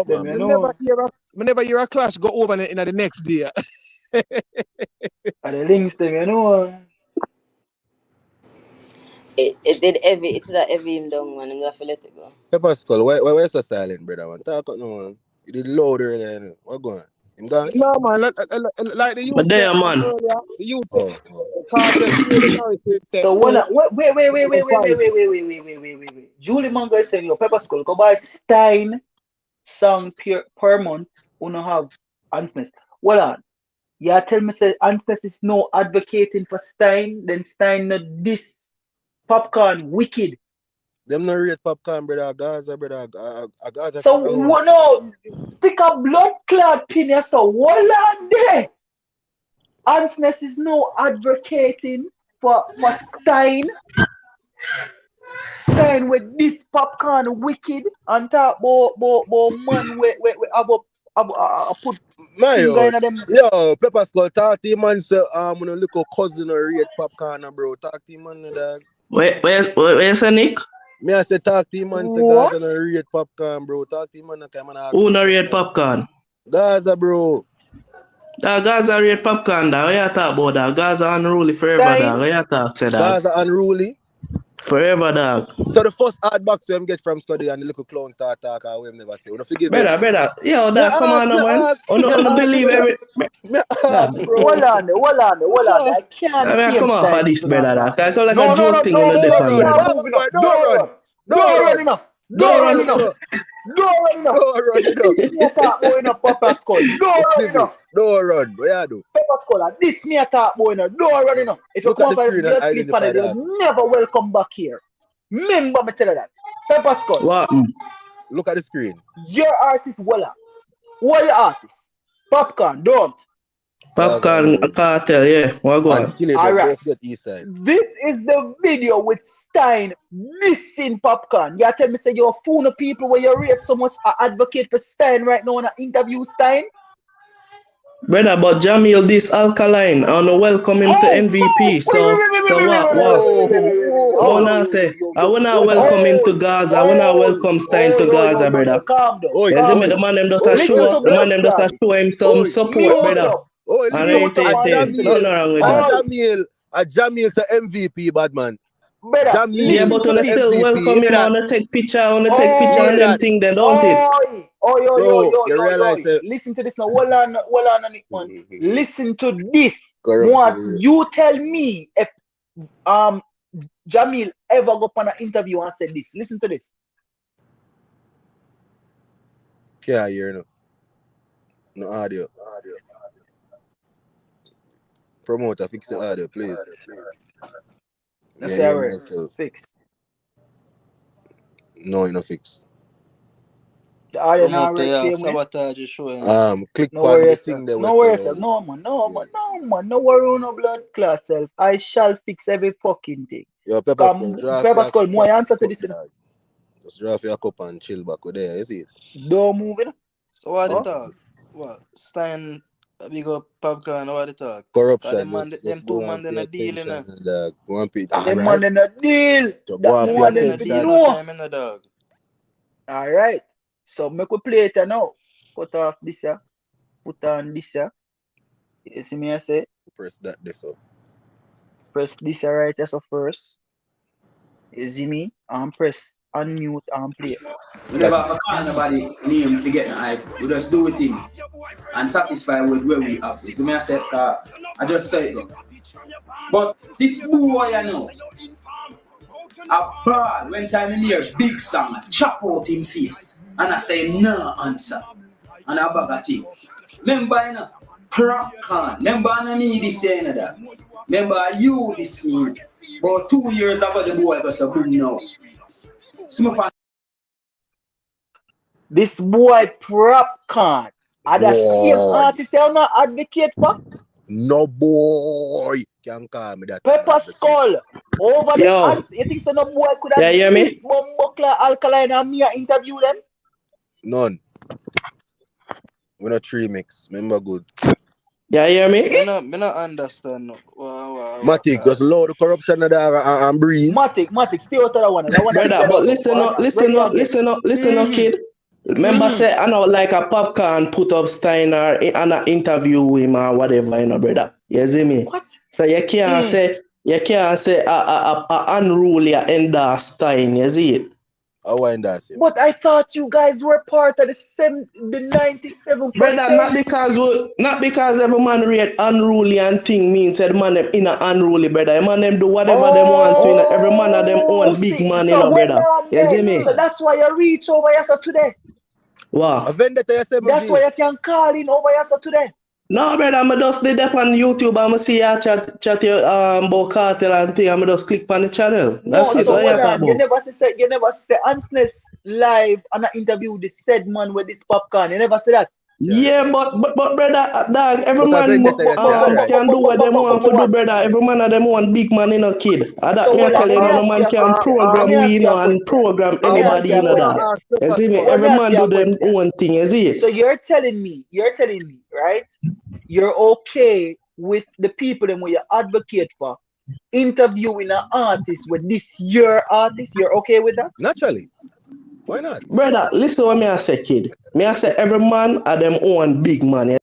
Never hear a clash go over in the next day. And the links them, you know. It did heavy. It's that heavy him down, man. I'm gonna let it go. Pepper Skull, why you so silent, brother, man? Talk up no, man. You did louder than what going? Him gone? No, man, like the youth But there, said man. earlier, the youth said the cartel pay the narrative said, So wait. Julie Mango is saying your Pepper Skull go buy Stein song per month. Uno have Ansness. Well on. Yeah, tell me say Ansness is no advocating for Stein, then Stein not this popcorn wicked. Them no rate popcorn, brother. Gaza, brother. Gaza. So what no stick a blood clot pin here, so what on there? Ansness is no advocating for Stein. Stein with this popcorn wicked and talk about man we put finger in them. Yo, Pepper Skull, talk to him man say gonna look a cousin or rate popcorn, bro. Talk to him man, dog. Where's Nick? Me I say talk to him man say Gaza no rate popcorn, bro. Talk to him man, come on. Who no rate popcorn? Gaza, bro. That Gaza rate popcorn, dog. What you talk about that? Gaza unruly forever, dog. What you talk say, dog? Gaza unruly? Forever, dog. So the first hard box we get from Scuddy and the little clown start talk, we have never say. We don't forgive me. Brother. Yo, dog, come on, man. Don't believe every. Hold on. I can't see him. Come on for this, brother. Dog. I feel like a joke thing in the different. Don't run enough. Pepper Skull. Don't run. What you do? Pepper Skull. This me attack boy. Don't run enough. If you come for the sleep panel, you're never welcome back here. Remember me tell you that. Pepper Skull. What? Look at the screen. Your artist, voila. Who are your artists? Popcorn, don't. Popcorn cartel, yeah. What go on? All right. This is the video with Stein missing Popcorn. You tell me say you're full of people where you rate so much advocate for Stein right now in an interview Stein? Brother, but Jamil this alkaline. I wanna welcome him to MVP. So what? I wanna welcome him to Gaza. I wanna welcome Stein to Gaza, brother. The man them just a show up. The man them just a show him some support, brother. Nothing wrong with that. Jamil say MVP, bad man. Yeah, but when I still welcome him, I wanna take picture and them thing, then don't it? You realize listen to this now. Hold on, Nick, man. Listen to this. What you tell me if Jamil ever go up on an interview and said this. Listen to this. Can't hear no audio. Promoter, fix the audio, please. That's right. Fix. No, you not fix. The audio not right. Sabotage showing. Click on the thing there. No worry yourself. No man. No worry no blood class self. I shall fix every fucking thing. Yo, Pepper Skull, more answer to this. Just draw your cup and chill back there. You see it? Don't move it. So what the talk? What? Stein big up Popcorn, what the talk? Corruption. Them two man in a deal, you know. Them man in a deal. That one in a deal. Alright. So make we play it now. Put off this here. Put on this here. You see me I say? Press that this up. Press this right as a first. You see me? And press unmute and play. We never have to call nobody name to get no hype. We just do it in and satisfy with where we have. You see me I said I just said it. But this boy I know a bad when time in here big song chop out him face. And I say no answer. And I bag a thing. Remember you know Popcorn. Remember I need this saying that. Remember you this me. About 2 years after the boy was a boom now. This boy Popcorn. Are the same artist you not advocate for? No boy. Can't call me that. Pepper Skull. Over the hands. You think so no boy could have this Bumbuckler Alkaline and me interview them? None. We're not three mix. Remember good. Yeah, you hear me? Me not understand. Matic, just load the corruption and breeze. Matic, stay out of that one. Brother, but listen up, kid. Remember, say I know like a Popcorn put up Steiner and an interview with him or whatever, you know, brother. You see me? What? So you can't say You can't say a unruly endorse time, you see it? How I endorse him? But I thought you guys were part of the 97%. Brother, not because every man rate unruly and thing means that man them in a unruly, brother. The man them do whatever them want to, you know. Every man of them own big man, you So know, when brother. You see me? so that's why you reach over here so today. Wow. A vendetta you say, That's why you can call in over here so today. No, brother, I'm just did up on YouTube. I'm see you chat your about cartel and thing. I'm just click on the channel. That's it. So What hold you on. You never say Ansness live and I interview the said man with this popcorn. You never say that. Yeah, but brother, dog, every But man right. can do what them want to do, brother. Every man of them want big man, you know, kid. And that me tell you, no man can program we, you know, and program anybody, you know, that. You see me? Every man do them own thing, you see it? So you're telling me, right? You're okay with the people them where you advocate for interviewing an artist with this your artist? You're okay with that? Naturally. Why not? Brother, listen what me I say, kid. Me I say every man of them own big man. Yeah?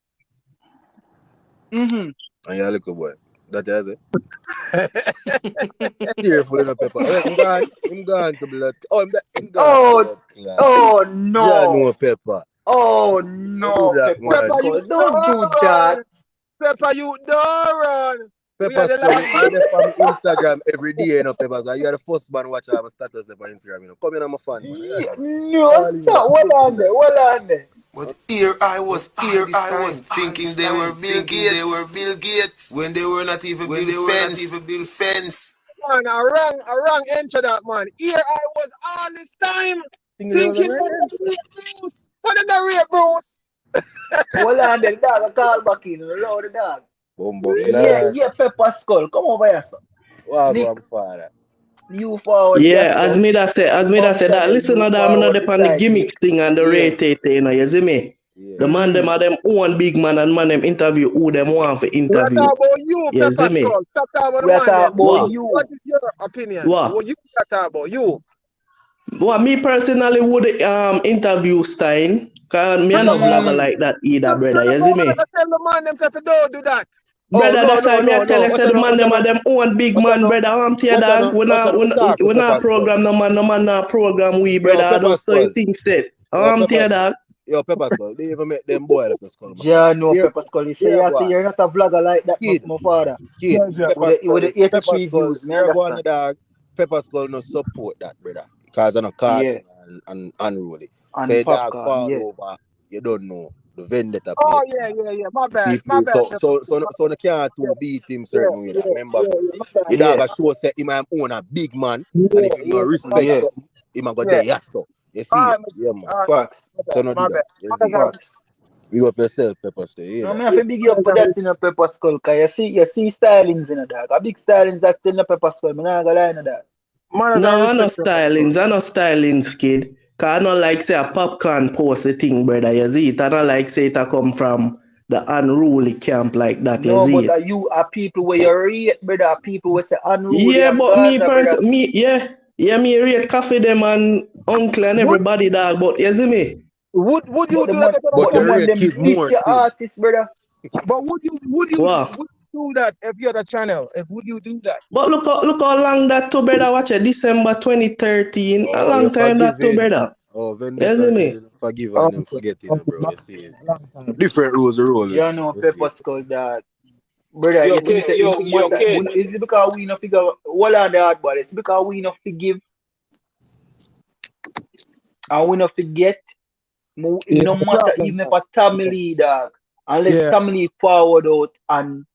Mm-hmm. And you're a little boy. That is it. Tearful in a pepper. Well, I'm gone to blood. Oh, I'm gone to blood. Oh no. Yeah, no pepper. Oh no, Pepper Skull. Don't do that. Pepper, you don't run. Pepper Skull, you're there for my Instagram every day, you know, Pepper. So you're the first man watch our status on Instagram, you know. Come in, I'm a fan, man. No, sir. Well on there. But here I was thinking they were Bill Gates when they were not even build fence. Man, a wrong entry that man. Here I was all this time thinking they were Bruce. What is the real Bruce? Well on there, dog. I call back in. Load the dog. Yeah, Pepper Skull. Come over here, sir. Wow, I'm father. You forward. Yeah, as me that say that. Listen to that, I'm not upon the gimmick thing and the rate, you know, you see me? Yeah. The man them are them own big man and man them interview who them want for interview. We're talking about you, Yes, Pepper Skull. Stop talking about the man. What is your opinion? What you talking about? You? Well, me personally would interview Stein. Cause me not vlogger like that either, brother. You see me? Tell the man themselves don't do that. Brother, that's why me tell you, the man them are them own big man, brother. I'm tell dog. We not program no man not program we, brother. I just so you think that. I'm tell dog. Yo, Pepper Skull, they even make them boy Pepper Skull. Yeah, no, Pepper Skull. You say you're not a vlogger like that, my father. Kid, with the 83 views, me understand. Dog, Pepper Skull no support that, brother. Because I'm a cartel and unruly. Say dog fall over, you don't know. The vendetta place. Oh, yeah. My bad. So the can't to beat him certain way. Remember, the dog a show say him own a big man, and if he no respect something, he might go there, yes, so. You see, yeah, man. Facts. So no do that. You see, Facts. Big up yourself, Pepper Skull. No, me have to big up for that in a Pepper Skull, cause you see stylings in a dog. A big stylings that's still in a Pepper Skull. Me not gonna lie in a dog. No, I no stylings, kid. Cause I don't like say a popcorn post the thing, brother. You see it. I don't like say it come from the unruly camp like that. You see but you are people where you rate, brother. People where say unruly. Yeah, but me rate Coffee them and uncle and everybody, dog. But you see me? Would you do that? But the rate keep more your artist, brother. But would you do that if you had a channel? Would you do that? But look how long that to, brother. Watch it, December 2013. A long time that to, brother. Oh, vendetta, me? Forgive and then forget it, bro. You see, different rules. You know, Pepper Skull, dog. Brother, you think is it because we not figure what on the hard body? It's because we not forgive and we not forget. No matter even if a family, dog, unless family forward out and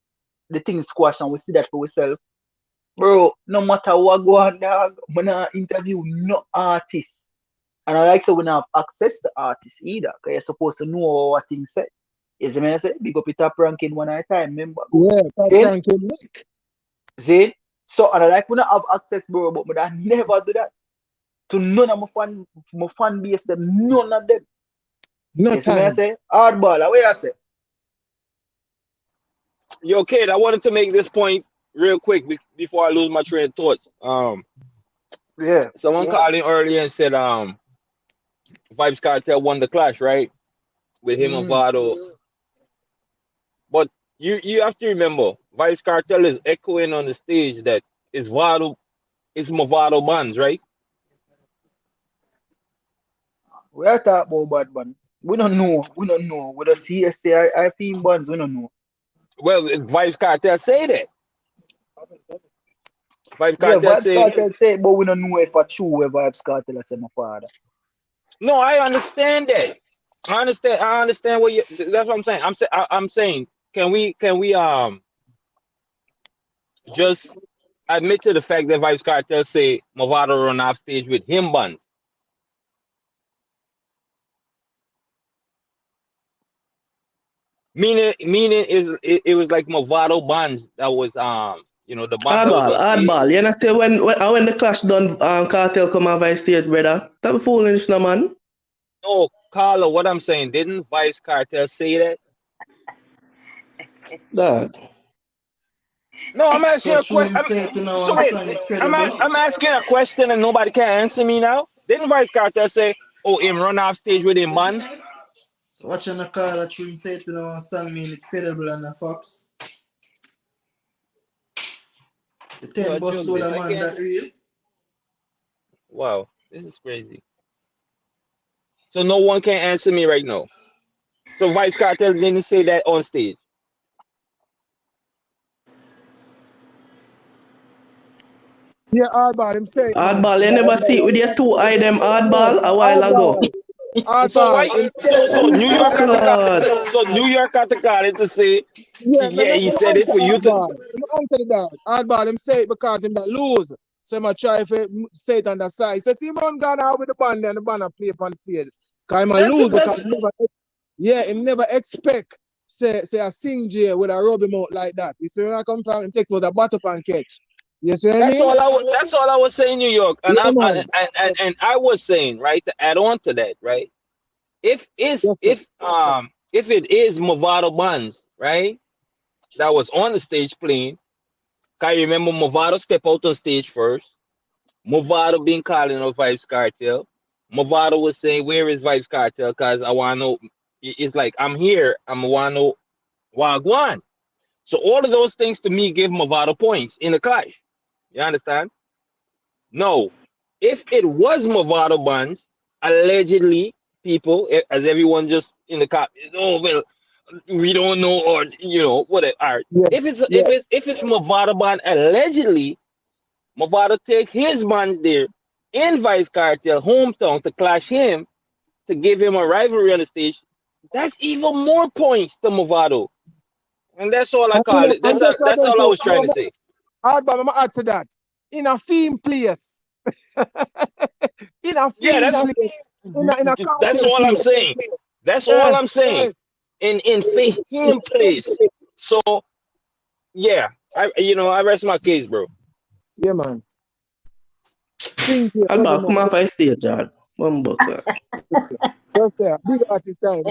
the thing squash and we see that for ourselves. Bro, no matter what go on, dog, when I interview no artist. And I like so we not have access to artists either, because you're supposed to know what things say. You see me I say? Big up your top ranking one at a time, remember? Yeah, top ranking. See? So and I like we not have access, bro, but I never do that. To none of my fan base, them, none of them. No you see me I say? Hardball, what you say? Yo, kid, I wanted to make this point real quick before I lose my train of thoughts. Someone called in earlier and said Vibes Cartel won the clash, right? With him and Vado. But you have to remember, Vice Cartel is echoing on the stage that is Movado Bands, right? We are talking about bad man. We don't know. We don't know. With the CSA I team bands, we don't know. Well, Vice Cartel say that. Vice Yeah, Cartel Vibes say Cartel say, but we don't know if it's true where Vibes Cartel say my father. no. I understand that. I understand what you. That's what I'm saying. I'm saying. Can we just admit to the fact that Vice Cartel say Movado run off stage with him buns? Meaning it was like Movado buns that was the band that was on stage. Hardball. You understand when the clash done Cartel come on Vice stage, brother? That be foolish, no man. No, Carlo, what I'm saying, didn't Vice Cartel say that? Dog. No, I'm asking So a question. Tune said to know So and wait, sound incredible. I'm asking a question and nobody can answer me now. Didn't Vice Cartel say, "Oh, him run off stage with him buns"? So watch on the call that Tune said to know and sound me incredible and the Fox. The 10 bus load of man that real. Wow, this is crazy. So no one can answer me right now. So Vice Cartel didn't say that on stage. Yeah, hardball, him say it, man. Hardball, you never stick with your two eye them hardball a while ago. So why? Hardball, him So New Oh, York had to Lord. call. So New York had to call it to say, yeah, yeah, he me said it answer for you to. hardball. Me answer that. Hardball, him say it because him that lose. So him a try to say it on the side. So see him on gone out with the band and the band a play on stage. Cause him a lose because him never expect say a sing J with a rub him out like that. You see where I come from? Him takes with a bottle and catch. You see what I That's mean? all I was saying, New York, and Yeah, man. I was saying, right, to add on to that, right? If it is Movado Buns, right, that was on the stage playing, can you remember Movado step out on stage first? Movado being calling out Vice Cartel. Movado was saying, "Where is Vice Cartel? Because I want to know." It's like, I'm here. I'm want to know Wagwan. So all of those things to me give Movado points in the clash. You understand? No, if it was Movado Buns, allegedly, people, as everyone just in the cop, oh well, we don't know, or whatever. All right. Yeah. If it's Movado Bun, allegedly, Movado take his buns there in Vice Cartel hometown to clash him, to give him a rivalry on the stage. That's even more points to Movado, and that's all I call it. That's all I was trying to say. Hardball, I'm gonna add to that. In a theme place. In a Yeah, theme place. In a that's cartel all I'm place. saying. That's all I'm saying. In him place. So yeah, I rest my case, bro. Yeah, man. Theme place. Hardball, come off a stage, Jog. Bumbo clock. Just there. Big artist time.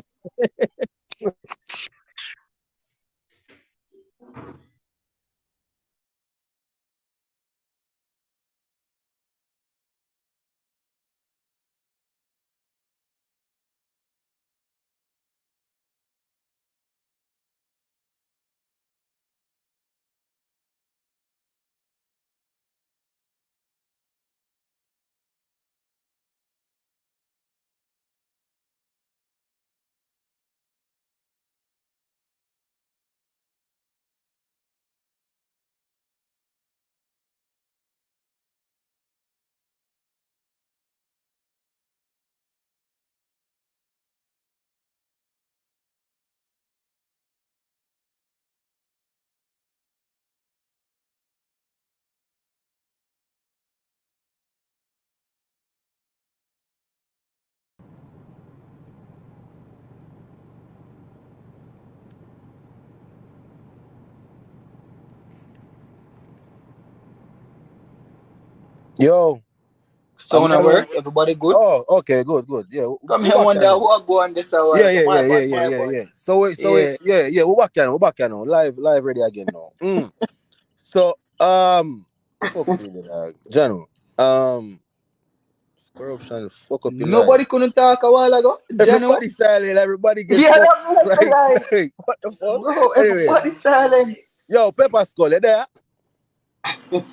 Yo. Sound of work? Everybody good? Oh, okay, good. Yeah, Come we here, back wonder now. who are going this hour. Yeah. My bad. So we we're back now. Live ready again now. So fuck with you, dog. Jano. Corruption fuck up your Nobody life. couldn't talk a while ago. Everybody silent. Everybody get Yeah, fucked. that's like, Like, what the fuck? bro, Anyway. everybody silent. Yo, Pepper Skull, you there?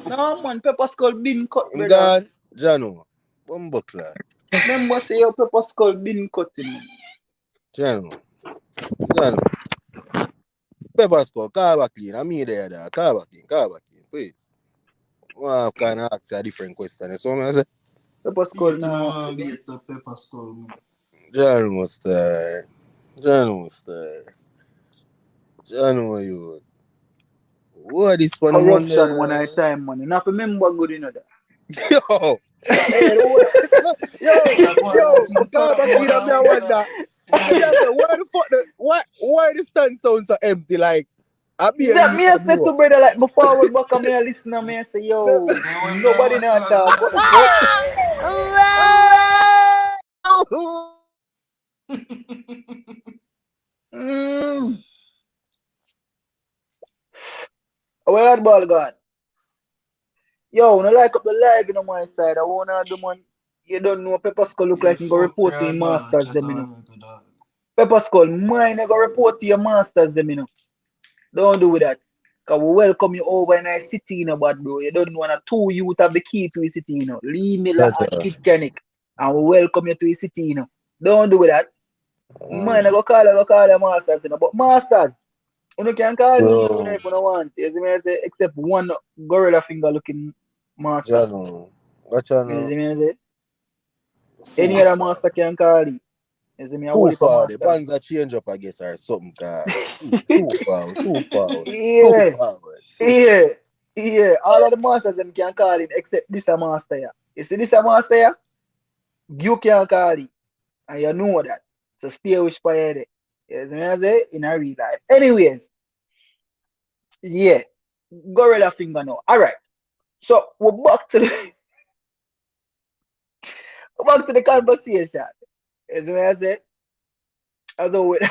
No, man, Pepper Skull been cut, I'm brother. gone. Jano. Bumbuckler. Remember say your Pepper Skull been cutting. Jano. Pepper Skull, call back in. I'm me there. Call back in, please. Well, I can ask you a different question. So I say, Pepper Skull now. Pepper Skull, man. Jano style. Jano, you. What is funny Corruption Monday? one at a time, man. Not remember good enough that. Yo. Hey, call back in. I wonder. Why the stand sound so empty? Like, I be That me I said to brother like my forward back and me a listen and me I say yo nobody not talk. What the fuck? Where the ball gone? Yo, no like up the live on my side. I wanna do man. You don't know Pepper Skull look like he go report to him masters them, you know. Pepper Skull, mine go report to your masters them, you know. Don't do with that. Cause we welcome you over in our city, you know, but bro, you don't want a two youth have the key to his city, you know. Lee Miller and Kid Kennick. And we welcome you to his city, you know. Don't do with that. Mine I go call your masters, you know. But masters, you can call me if you don't want. You see me I say, except one gorilla finger looking master. What You see me I say? Any other master can call you. You see me I Too hold it for far. The master. bands are change up, I guess, or something. Too far. Yeah. All of the masters them can call it except this a master here. You see this a master here? You can call it. And you know that. So stay with fire there. You see me I say? In a real life. Anyways. Yeah. Gorilla finger now. Alright. So we're back to the conversation. You see me I say? As always.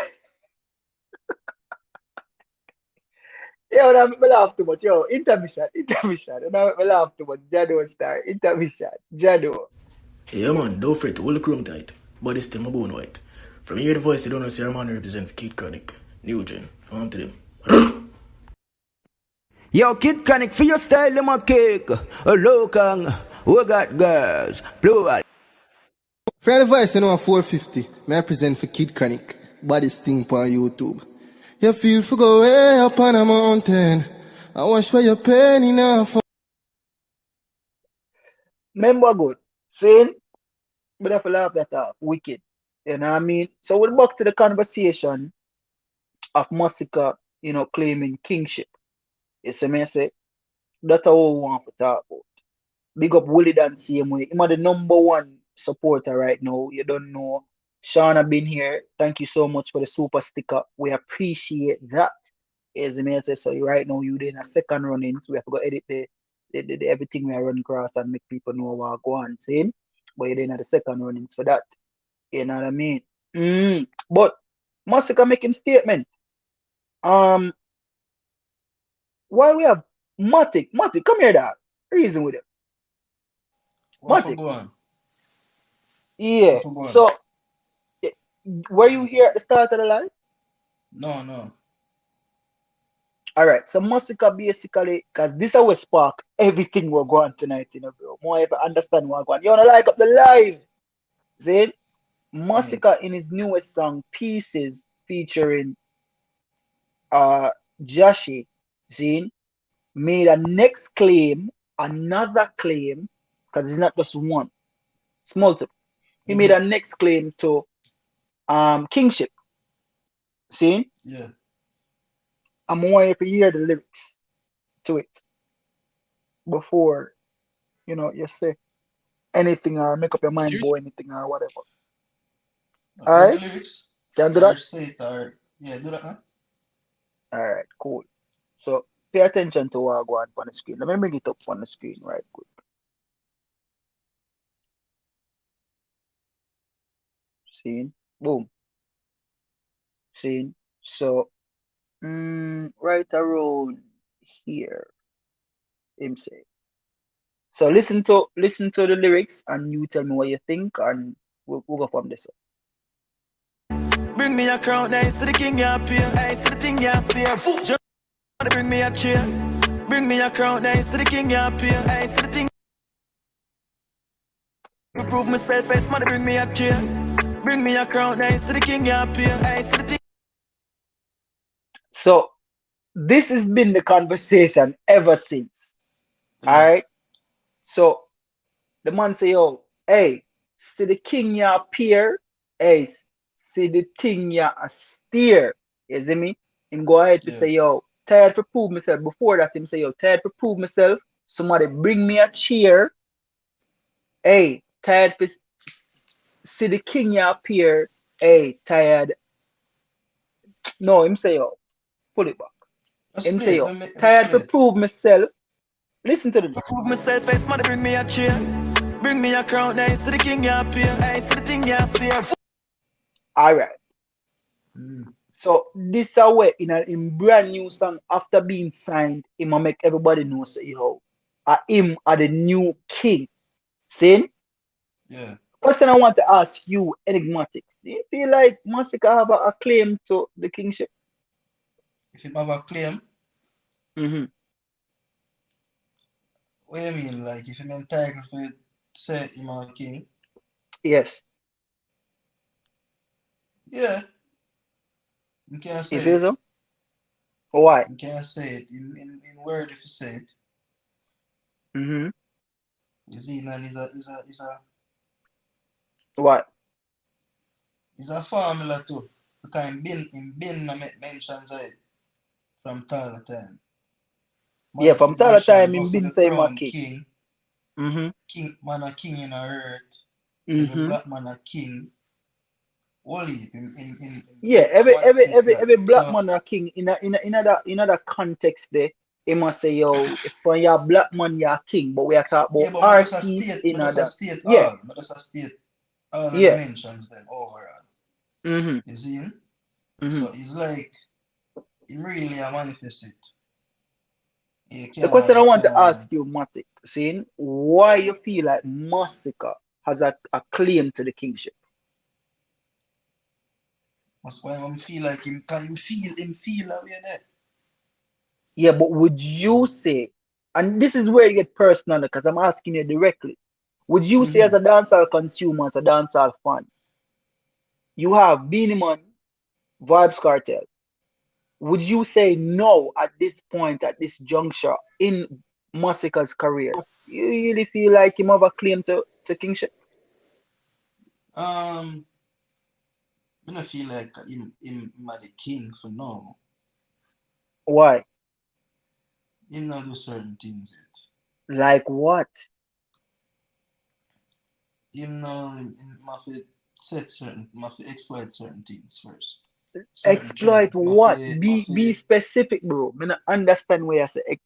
Yo, that make me laugh too much. Yo, intermission. That make me laugh too much. Jado star. Intermission. Jado. Yeah, man, don't fret, hold the chrome tight. Body still my bone white. From here, the voice, you don't know, see our man represent for Kid Chronic. New gen, on to them. Yo, Kid Chronic, for your style, them a cake. A local, we got girls. Plural. For the voice, you know, 450. May I present for Kid Chronic. Body stink on YouTube. You feel for go way up on a mountain. I want to show your pain enough. Remember good. Saying, but I feel laugh that off. Wicked. You know what I mean? So we're back to the conversation of Massacre, you know, claiming kingship. You see me say? That's all we want to talk about. Big up Willie Dan same way. Him are the #1 supporter right now. You don't know. Shauna been here. Thank you so much for the super sticker. We appreciate that. As the man says, so right now you in a second running, so we have to go edit the everything we are running across and make people know what go on saying. But you're in the second runnings for that. You know what I mean? But Massacre making statement. While we have Matic, come here, dog. Reason with it. Matic. Yeah. So were you here at the start of the live? No. Alright, so Massacre basically, because this is how we spark everything we're going tonight, you know, bro. More if I understand what we're going. You wanna like up the live? See? Massacre in his newest song, Pieces, featuring Joshi, Zine, made a next claim, another claim, because it's not just one, it's multiple. He made a next claim to kingship. See? Yeah. I'm wanting to hear the lyrics to it before, you know, you say anything or make up your mind go anything or whatever. Alright? Can do that? Say it, or yeah, do that, huh? Alright, cool. So pay attention to what I go on the screen. Let me bring it up on the screen right quick. See? Boom. See? So right around here, him say. So listen to the lyrics and you tell me what you think, and we'll go from this. Bring me a crown, nice to the king, you appear. Nice to the thing, you stare. Just bring me a chair. Bring me a crown, nice to the king, you appear. Nice to the thing. Prove myself, I smart, bring me a chair. Bring me a crown, nice to the king, you appear. Nice to the thing. So this has been the conversation ever since. All right. So the man say, yo, hey, see the king ya appear. Hey, see the thing ya a steer. You see me? Him go ahead to say, yo, tired to prove myself. Before that, him say, yo, tired to prove myself. Somebody bring me a chair. Hey, tired to see the king ya appear. Hey, tired. No, him say, yo, pull it back. Him say, yo, tired to prove myself. Listen to the lyrics. Prove myself, I smart, bring me a chair. Bring me a crown, nice to the king, you appear. Nice to the thing, you stare. All right. So this a way in brand new song after being signed, him a make everybody know say yo, him are the new king. See? Yeah. Question I want to ask you, Enigmatic. Do you feel like Masika have a claim to the kingship? If him have a claim? What do you mean? Like if him entitled to say him a king? Yes. Yeah. You can't say You feel it. so? Why? You can't say it. In word if you say it. You see, man, is a what? It's a formula too. Because in bin make mentions of it from time to time. Yeah, from time to time in been say my king. King man a king in a earth. Every black man a king. Wally Yeah, every black man a king in that context there. He must say, yo, if when you're black man, you're king. But we are talking about artists in other. Yeah. But that's a state all of the Yeah. mentions then overall. You see him? So it's like him really a manifest it. The question I want to ask you, Matic, seeing why you feel like Massacre has a claim to the kingship. That's why I feel like him feel that way there. Yeah, but would you say, and this is where you get personal because I'm asking you directly, would you say as a dancehall consumer, as a dancehall fan, you have Beenie Man, Vibes Cartel, would you say no at this point, at this juncture in Massacre's career? You really feel like him have a claim to kingship? I don't feel like him the king for now. Why? Him not do certain things yet. Like what? Him must exploit certain things first. Exploit what? Be specific, bro. I don't understand where I say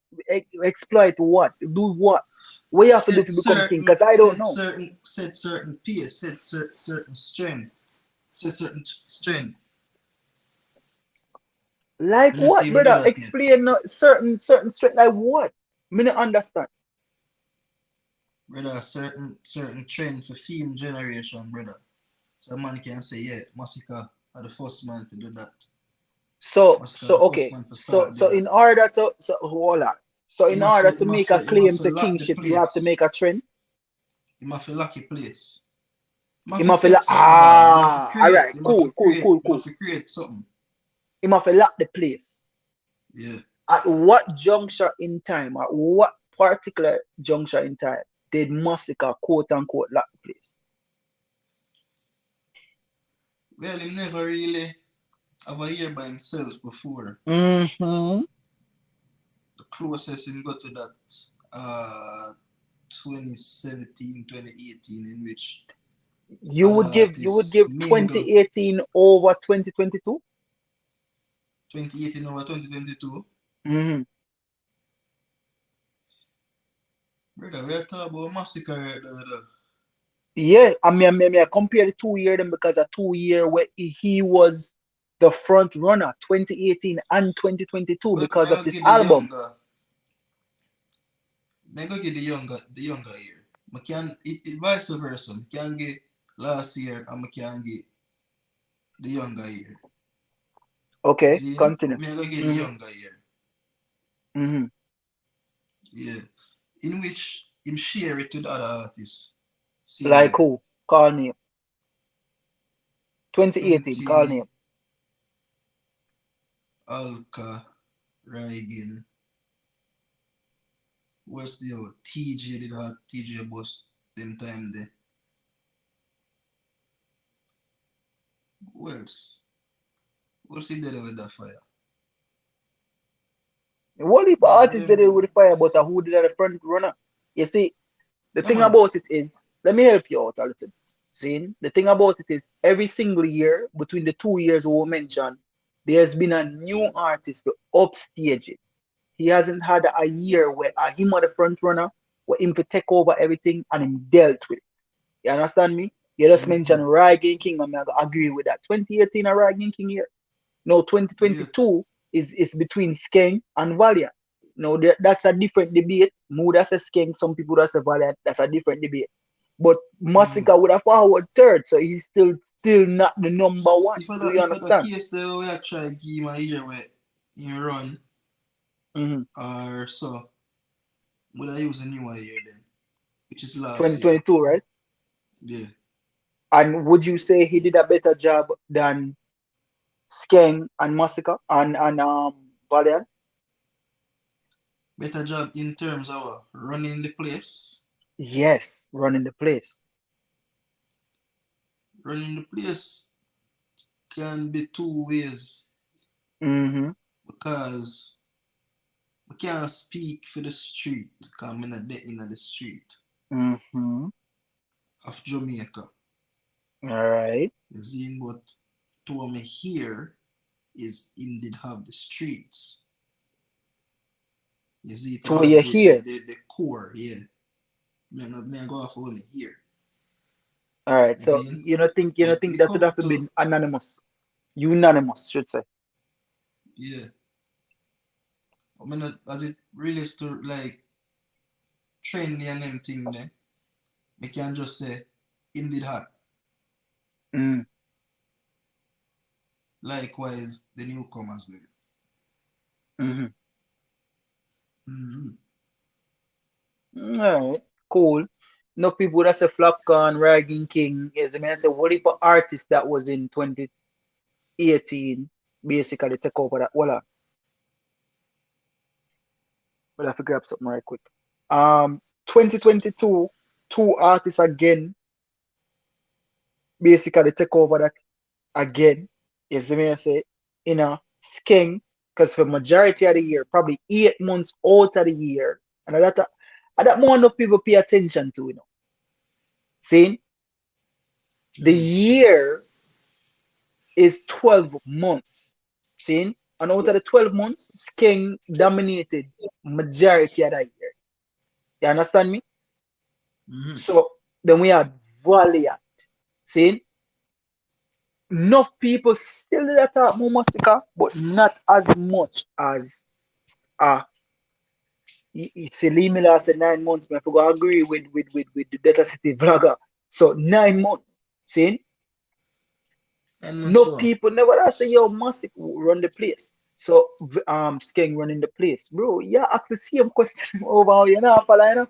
exploit what? Do what? What you have to do to become king? Because I don't know. Set certain pace, set certain strength, set certain strength. Like what, brother? Explain certain strength. Like what? I don't understand. Brother, certain trend for film generation, brother. So a man can say, yeah, Massacre are the first man to do that. So okay. So in order to hold on. So in order to make a claim to kingship, you have to make a trend. You must feel lucky place. You must feel alright, cool. You must create something. You must feel lock the place. Yeah. At what juncture in time, at what particular juncture in time did Massacre quote unquote lock the place? Well, he never really have a year by himself before. The closest he got to that 2017, 2018, in which you would give 2018 over 2022? 2018 over 2022? Brother, we are talking about Massacre right now. Yeah, I compare the 2 years them because a 2 year where he was the front runner 2018 and 2022 because of this album. I go get the younger year. I can it vice versa. I can get last year and I can get the younger year. Okay, See? continue. I go get the younger year. Mm-hmm. Yeah. In which him share it with other artists. Same Like way. who? Call name. 2018, call name. Alka, Reagan. What's the other? TJ did have TJ Boss them time there. Who else? What's he did with that fire? What if artists did it with the fire, but who did the front runner? You see, the thing about it is, let me help you out a little bit. See, the thing about it is, every single year, between the 2 years we mentioned, there's been a new artist to upstage it. He hasn't had a year where him or the front runner, where him to take over everything and him dealt with it. You understand me? You just mentioned Reagan King, and I agree with that. 2018 a Reagan King year. No, 2022 is between Skeng and Valiant. No, that's a different debate. Mood as a Skeng, some people that's a Valiant, that's a different debate. But Massacre would have forward third, so he's still not the number one. Do you understand? If the we try give him a year where he run or so, would I use a newer year then? Which is last 2022, year. right? Yeah. And would you say he did a better job than Skeng and Massacre and Valiant? Better job in terms of running the place. Yes, running the place. Running the place can be two ways. Because we can't speak for the street because I'm not there in the street of Jamaica. All right. You see, but to me here is indeed have the streets. You see, to So you're here. The core, yeah. Me go off only here. All right. So you don't think that would have to be anonymous, unanimous, should say. Yeah. I mean, as it relates to like trendy and them thing there, I can just say indeed hot. Likewise, the newcomers then. All right, cool. No people that say Flopcon, Ragging King is. I mean, I say what if an artist that was in 2018 basically take over that? Well, I have to grab something right quick. 2022, two artists again basically take over that again. Is I mean, I say in a Skeng, because for majority of the year, probably 8 months out of the year, and that more enough people pay attention to, you know. See, the year is 12 months. See, and out of the 12 months, Skeng dominated majority of that year. You understand me? So then we had Valiant. See, enough people still that talk more Massacre, but not as much as Selimila said 9 months, but I forgot agree with the Data City vlogger. So 9 months. See? No people never say yo Massic run the place. So Skeng running the place. Bro, yeah, ask the same question over, you know, Palina.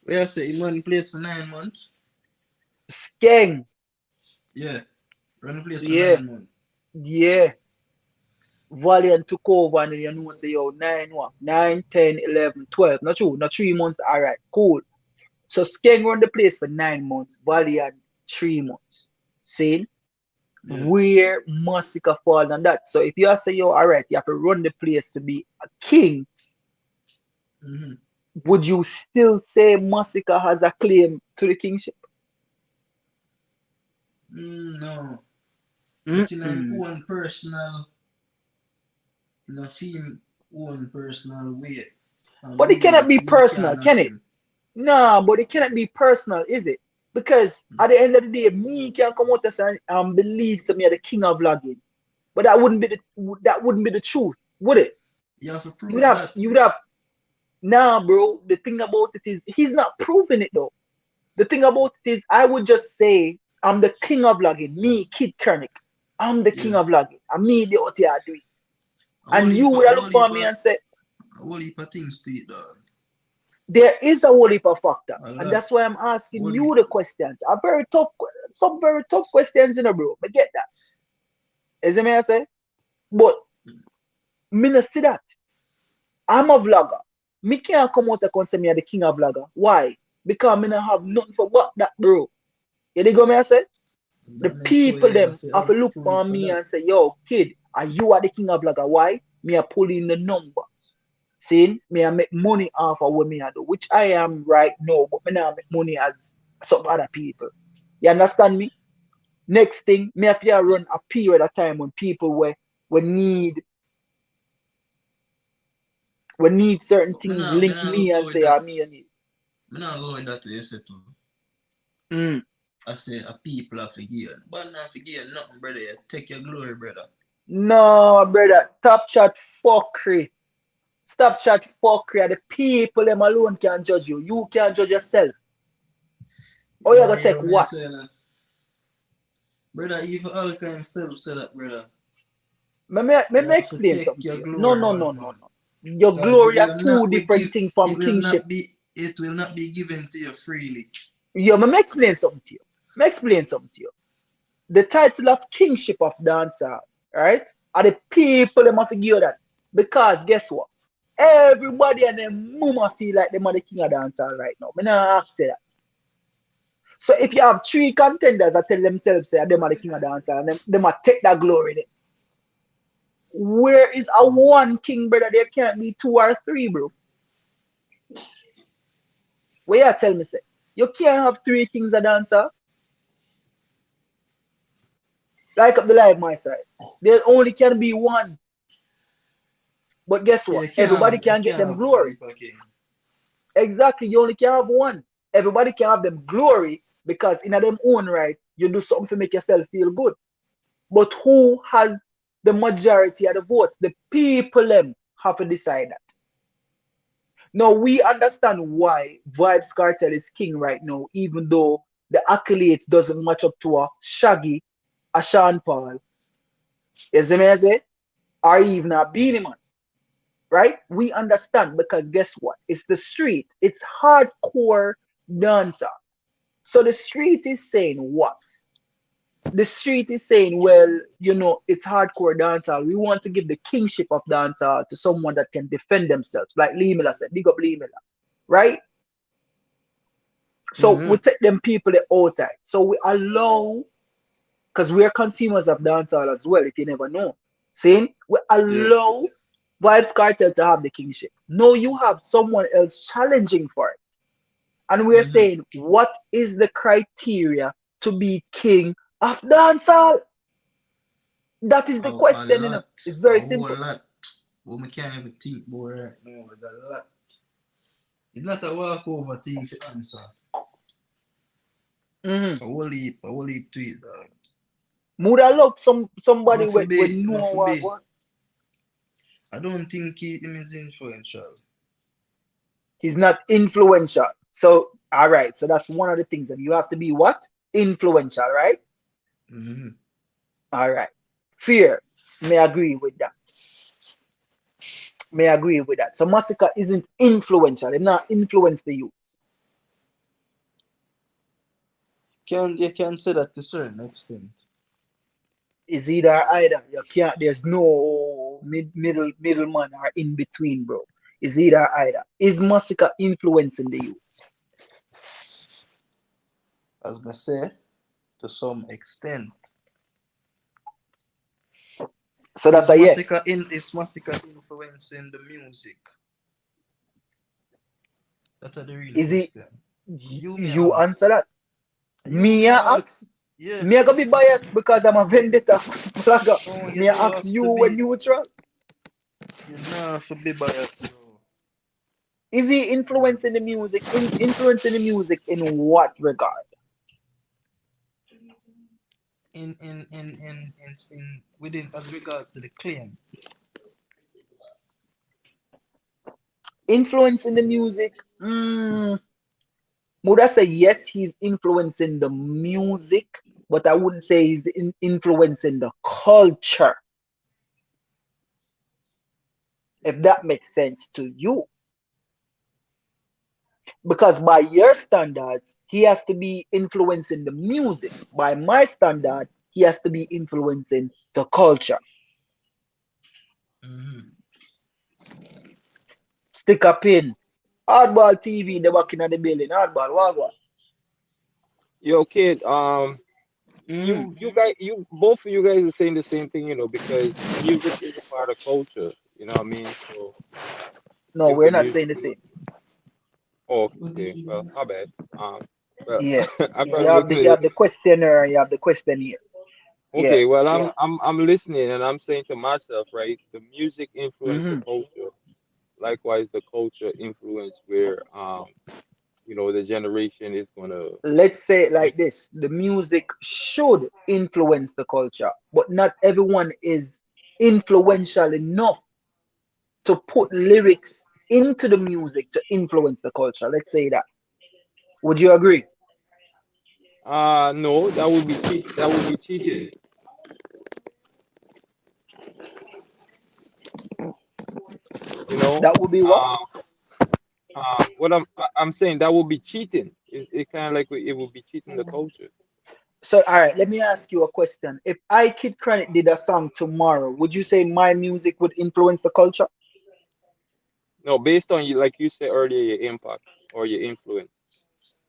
We are saying run the place for 9 months. Skeng. Yeah. Run the place for 9 months. Yeah. Valiant took over and you know say yo 9, 10, 11, 12. Not true, not 3 months. Alright, cool. So Skeng run the place for 9 months, Valiant 3 months. See? Where Massacre fall on that. So if you say yo, alright, you have to run the place to be a king, would you still say Massacre has a claim to the kingship? No. But in an own personal, in a team own personal way. But it cannot be personal, can it? No, but it cannot be personal, is it? Because at the end of the day, me can come out and believe to me the king of vlogging, but that wouldn't be the truth, would it? You have to prove that. You would have Nah, bro. The thing about it is he's not proving it though. The thing about it is I would just say I'm the king of vlogging. Me, Kid Kernick. I'm the king of vlogging. And me the what you are doing. And you would look for me and say, a whole heap of things to it, dog. there is a whole heap of factors. And that's why I'm asking you the questions. Some very tough questions, bro. I get that. Is it me I say? But me not see that. I'm a vlogger. Me can't come out and say me are the king of vlogger. Why? Because me not have nothing for what that, bro. You dig what me I say? The people them have to look for me and say, yo, kid, are you are the king of vlogger? Why? Me are pulling the numbers. See, me I make money off of what me I do, which I am right now, but me now make money as some other people. You understand me? Next thing, me have to run a period of time when people will need certain things link me and say, me and it. Me not go with that way you say too. I say a people are forgiven. But not forgiven nothing, brother. You take your glory, brother. No, brother. Top chat fuckery. Stop chat fuckery. The people them alone can judge you. You can't judge yourself. Oh, you gotta take what? Brother, even Alka himself said that, brother. Me explain something to you. No. Your glory are two different things from kingship. It will not be given to you freely. Yeah, me explain something to you. The title of kingship of dancer, right? Are the people them have to give that. Because guess what? Everybody and their mama feel like them are the king of dancer right now. Me not ask say that. So if you have 3 contenders that tell themselves say them are the king of dancer and them are take that glory there. Where is a one king, brother? There can't be 2 or 3, bro. Where you tell me say? You can't have 3 kings of dancer. Like up the live, my side. There only can be 1. But guess what? Everybody can get them glory. Exactly. You only can have 1. Everybody can have them glory because in them own right, you do something to make yourself feel good. But who has the majority of the votes? The people them have to decide that. Now we understand why Vybz Kartel is king right now, even though the accolades doesn't match up to a Shaggy, a Sean Paul, is it me I say? Or even a Beanie Man. Right? We understand because guess what? It's the street. It's hardcore dancer. So the street is saying what? The street is saying, well, it's hardcore dancer. We want to give the kingship of dancer to someone that can defend themselves. Like Lee Miller said, big up Lee Miller. Right? So we take them people outside. So we allow, because we're consumers of dancehall as well, if you never know. See? We allow Vybz Kartel to have the kingship. No, you have someone else challenging for it. And we're saying, what is the criteria to be king of dancehall? That is the question, It's very simple. Well, we can't even think about right now. It's a lot. It's not a walkover thing to answer. A whole heap to it, dog. Would I love somebody with know what? I don't think he is influential. He's not influential. So, all right. So that's one of the things that you have to be what? Influential, right? All right. Fear. May agree with that. So Massacre isn't influential. It not influence the youth. You can say that to a certain extent. It's either. You can't. There's no middleman or in between, bro. It's either. Is Massacre influencing the youth? As I say, to some extent. So that's a yes. Is Massacre influencing the music? That's the real question. You answer that. Me ask. Yeah. Me gonna be biased because I'm a vendetta blogger. Me ask you when neutral. You know, should be biased, bro. Is he influencing the music? Influencing the music in what regard? Within as regards to the claim. Influencing the music. Would I say yes, he's influencing the music, but I wouldn't say he's influencing the culture. If that makes sense to you. Because by your standards, he has to be influencing the music. By my standard, he has to be influencing the culture. Stick a pin. Hardball TV, the working at the building. Hardball, what? Yo, kid, you both of you guys are saying the same thing, because music is a part of culture. You know what I mean? So No, if we're the not music, saying the same. oh, okay, well, my bad. Well, Yeah. I'm You probably have looking the at you it. have the questionnaire, you have the questionnaire. Yeah. Okay, well, I'm listening and I'm saying to myself, right? The music influenced the culture. Likewise, the culture influence where the generation is gonna. Let's say it like this: the music should influence the culture, but not everyone is influential enough to put lyrics into the music to influence the culture. Let's say that. Would you agree? No, that would be cheat. That would be cheating. You know. That would be what? What I'm saying that would be cheating. It kind of like it would be cheating the culture. So, all right, let me ask you a question. If I Kid Chronic did a song tomorrow, would you say my music would influence the culture? No, based on you, like you said earlier, your impact or your influence.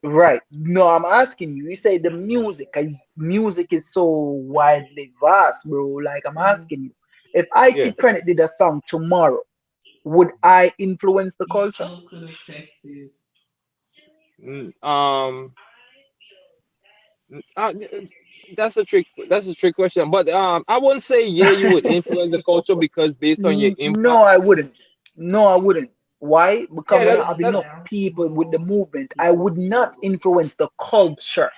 Right. No, I'm asking you. You say the music, 'cause music is so widely vast, bro. Like I'm asking you, if I Yeah. Kid Chronic did a song tomorrow, would I influence the culture? Mm, Um. Uh, that's a trick. That's a trick question. But I wouldn't say yeah you would influence the culture because based on your No, impact. I wouldn't. No, I wouldn't. Why? Because Yeah, when I have enough people with the movement, I would not influence the culture.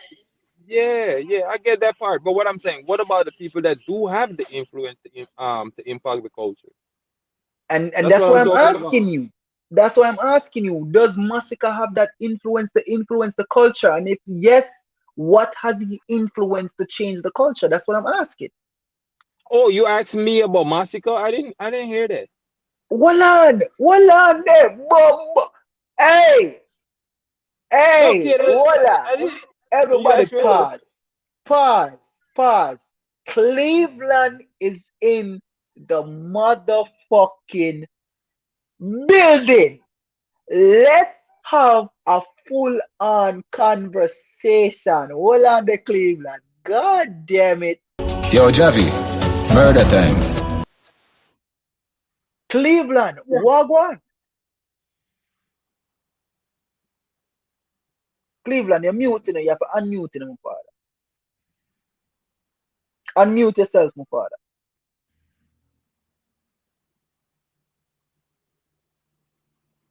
yeah, I get that part. But what I'm saying, what about the people that do have the influence to impact the culture? And That's that's what why I'm I'm talking about. asking you. That's why I'm asking you. Does Massacre have that influence to influence the culture? And if yes, what has he influenced to change the culture? That's what I'm asking. Oh, you asked me about Massacre? I didn't hear that. Hold on there, bum. Hey, No, hey, kid, hold on. I didn't. You Everybody asked me about. pause. Pause. Cleveland is in the motherfucking building. Let's have a full on conversation. Hold on the Cleveland. God damn it. Yo, Javi, murder time. Cleveland, Wagwan. Cleveland, you're muting. You have to unmute my father. Unmute yourself, my father.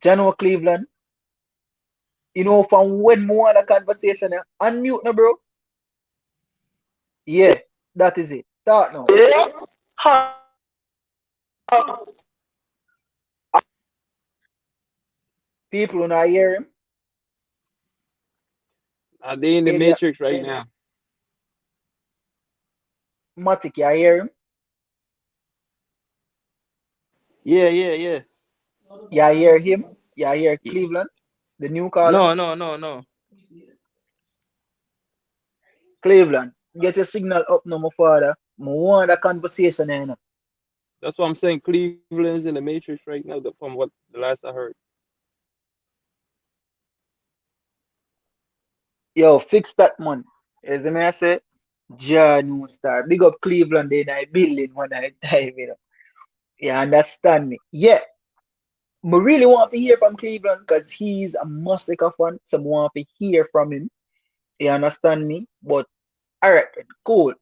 General Cleveland. You know, from when we want a conversation, unmute now, bro. Yeah, that is it. Start now. People who not hear him. Are they in the Maybe Matrix right now? Matic, you hear him? Yeah. You hear him? You hear Cleveland? The new caller? No. Cleveland, get your signal up now, my father. I want a conversation here now. That's what I'm saying. Cleveland's in the Matrix right now. From what the last I heard. Yo, fix that man. As I may say, John Star. Big up Cleveland in I building one I time, you know. You understand me? Yeah. I really want to hear from Cleveland because he's a Massacre fan. So I want to hear from him. You understand me? But alright, cool.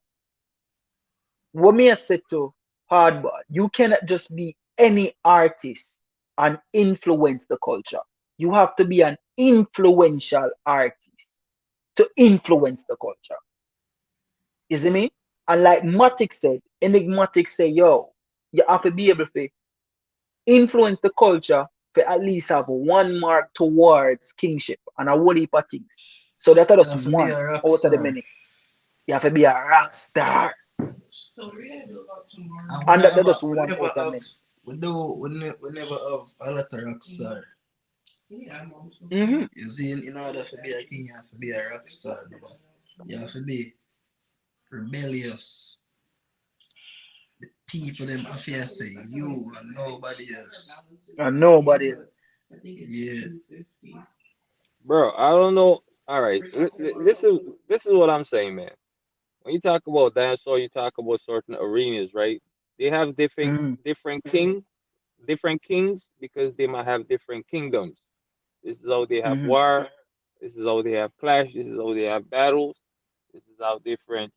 What me I say to Hardball, you cannot just be any artist and influence the culture. You have to be an influential artist to influence the culture. You see me? And like Matic said, Enigmatic say, yo, you have to be able to influence the culture for at least have one mark towards kingship and a whole heap of things. So that is just one out of the many. You have to be a rock star. And that is just one out of many. We never have a lot of rock star. You see, in order to be a king, you have to be a rock star. You have to be rebellious. The people them have to say you and nobody else. And nobody else. Yeah. Bro, I don't know. All right, this is what I'm saying, man. When you talk about dancehall, you talk about certain arenas, right? They have different kings because they might have different kingdoms. This is how they have war. This is how they have clash. This is how they have battles. This is how different,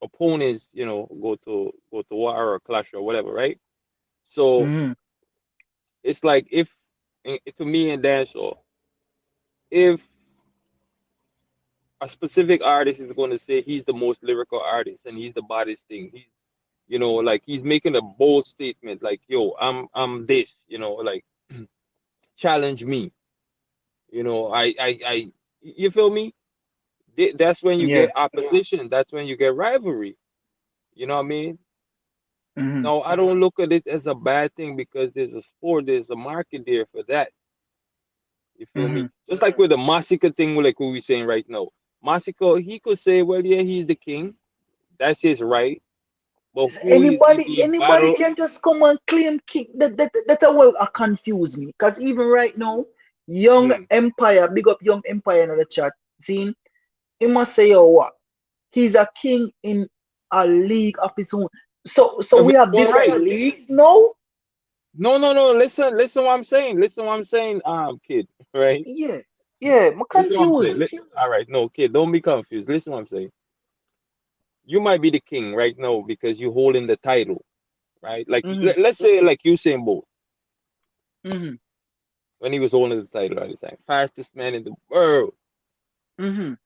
opponents, go to war or clash or whatever, right? So it's like to me in dancehall, if a specific artist is going to say he's the most lyrical artist and he's the baddest thing, he's like he's making a bold statement like, yo, I'm this, like challenge me, I you feel me? That's when you get opposition. That's when you get rivalry. You know what I mean? No, I don't look at it as a bad thing because there's a sport, there's a market there for that. You feel me? Just like with the Masika thing, like what we're saying right now. Masika, he could say, well, yeah, he's the king. That's his right. But who Anybody can just come and claim king. That's what confuse me. Because even right now, Young Empire, big up Young Empire in the chat. See, he must say, oh, what? He's a king in a league of his own. So we have different leagues now? No. Listen what I'm saying. Kid. Right? Yeah. I'm confused. All right, no, kid, don't be confused. Listen what I'm saying. You might be the king right now because you're holding the title, right? Like let's say like Usain Bolt. When he was holding the title at the time, fastest man in the world. Matter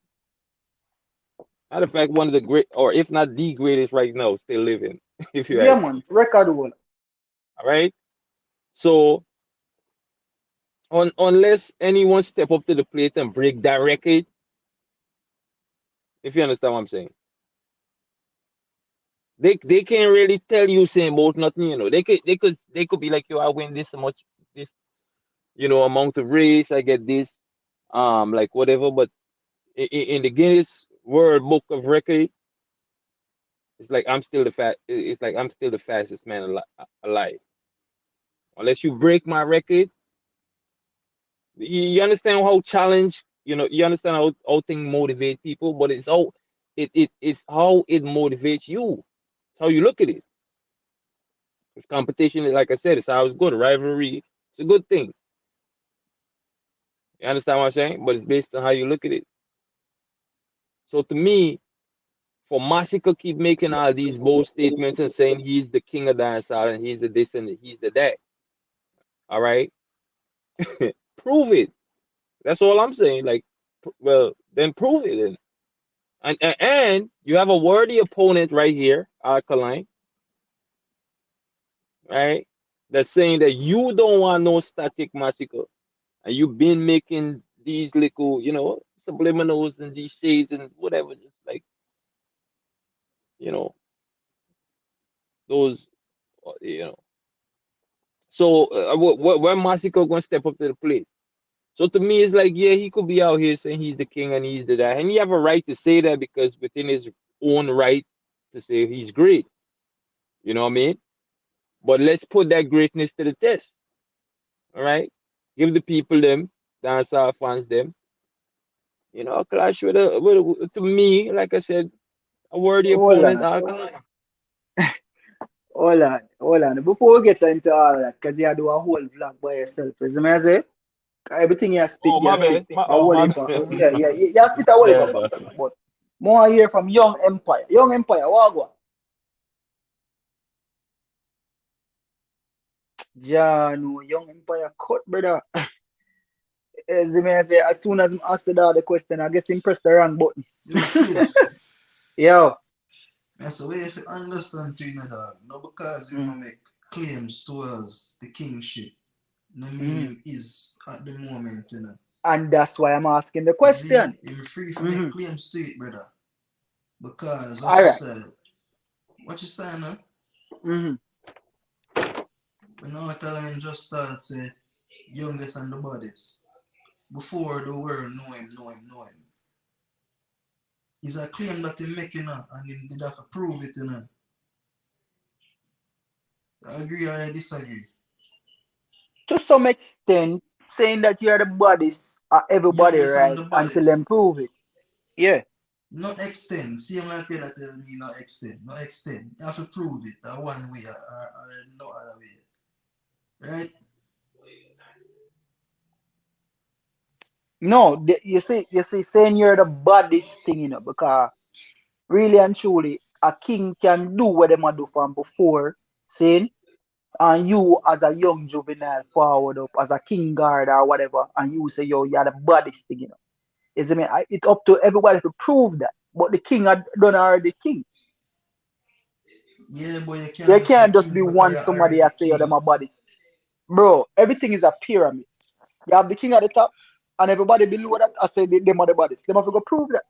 of fact, one of the great, or if not the greatest right now, still living. If you man, record one. All right. So unless anyone step up to the plate and break that record, if you understand what I'm saying, they can't really tell Usain Bolt nothing. They could be like, yo, I win this much, this amount of race, I get this, like whatever. But in the Guinness World Book of Record, it's like I'm still the fastest man alive. Unless you break my record, you understand how challenge, you understand how things motivate people, but it's how it's how it motivates you. It's how you look at it. It's competition, like I said, it's how it's good. Rivalry, it's a good thing. You understand what I'm saying? But it's based on how you look at it. So to me, for Masika keep making all these bold statements and saying he's the king of dancehall and he's the this and he's the that. All right, prove it. That's all I'm saying. Like, well, then prove it. Then. And you have a worthy opponent right here, Alkaline, right? That's saying that you don't want no static Masika, and you've been making these little, subliminals and these shades and whatever, just like, those, So when Masiko gonna step up to the plate? So to me, it's like, yeah, he could be out here saying he's the king and he's the that, and he have a right to say that because within his own right to say he's great. You know what I mean? But let's put that greatness to the test. All right, give the people them, dancehall fans them, a clash with to me, like I said, a worthy opponent. Hold on. Before we get into all that, because you do a whole vlog by yourself, is me I say? Everything you spit, My bad. Yeah, you spit a whole heap of something. But more hear from Young Empire. Young Empire, what go? Jano, Young Empire cut, brother. As me I say, as soon as I asked the question, I guess him press the wrong button. Yo. That's the way if you understand thing, dog. No, because you make claims towards the kingship. No mean him is at the moment, you know. And that's why I'm asking the question. Him free to make claims to it, brother. Because what you say now? When Outline just starts say youngest and the baddest. Before the world know him. It's a claim that he making now, and he did have to prove it, you know. I agree or I disagree? To some extent, saying that you're the baddest are everybody Youngest and right the until baddest. them prove it. Yeah. Not extend. Same like that tell me not extend. Not extend. You have to prove it that one way or no other way. Right? No, you see, saying you're the baddest thing, you know, because really and truly, a king can do what them a do from before, saying, and you as a young juvenile forward up as a king guard or whatever, and you say, yo, you're the baddest thing, you know. Is it mean? It's up to everybody to prove that. But the king had done already king. Yeah, but You can't just be one somebody that say, yo, them a baddest. Bro, everything is a pyramid. You have the king at the top, and everybody below that, I say them are the baddest. Them have to go prove that.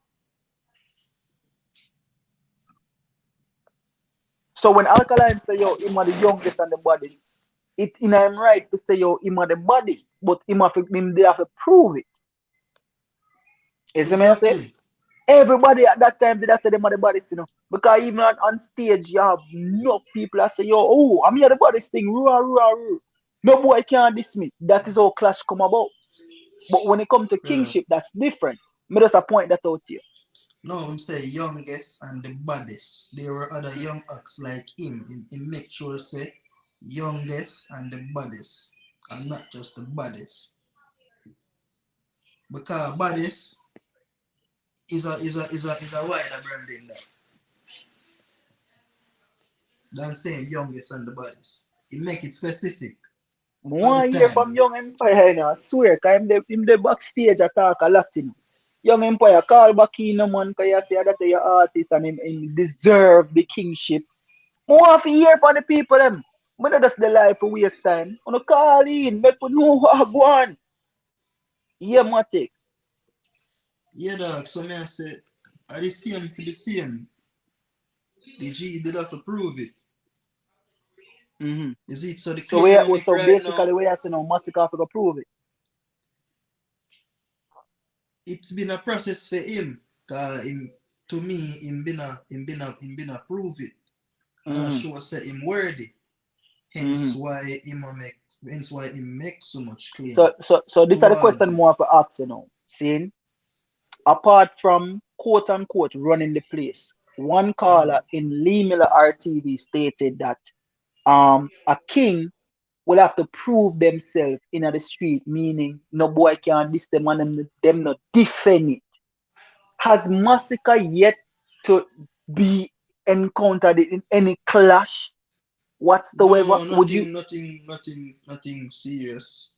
So when Alkaline say, yo, him are the youngest and the baddest, it in him right to say, yo, him are the baddest, but they have to prove it. You see me I say? Everybody at that time did I say them are the baddest, you know. Because even on stage, you have enough people that say, yo, oh, I'm here the baddest thing, roo. No boy can't diss me. That is how clash come about. But when it comes to kingship, that's different. Me just point that out here. No, I'm saying youngest and the baddest. There were other young acts like him. He make sure say youngest and the baddest, and not just the baddest. Because baddest is a wider branding than saying youngest and the baddest. He make it specific. More hear from Young Empire, you know, I swear, because him the backstage I talk a lot, you know. Young Empire call back in, man, because you say that you're artist and him deserve the kingship. More of hear from the people, them. But not just the life to waste time. On call in, make we know what go on. Yeah, Matic. Yeah, dog, so me I say, are the same for the same. The G did have to prove it. Is it so the claim basically we are saying now Massacre have to prove it. It's been a process for him. Cause to me, him been a prove it. And I sure say him worthy. Hence why he makes so much claim. So this is the question more for ask, you know. Seeing apart from quote unquote running the place, one caller in Lee Miller RTV stated that a king will have to prove themselves in the street, meaning no boy can diss them and them not defend it. Has Massacre yet to be encountered in any clash whatsoever? Nothing serious.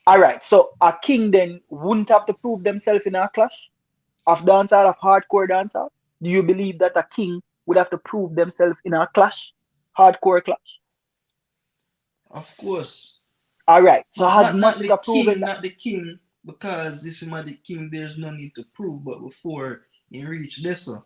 Alright, so a king then wouldn't have to prove themselves in a clash of dancehall, of hardcore dancehall? Do you believe that a king would have to prove themselves in a clash? Hardcore clash? Of course. Alright, so has Massacre proven that? Not the king, because if him are the king, there's no need to prove, but before he reach this one.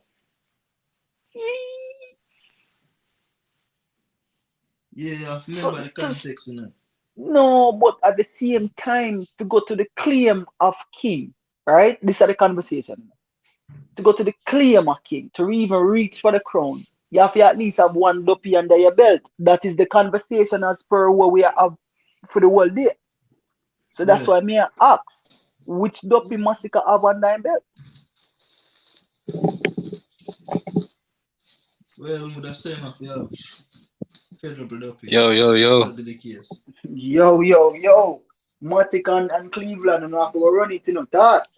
Yeah, you have to remember the context, you know. No, but at the same time, to go to the claim of king, right? This is the conversation. To go to the claim of king, to even reach for the crown, you have to at least have one dopey under your belt. That is the conversation as per what we have for the whole day. So that's why me ask, which dopey Massacre have under your belt? Well, would I say enough, you have federal dopey. Yo. Yo. Matic and Cleveland and have to run it, you know, that.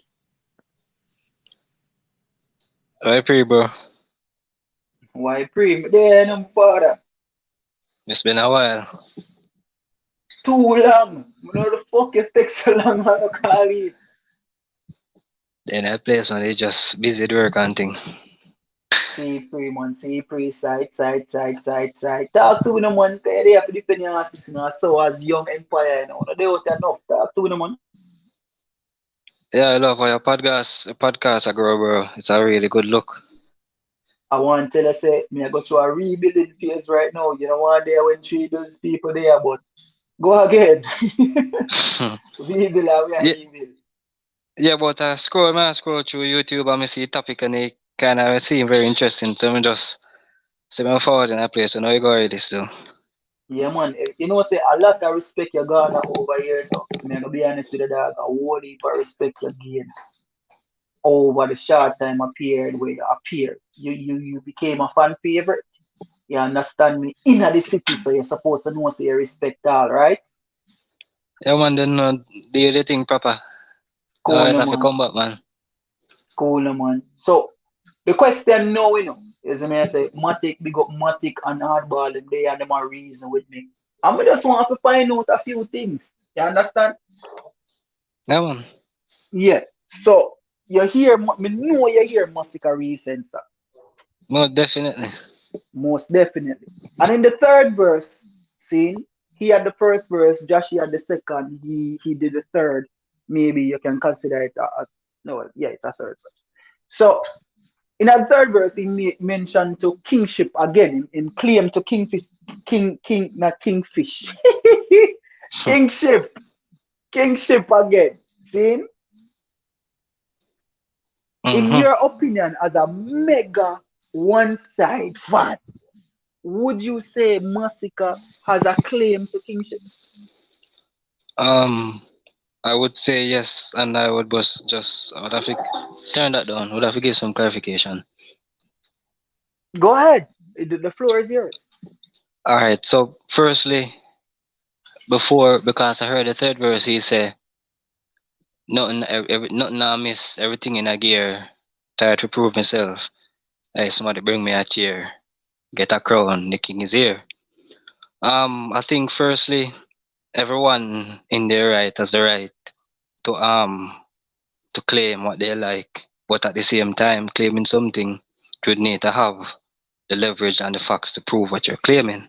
Why pray, bro? Why pray? There, no father. It's been a while. Too long. You know the fuck is take so long to call it. Then that place when they just busy at work and thing. See free, man. See free, side. Talk to me, man. They have to defend your artist, you know. So as young empire, you know. They out enough. Talk to me, man. Yeah, I love how your podcast I grow, bro. It's a really good look. I want to tell you, say, me I go through a rebuilding phase right now. You know what? There when 3 billion people there, but go again. Rebuild, we are rebuild. Yeah, but I scroll through YouTube and I see topic and it kind of seem very interesting. So I just say me forward in that place. So now you go already still. Yeah, man. You know, say a lot of respect you garner over here. So I'm gonna be honest with the dog. A whole heap of respect you gain over the short time appeared where you appeared. You became a fan favorite. You understand me? In the city, so you're supposed to know say you respect all, right? Yeah, man. Then do the thing proper. Cool, Always no, have to man. come back, man. Cool, no, man. So the question now, you know, is me I say Matic, big up Matic and Hardball, and they are them a reason with me. And we just want to find out a few things. You understand? Yeah, man. Yeah. So you hear, me know you hear Massacre recent, sir. Most definitely. Most definitely. And in the third verse, scene, he had the first verse, Josh had the second, he did the third. Maybe you can consider it no, yeah, it's a third verse. So in that third verse, he mentioned to kingship again, in claim to kingfish, not kingfish, kingship again. See? In your opinion, as a mega one-side fan, would you say Massacre has a claim to kingship? I would say yes, and I would I would have to turn that down. Would have to give some clarification. Go ahead. The floor is yours. All right. So, firstly, because I heard the third verse, he said, nothing I miss, everything in a gear. Tired to prove myself. Hey, somebody bring me a chair. Get a crown, the king is here. I think firstly, everyone in their right has the right to claim what they like, but at the same time, claiming something, you would need to have the leverage and the facts to prove what you're claiming.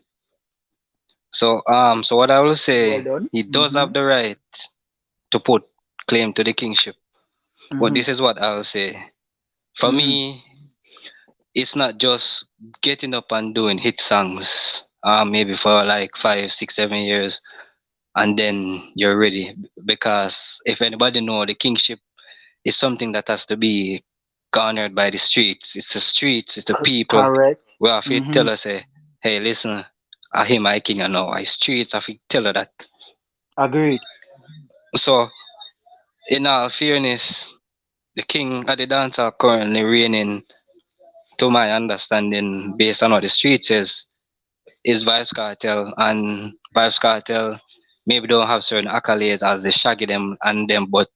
So what I will say, well done. he does have the right to put claim to the kingship. But this is what I'll say. For me, it's not just getting up and doing hit songs, maybe for like 5, 6, 7 years, and then you're ready. Because if anybody know, the kingship is something that has to be garnered by the streets. It's the streets, it's the people. Correct. We have to tell us, hey, listen, I hear my king, I know. I streets, I have to tell her that. Agreed. So, in all fairness, the king of the dancer currently reigning, to my understanding, based on what the street says, is Vibes Cartel. And Vibes Cartel maybe don't have certain accolades as the Shaggy them and them, but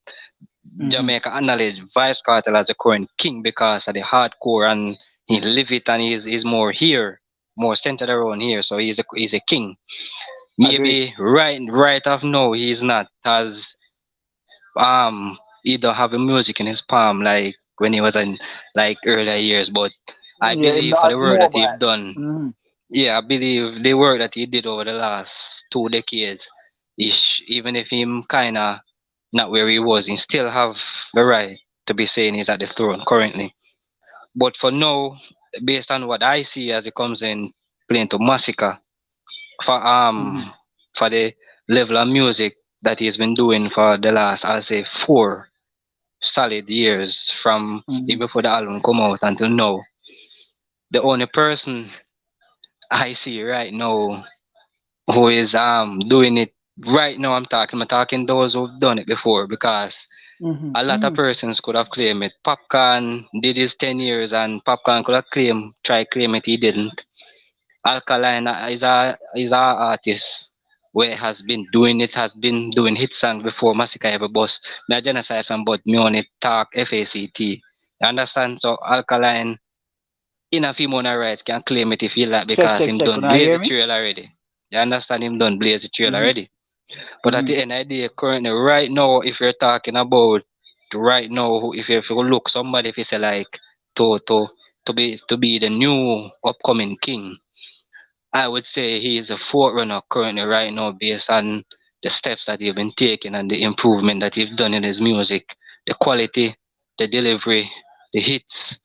Jamaica acknowledge Vibes Cartel as the current king because of the hardcore, and he live it, and he's more here, more centered around here. So he's a king. Maybe right off now he's not as he don't have the music in his palm like when he was in like earlier years, but I believe for the work that he's done, I believe the work that he did over the last 2 decades, even if him kinda not where he was, he still have the right to be saying he's at the throne currently. But for now, based on what I see as it comes in playing to Massacre, for the level of music that he's been doing for the last, I'll say, 4 solid years from even before the album come out until now, the only person I see right now who is doing it right now, I'm talking those who've done it before, because a lot of persons could have claimed it. Popcorn did his 10 years and Popcorn could have claim it, he didn't. Alkaline is a artist where has been doing hit songs before Massacre ever bust. Me a genocide fan, but me only talk FACT. You understand? So Alkaline in a few more rights can claim it if he like, because him done blaze the trail already. You understand? Him done blaze the trail already. But at the end of the day, currently, right now, if you're talking about right now, if you look somebody, if you say like to to be the new upcoming king, I would say he is a forerunner currently right now based on the steps that he's been taking and the improvement that he's done in his music, the quality, the delivery, the hits,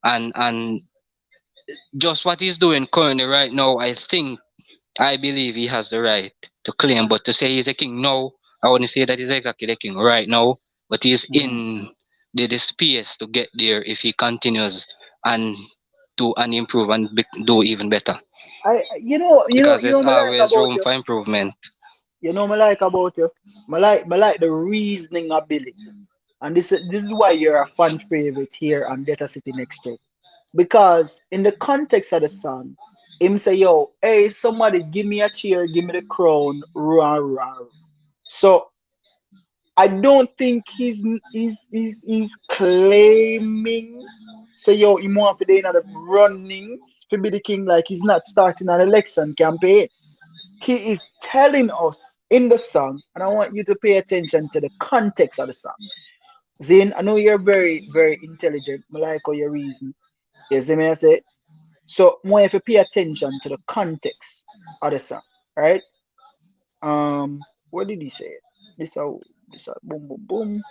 and just what he's doing currently right now. I believe he has the right to claim, but to say he's a king now, I wouldn't say that he's exactly the king right now, but he's in the space to get there if he continues and do and improve and do even better. You Because know there's me like always about room you. for improvement. You know me like about you. Me like the reasoning ability, and this is why you're a fan favorite here on Data City Next Show. Because in the context of the song, him say, "Yo, hey, somebody give me a chair, give me the crown, rah rah." So I don't think he's claiming say yo he want to be in the runnings to be the king like he's not starting an election campaign. He is telling us in the song, and I want you to pay attention to the context of the song. Zane, I know you're very, very intelligent. I like how you reason. You see me I say? So more if you pay attention to the context of the song, right? What did he say? This how boom boom boom.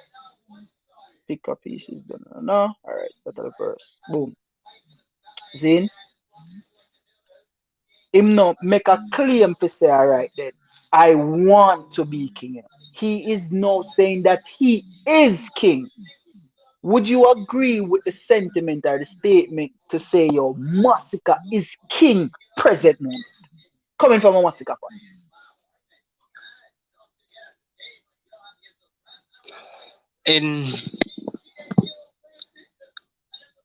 Pick up pieces, no. Alright, that's the verse. Boom. Zane, him no make a claim for say, alright then, I want to be king. He is now saying that he is king. Would you agree with the sentiment or the statement to say your Massacre is king present moment? Coming from a Massacre fan.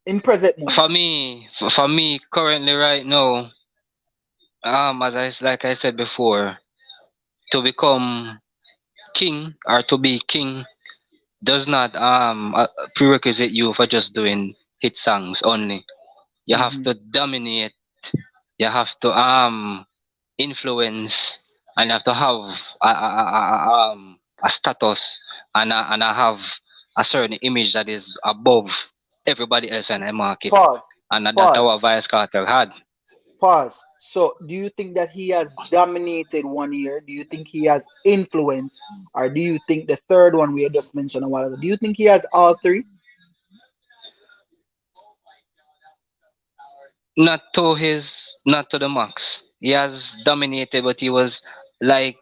In present moment. For me currently right now, like I said before, to become king or to be king does not prerequisite you for just doing hit songs only. You have to dominate, you have to influence, and you have to have a status and I have a certain image that is above everybody else in the market. Pause. And that's our Vice Cartel had. Pause. So, do you think that he has dominated 1 year? Do you think he has influence? Or do you think the third one we had just mentioned a while ago? Do you think he has all three? Not to the max. He has dominated, but he was like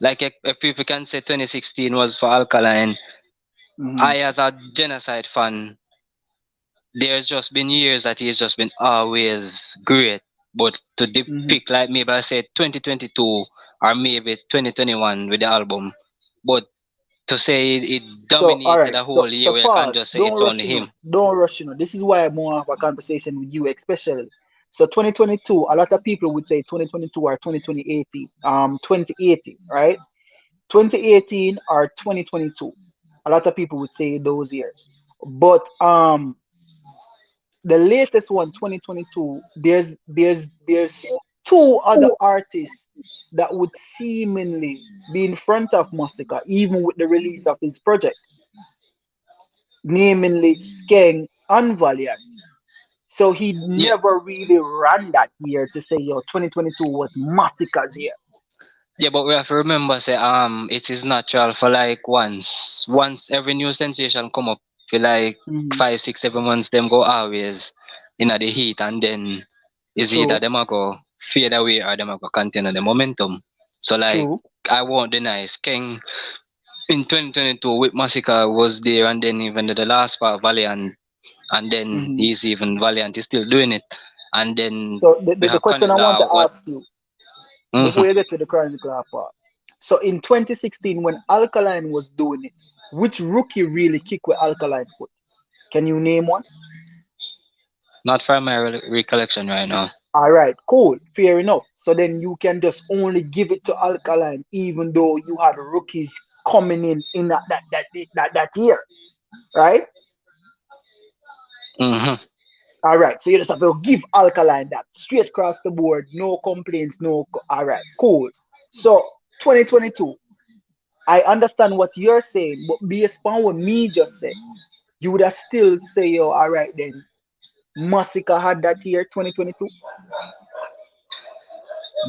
if people can say 2016 was for Alkaline. I as a genocide fan, there's just been years that he's just been always great. But to pick like maybe I said 2022 or maybe 2021 with the album. But to say it dominated a whole year where I can pause. just say it's only him. Don't rush, This is why I more have a conversation with you, especially. So 2022, a lot of people would say 2022 or 2018, right? 2018 or 2022. A lot of people would say those years. But the latest one, 2022, there's two other artists that would seemingly be in front of Massacre, even with the release of his project, namely Skeng and Valiant. So he never really ran that year to say, yo, 2022 was Massacre's year. Yeah, but we have to remember, say, it is natural for like once every new sensation come up for like 5, 6, 7 months, them go always in the heat, and then is either them a go fade away or them a go continue the momentum. So like I won't deny, Skeng in 2022 with Massacre was there, and then even the last part Valiant, and then he's even Valiant is still doing it, and then so the question I want to ask you before you get to the Chronicle part. So in 2016, when Alkaline was doing it, which rookie really kicked with Alkaline foot? Can you name one? Not from my recollection right now. All right, cool, fair enough. So then you can just only give it to Alkaline, even though you had rookies coming in that year, right? All right, so you just have to give Alkaline that straight across the board, no complaints, no. All right, cool. So 2022, I understand what you're saying, but based on what me just said, you would have still say, yo, all right then, Massacre had that year, 2022?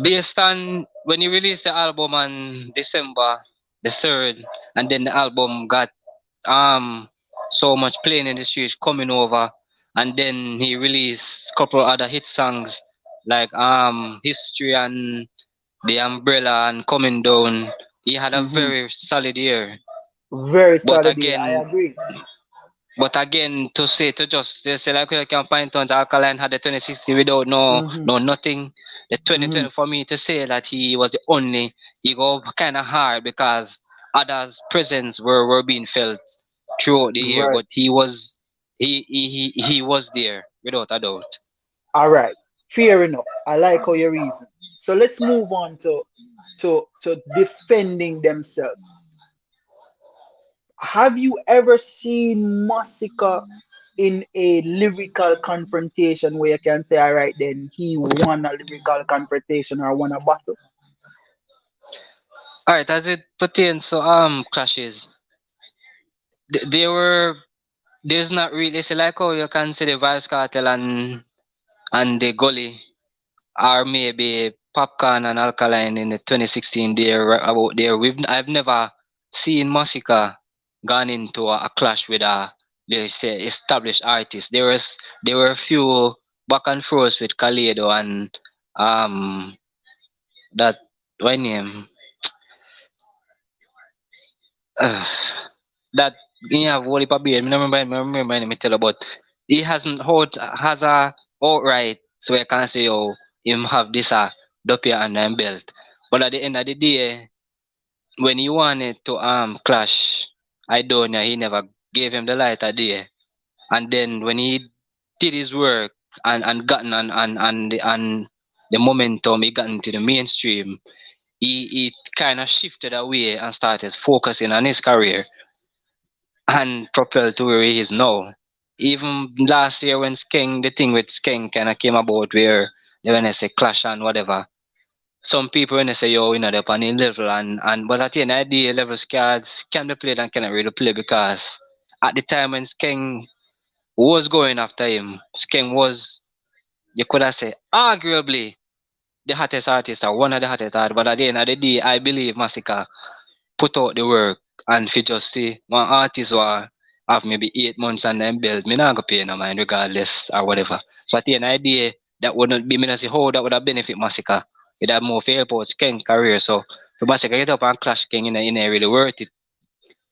Based on when he released the album on December the 3rd, and then the album got so much playing in the streets coming over, and then he released a couple other hit songs like History and The Umbrella and Coming Down. He had a very solid year. Very solid year, I agree. But again, to say like you can point on Alkaline had the 2060 without no nothing. The 2020 for me to say that he was the only, he go kind of hard because others' presence were being felt throughout the year, but he was there without a doubt. All right, fair enough. I like how you reason. So let's move on to defending themselves. Have you ever seen Massacre in a lyrical confrontation where you can say, all right, then he won a lyrical confrontation or won a battle? All right, as it pertains to clashes, there's not really, it's like how you can say the Vibes Cartel and the Gully, or maybe Popcorn and Alkaline in the 2016 there about there. I've never seen Massacre gone into a clash with let's say established artists. There were a few back and forth with Kaledo and that what name that he have Wally Pabi. I remember me tell about he hasn't has a outright, so I can't say him have this dopey and them belt. But at the end of the day, when he wanted to clash, I don't know, he never gave him the light of day. And then when he did his work and gotten and the momentum, he got into the mainstream, he kind of shifted away and started focusing on his career and propelled to where he is now. Even last year when the thing with Skeng kind of came about where they when they say clash and whatever, some people when they say yo, they're up on a level and but at the end of the day, levels cards can be played and cannot really play because at the time when Skeng was going after him, Skeng was, you could have said, arguably the hottest artist or one of the hottest artists, but at the end of the day, I believe Massacre put out the work and if you just see one artist who have maybe 8 months and then build, me not go pay no mind regardless or whatever. So at the end of the day, that wouldn't be me not see how that would have benefit Massacre. It have more fail out Skeng career. So for Massacre get up and clash Skeng in a really worth it.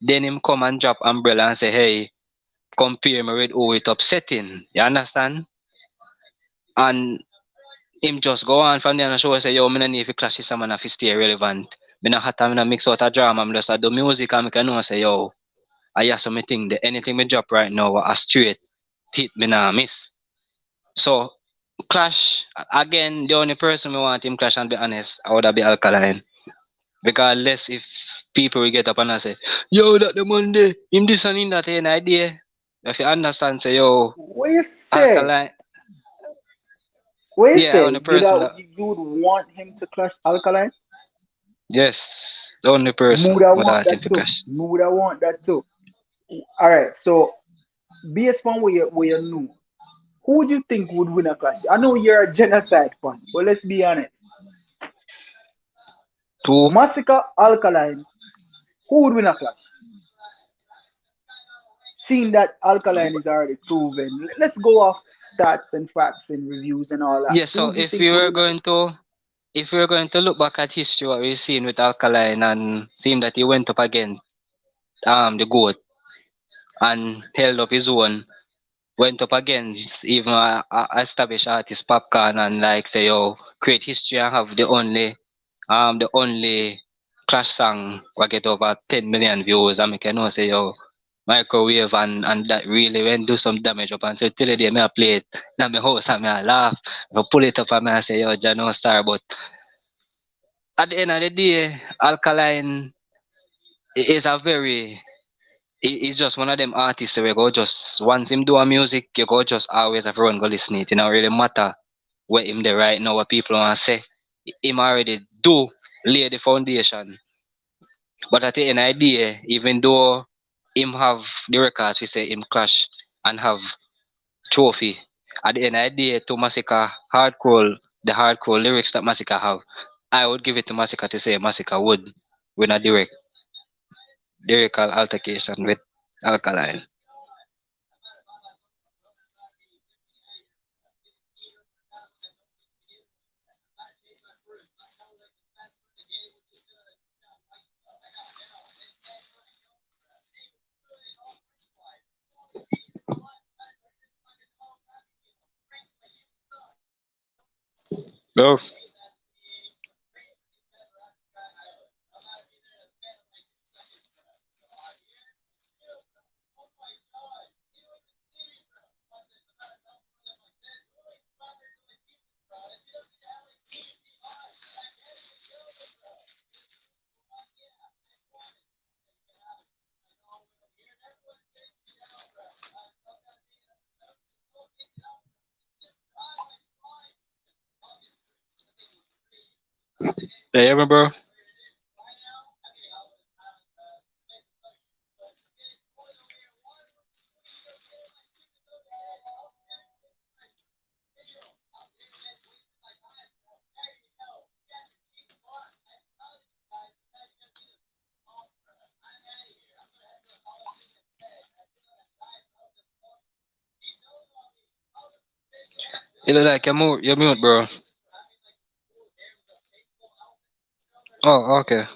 Then him come and drop Umbrella and say, hey, compare me with who it upsetting. You understand? And him just go on from there and show say, yo, me no need to clash with someone if stay relevant. Me not hot and me not mix out a drama, me just do music and me can know say, yo, I hear some thing that anything me drop right now a straight hit me not miss. So clash again, the only person me want him clash and be honest, I would be Alkaline. Because less if people will get up and I say, yo, that the Monday, him this and in that an idea. If you understand, say, yo, what you say? Alkaline. What you Yeah, say? on the person You would want him to clash Alkaline? Yes, the only person Mood I would want him that to too. clash. Mood I want that too. All right, so based on where you know, who would you think would win a clash? I know you're a genocide fan, but let's be honest. Massacre, Alkaline, who would win a clash? Seeing that Alkaline is already proven, let's go off stats and facts and reviews and all that. Yeah, so if we were going to look back at history, what we've seen with Alkaline and seeing that he went up against the GOAT and held up his own, went up against even a established artist Popcorn and like say yo create history and have the only clash song will get over 10 million views and I can know say yo microwave and that really went do some damage up until till the day me I play it in my house and me I laugh. I pull it up and me I say yo Jano Star, but at the end of the day Alkaline is a very he's just one of them artists where go just once him do a music, you go just always have everyone go listen it. It don't really matter what him there right now, what people want to say. Him already do lay the foundation. But at the end of the day, even though him have the records, we say him clash and have trophy, at the end of the day, to Massacre hardcore, the hardcore lyrics that Massacre have, I would give it to Massacre to say Massacre would win a lyrical altercation with Alkaline. Go. Yeah, remember? You look like you're mute, bro. Oh, okay.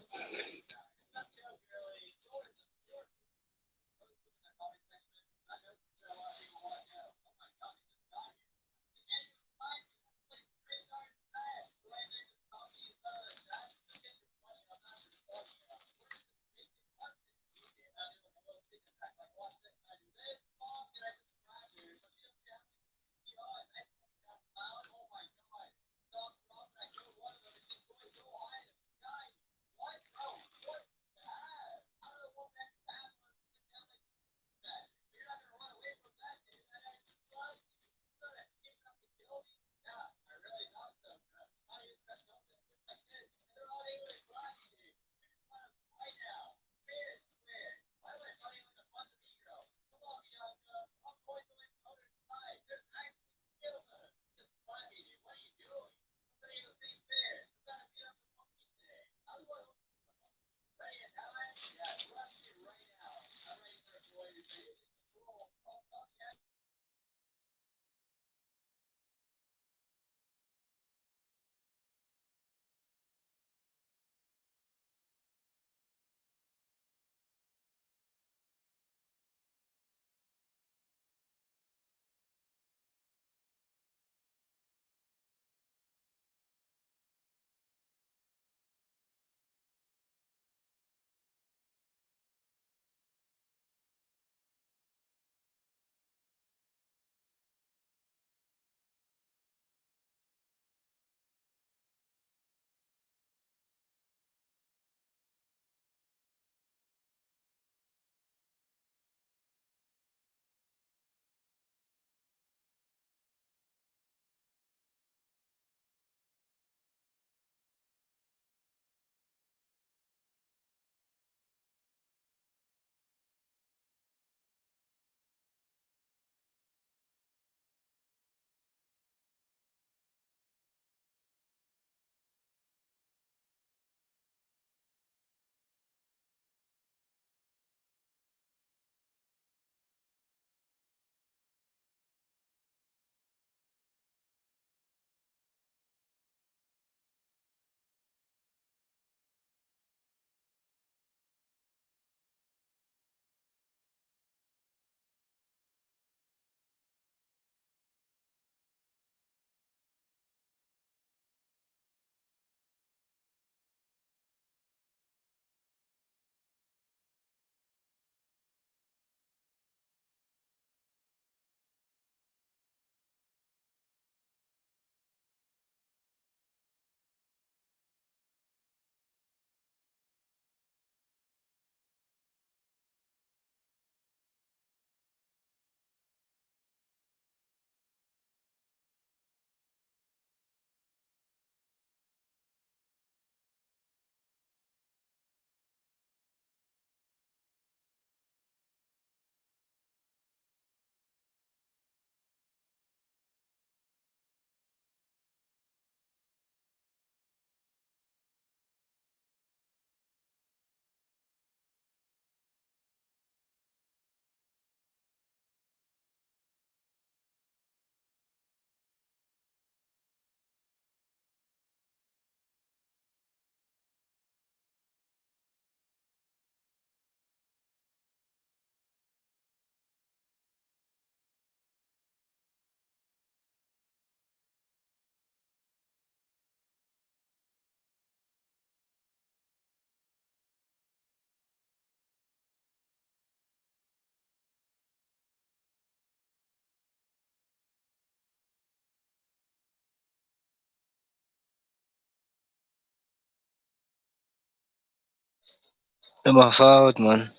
I'm a forward, man.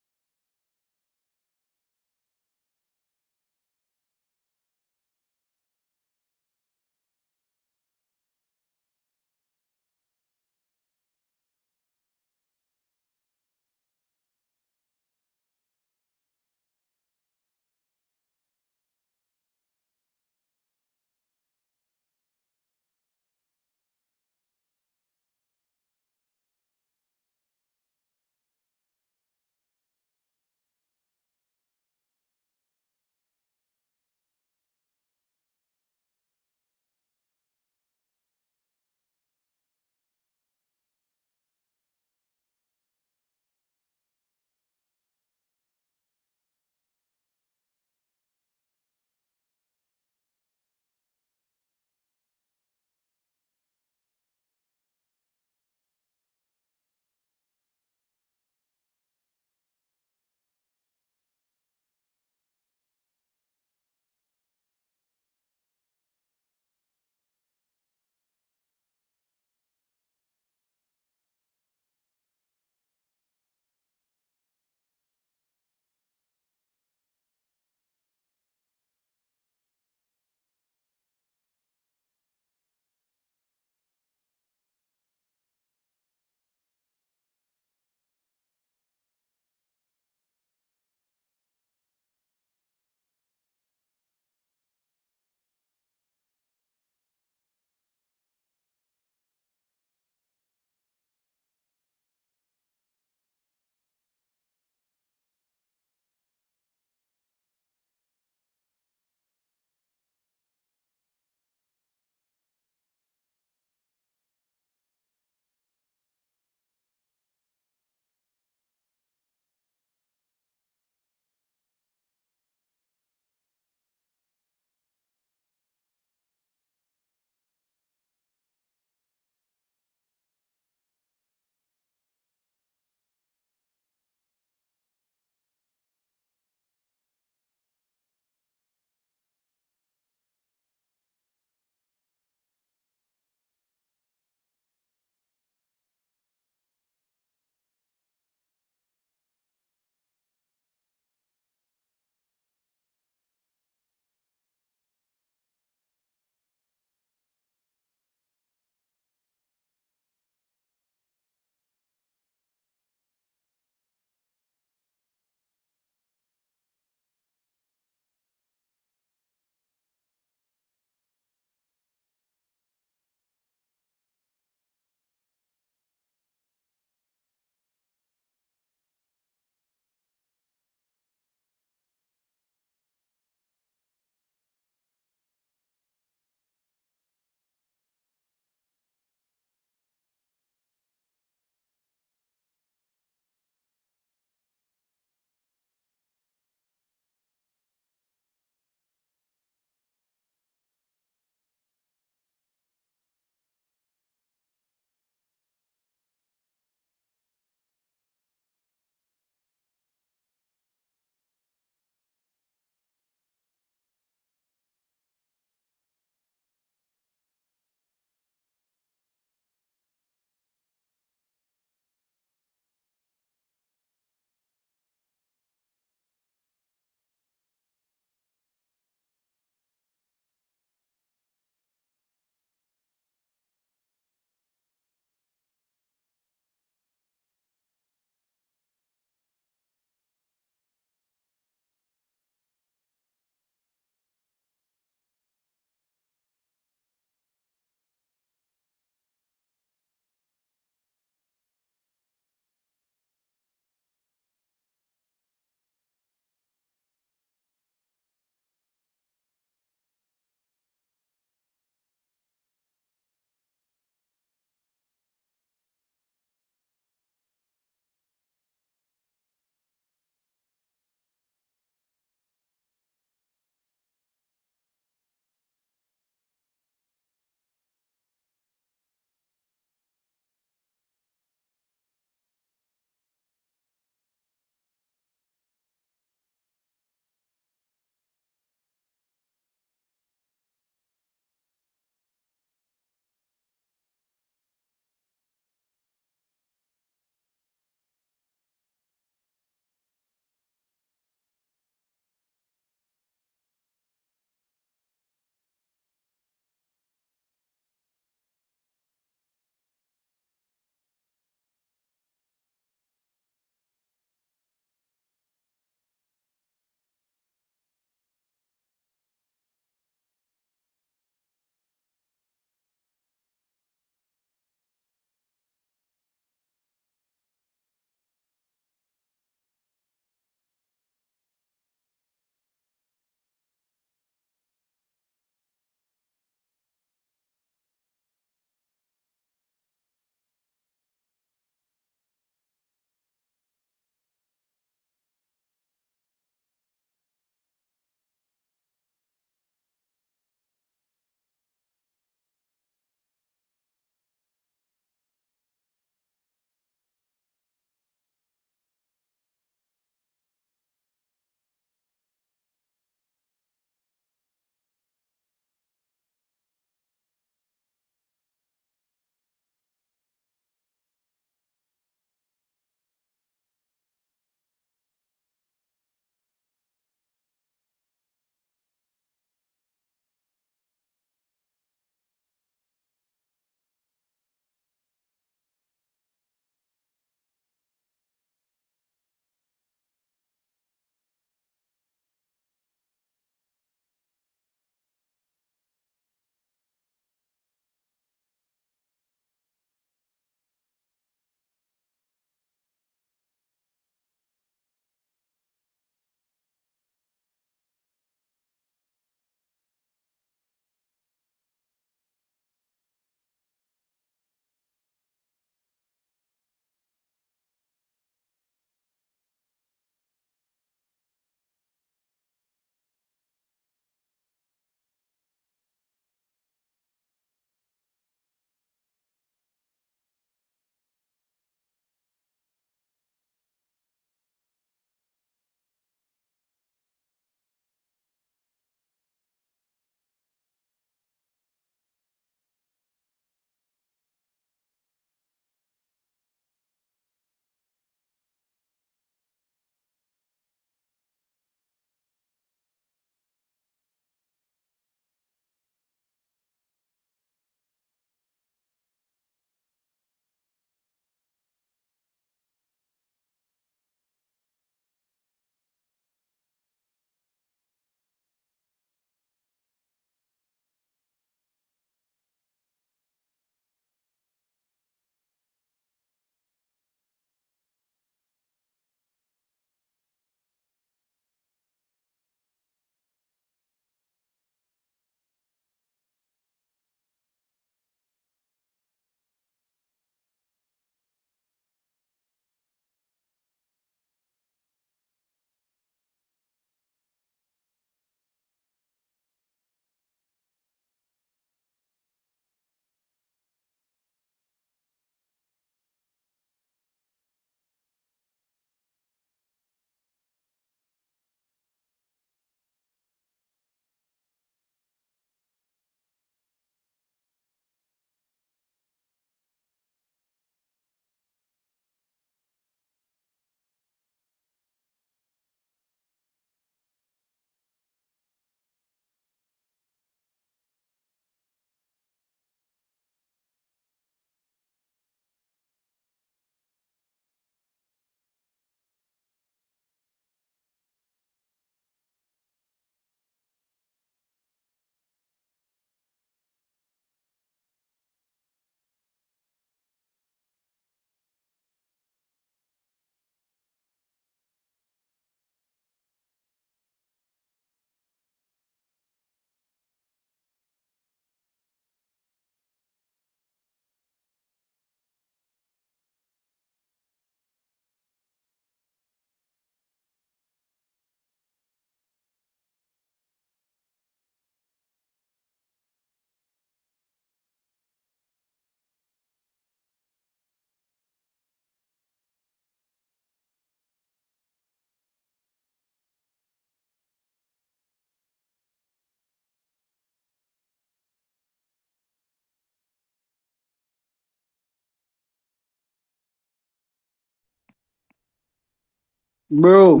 Bro.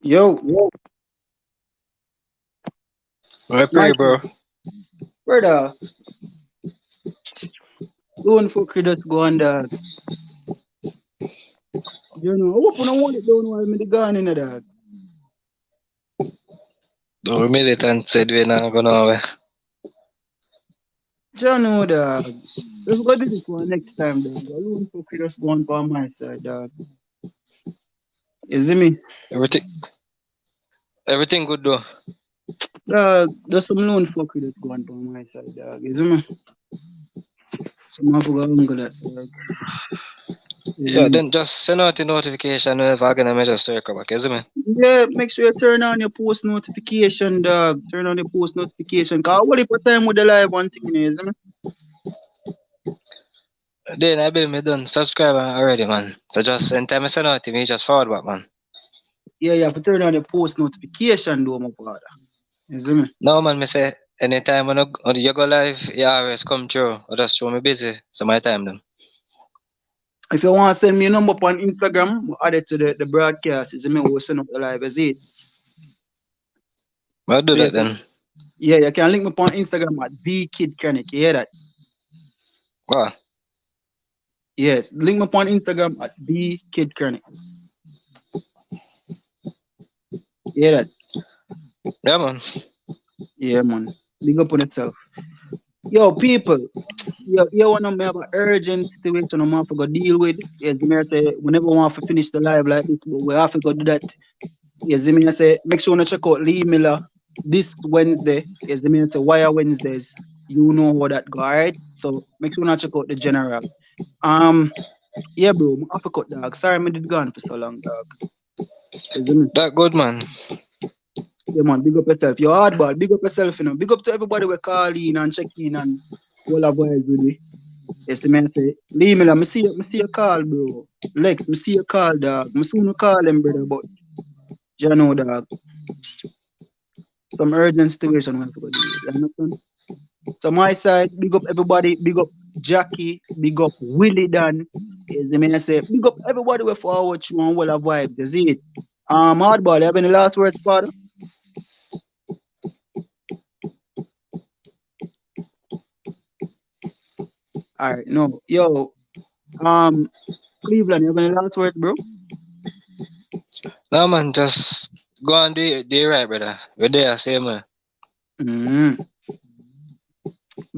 Yo. I pray, bro. Brother. Don't fuck with us go on dog. You know, I hope you don't want it down while me gone in the dog. The militant said we're not going away. You know, dog. Let's go do this one next time, dog. I don't fuck with us going on my side, dog. You see me? Everything good though. Dog, there's some known fuck with us going on my side, dog. You see me? Some have to go uncle that, dog. Yeah, then just send out the notification whenever I'm gonna measure circle back, isn't it? Yeah, make sure you turn on your post notification, dog. Turn on your post notification. Cause what if time with the live one thing, isn't it? Then I been me done subscribe already, man. So just anytime I send out to me, just forward back, man. Yeah, you have to turn on your post notification, though, my father. You see me? No, man, me say anytime when you go live, you always come through. Or just show me busy, so my time them. If you want to send me a number on Instagram, add it to the broadcast. You see me? We'll send up the live, is it? I'll do that then. Yeah, you can link me on Instagram at BKidKronic. You hear that? Wow. Yes, link me on Instagram at BKidKronic. You hear that? Yeah, man. Yeah, man. Big up on itself. Yo, people. You want to have an urgent situation I'm have to go deal with. Yes, me I say, whenever we want to finish the live like this, but we have to go do that. Yes, me I say, make sure you check out Lee Miller this Wednesday. Yes, me I say, Wire Wednesdays. You know how that go, alright? So make sure you check out the general. Yeah, bro, I have to cut, dog. Sorry, I did gone for so long, dog. That good, man. Yeah, man, big up yourself. You're hardball, big up yourself, you know. Big up to everybody we call in and check in and all our boys with me. Yes, the man say, Lee Miller, I see your call, bro. Lex, I see your call, dog. I soon call him, brother, but you know, dog. Some urgent situation we have to go deal with. You understand? So my side, big up everybody, big up Jackie, big up Willie Dan. Yes, the man say, big up everybody we forward you and all our vibes. You see it? Hardball, you have any last words, father? Alright, no. Yo, Cleveland, you have any last words, bro? No, man, just go and do it right, brother. We're there, same way.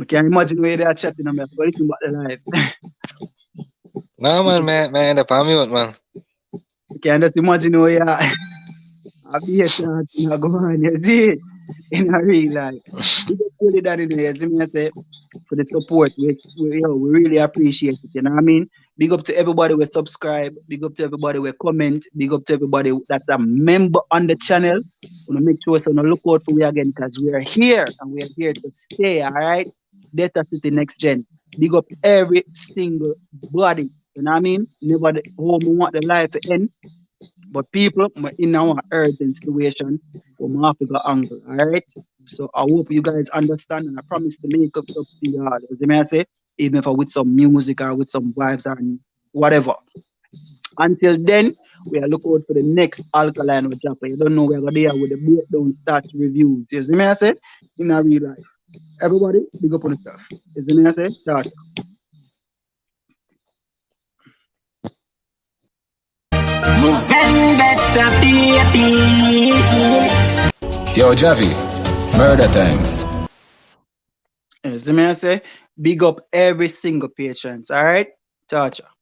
I can't imagine where they are chatting about listen about the life. No, man, end up on mute, man. You can just imagine where you are. I'll be here chatting, I go on, you see it? In a real life. We just really that in there, see me I say, for the support. We really appreciate it, you know what I mean? Big up to everybody who subscribe, big up to everybody who comment, big up to everybody that's a member on the channel. We're gonna make sure so look out for we again because we are here and we are here to stay, alright? Data City Next Gen. Big up every single body, you know what I mean? Never the home we want the life to end. But people, we're in our urgent situation, we have to go angle, alright? So I hope you guys understand, and I promise to make up to you all. As I say, even if with some music or with some vibes and whatever. Until then, we are looking out for the next Alkaline with Japa. You don't know we're going to deal with the breakdown stats reviews. You see me I say? In a real life. Everybody, big up on yourself. You see me I say? Start. Yo, Javi, murder time. You see me I say? Big up every single patient, alright? Ciao, ciao.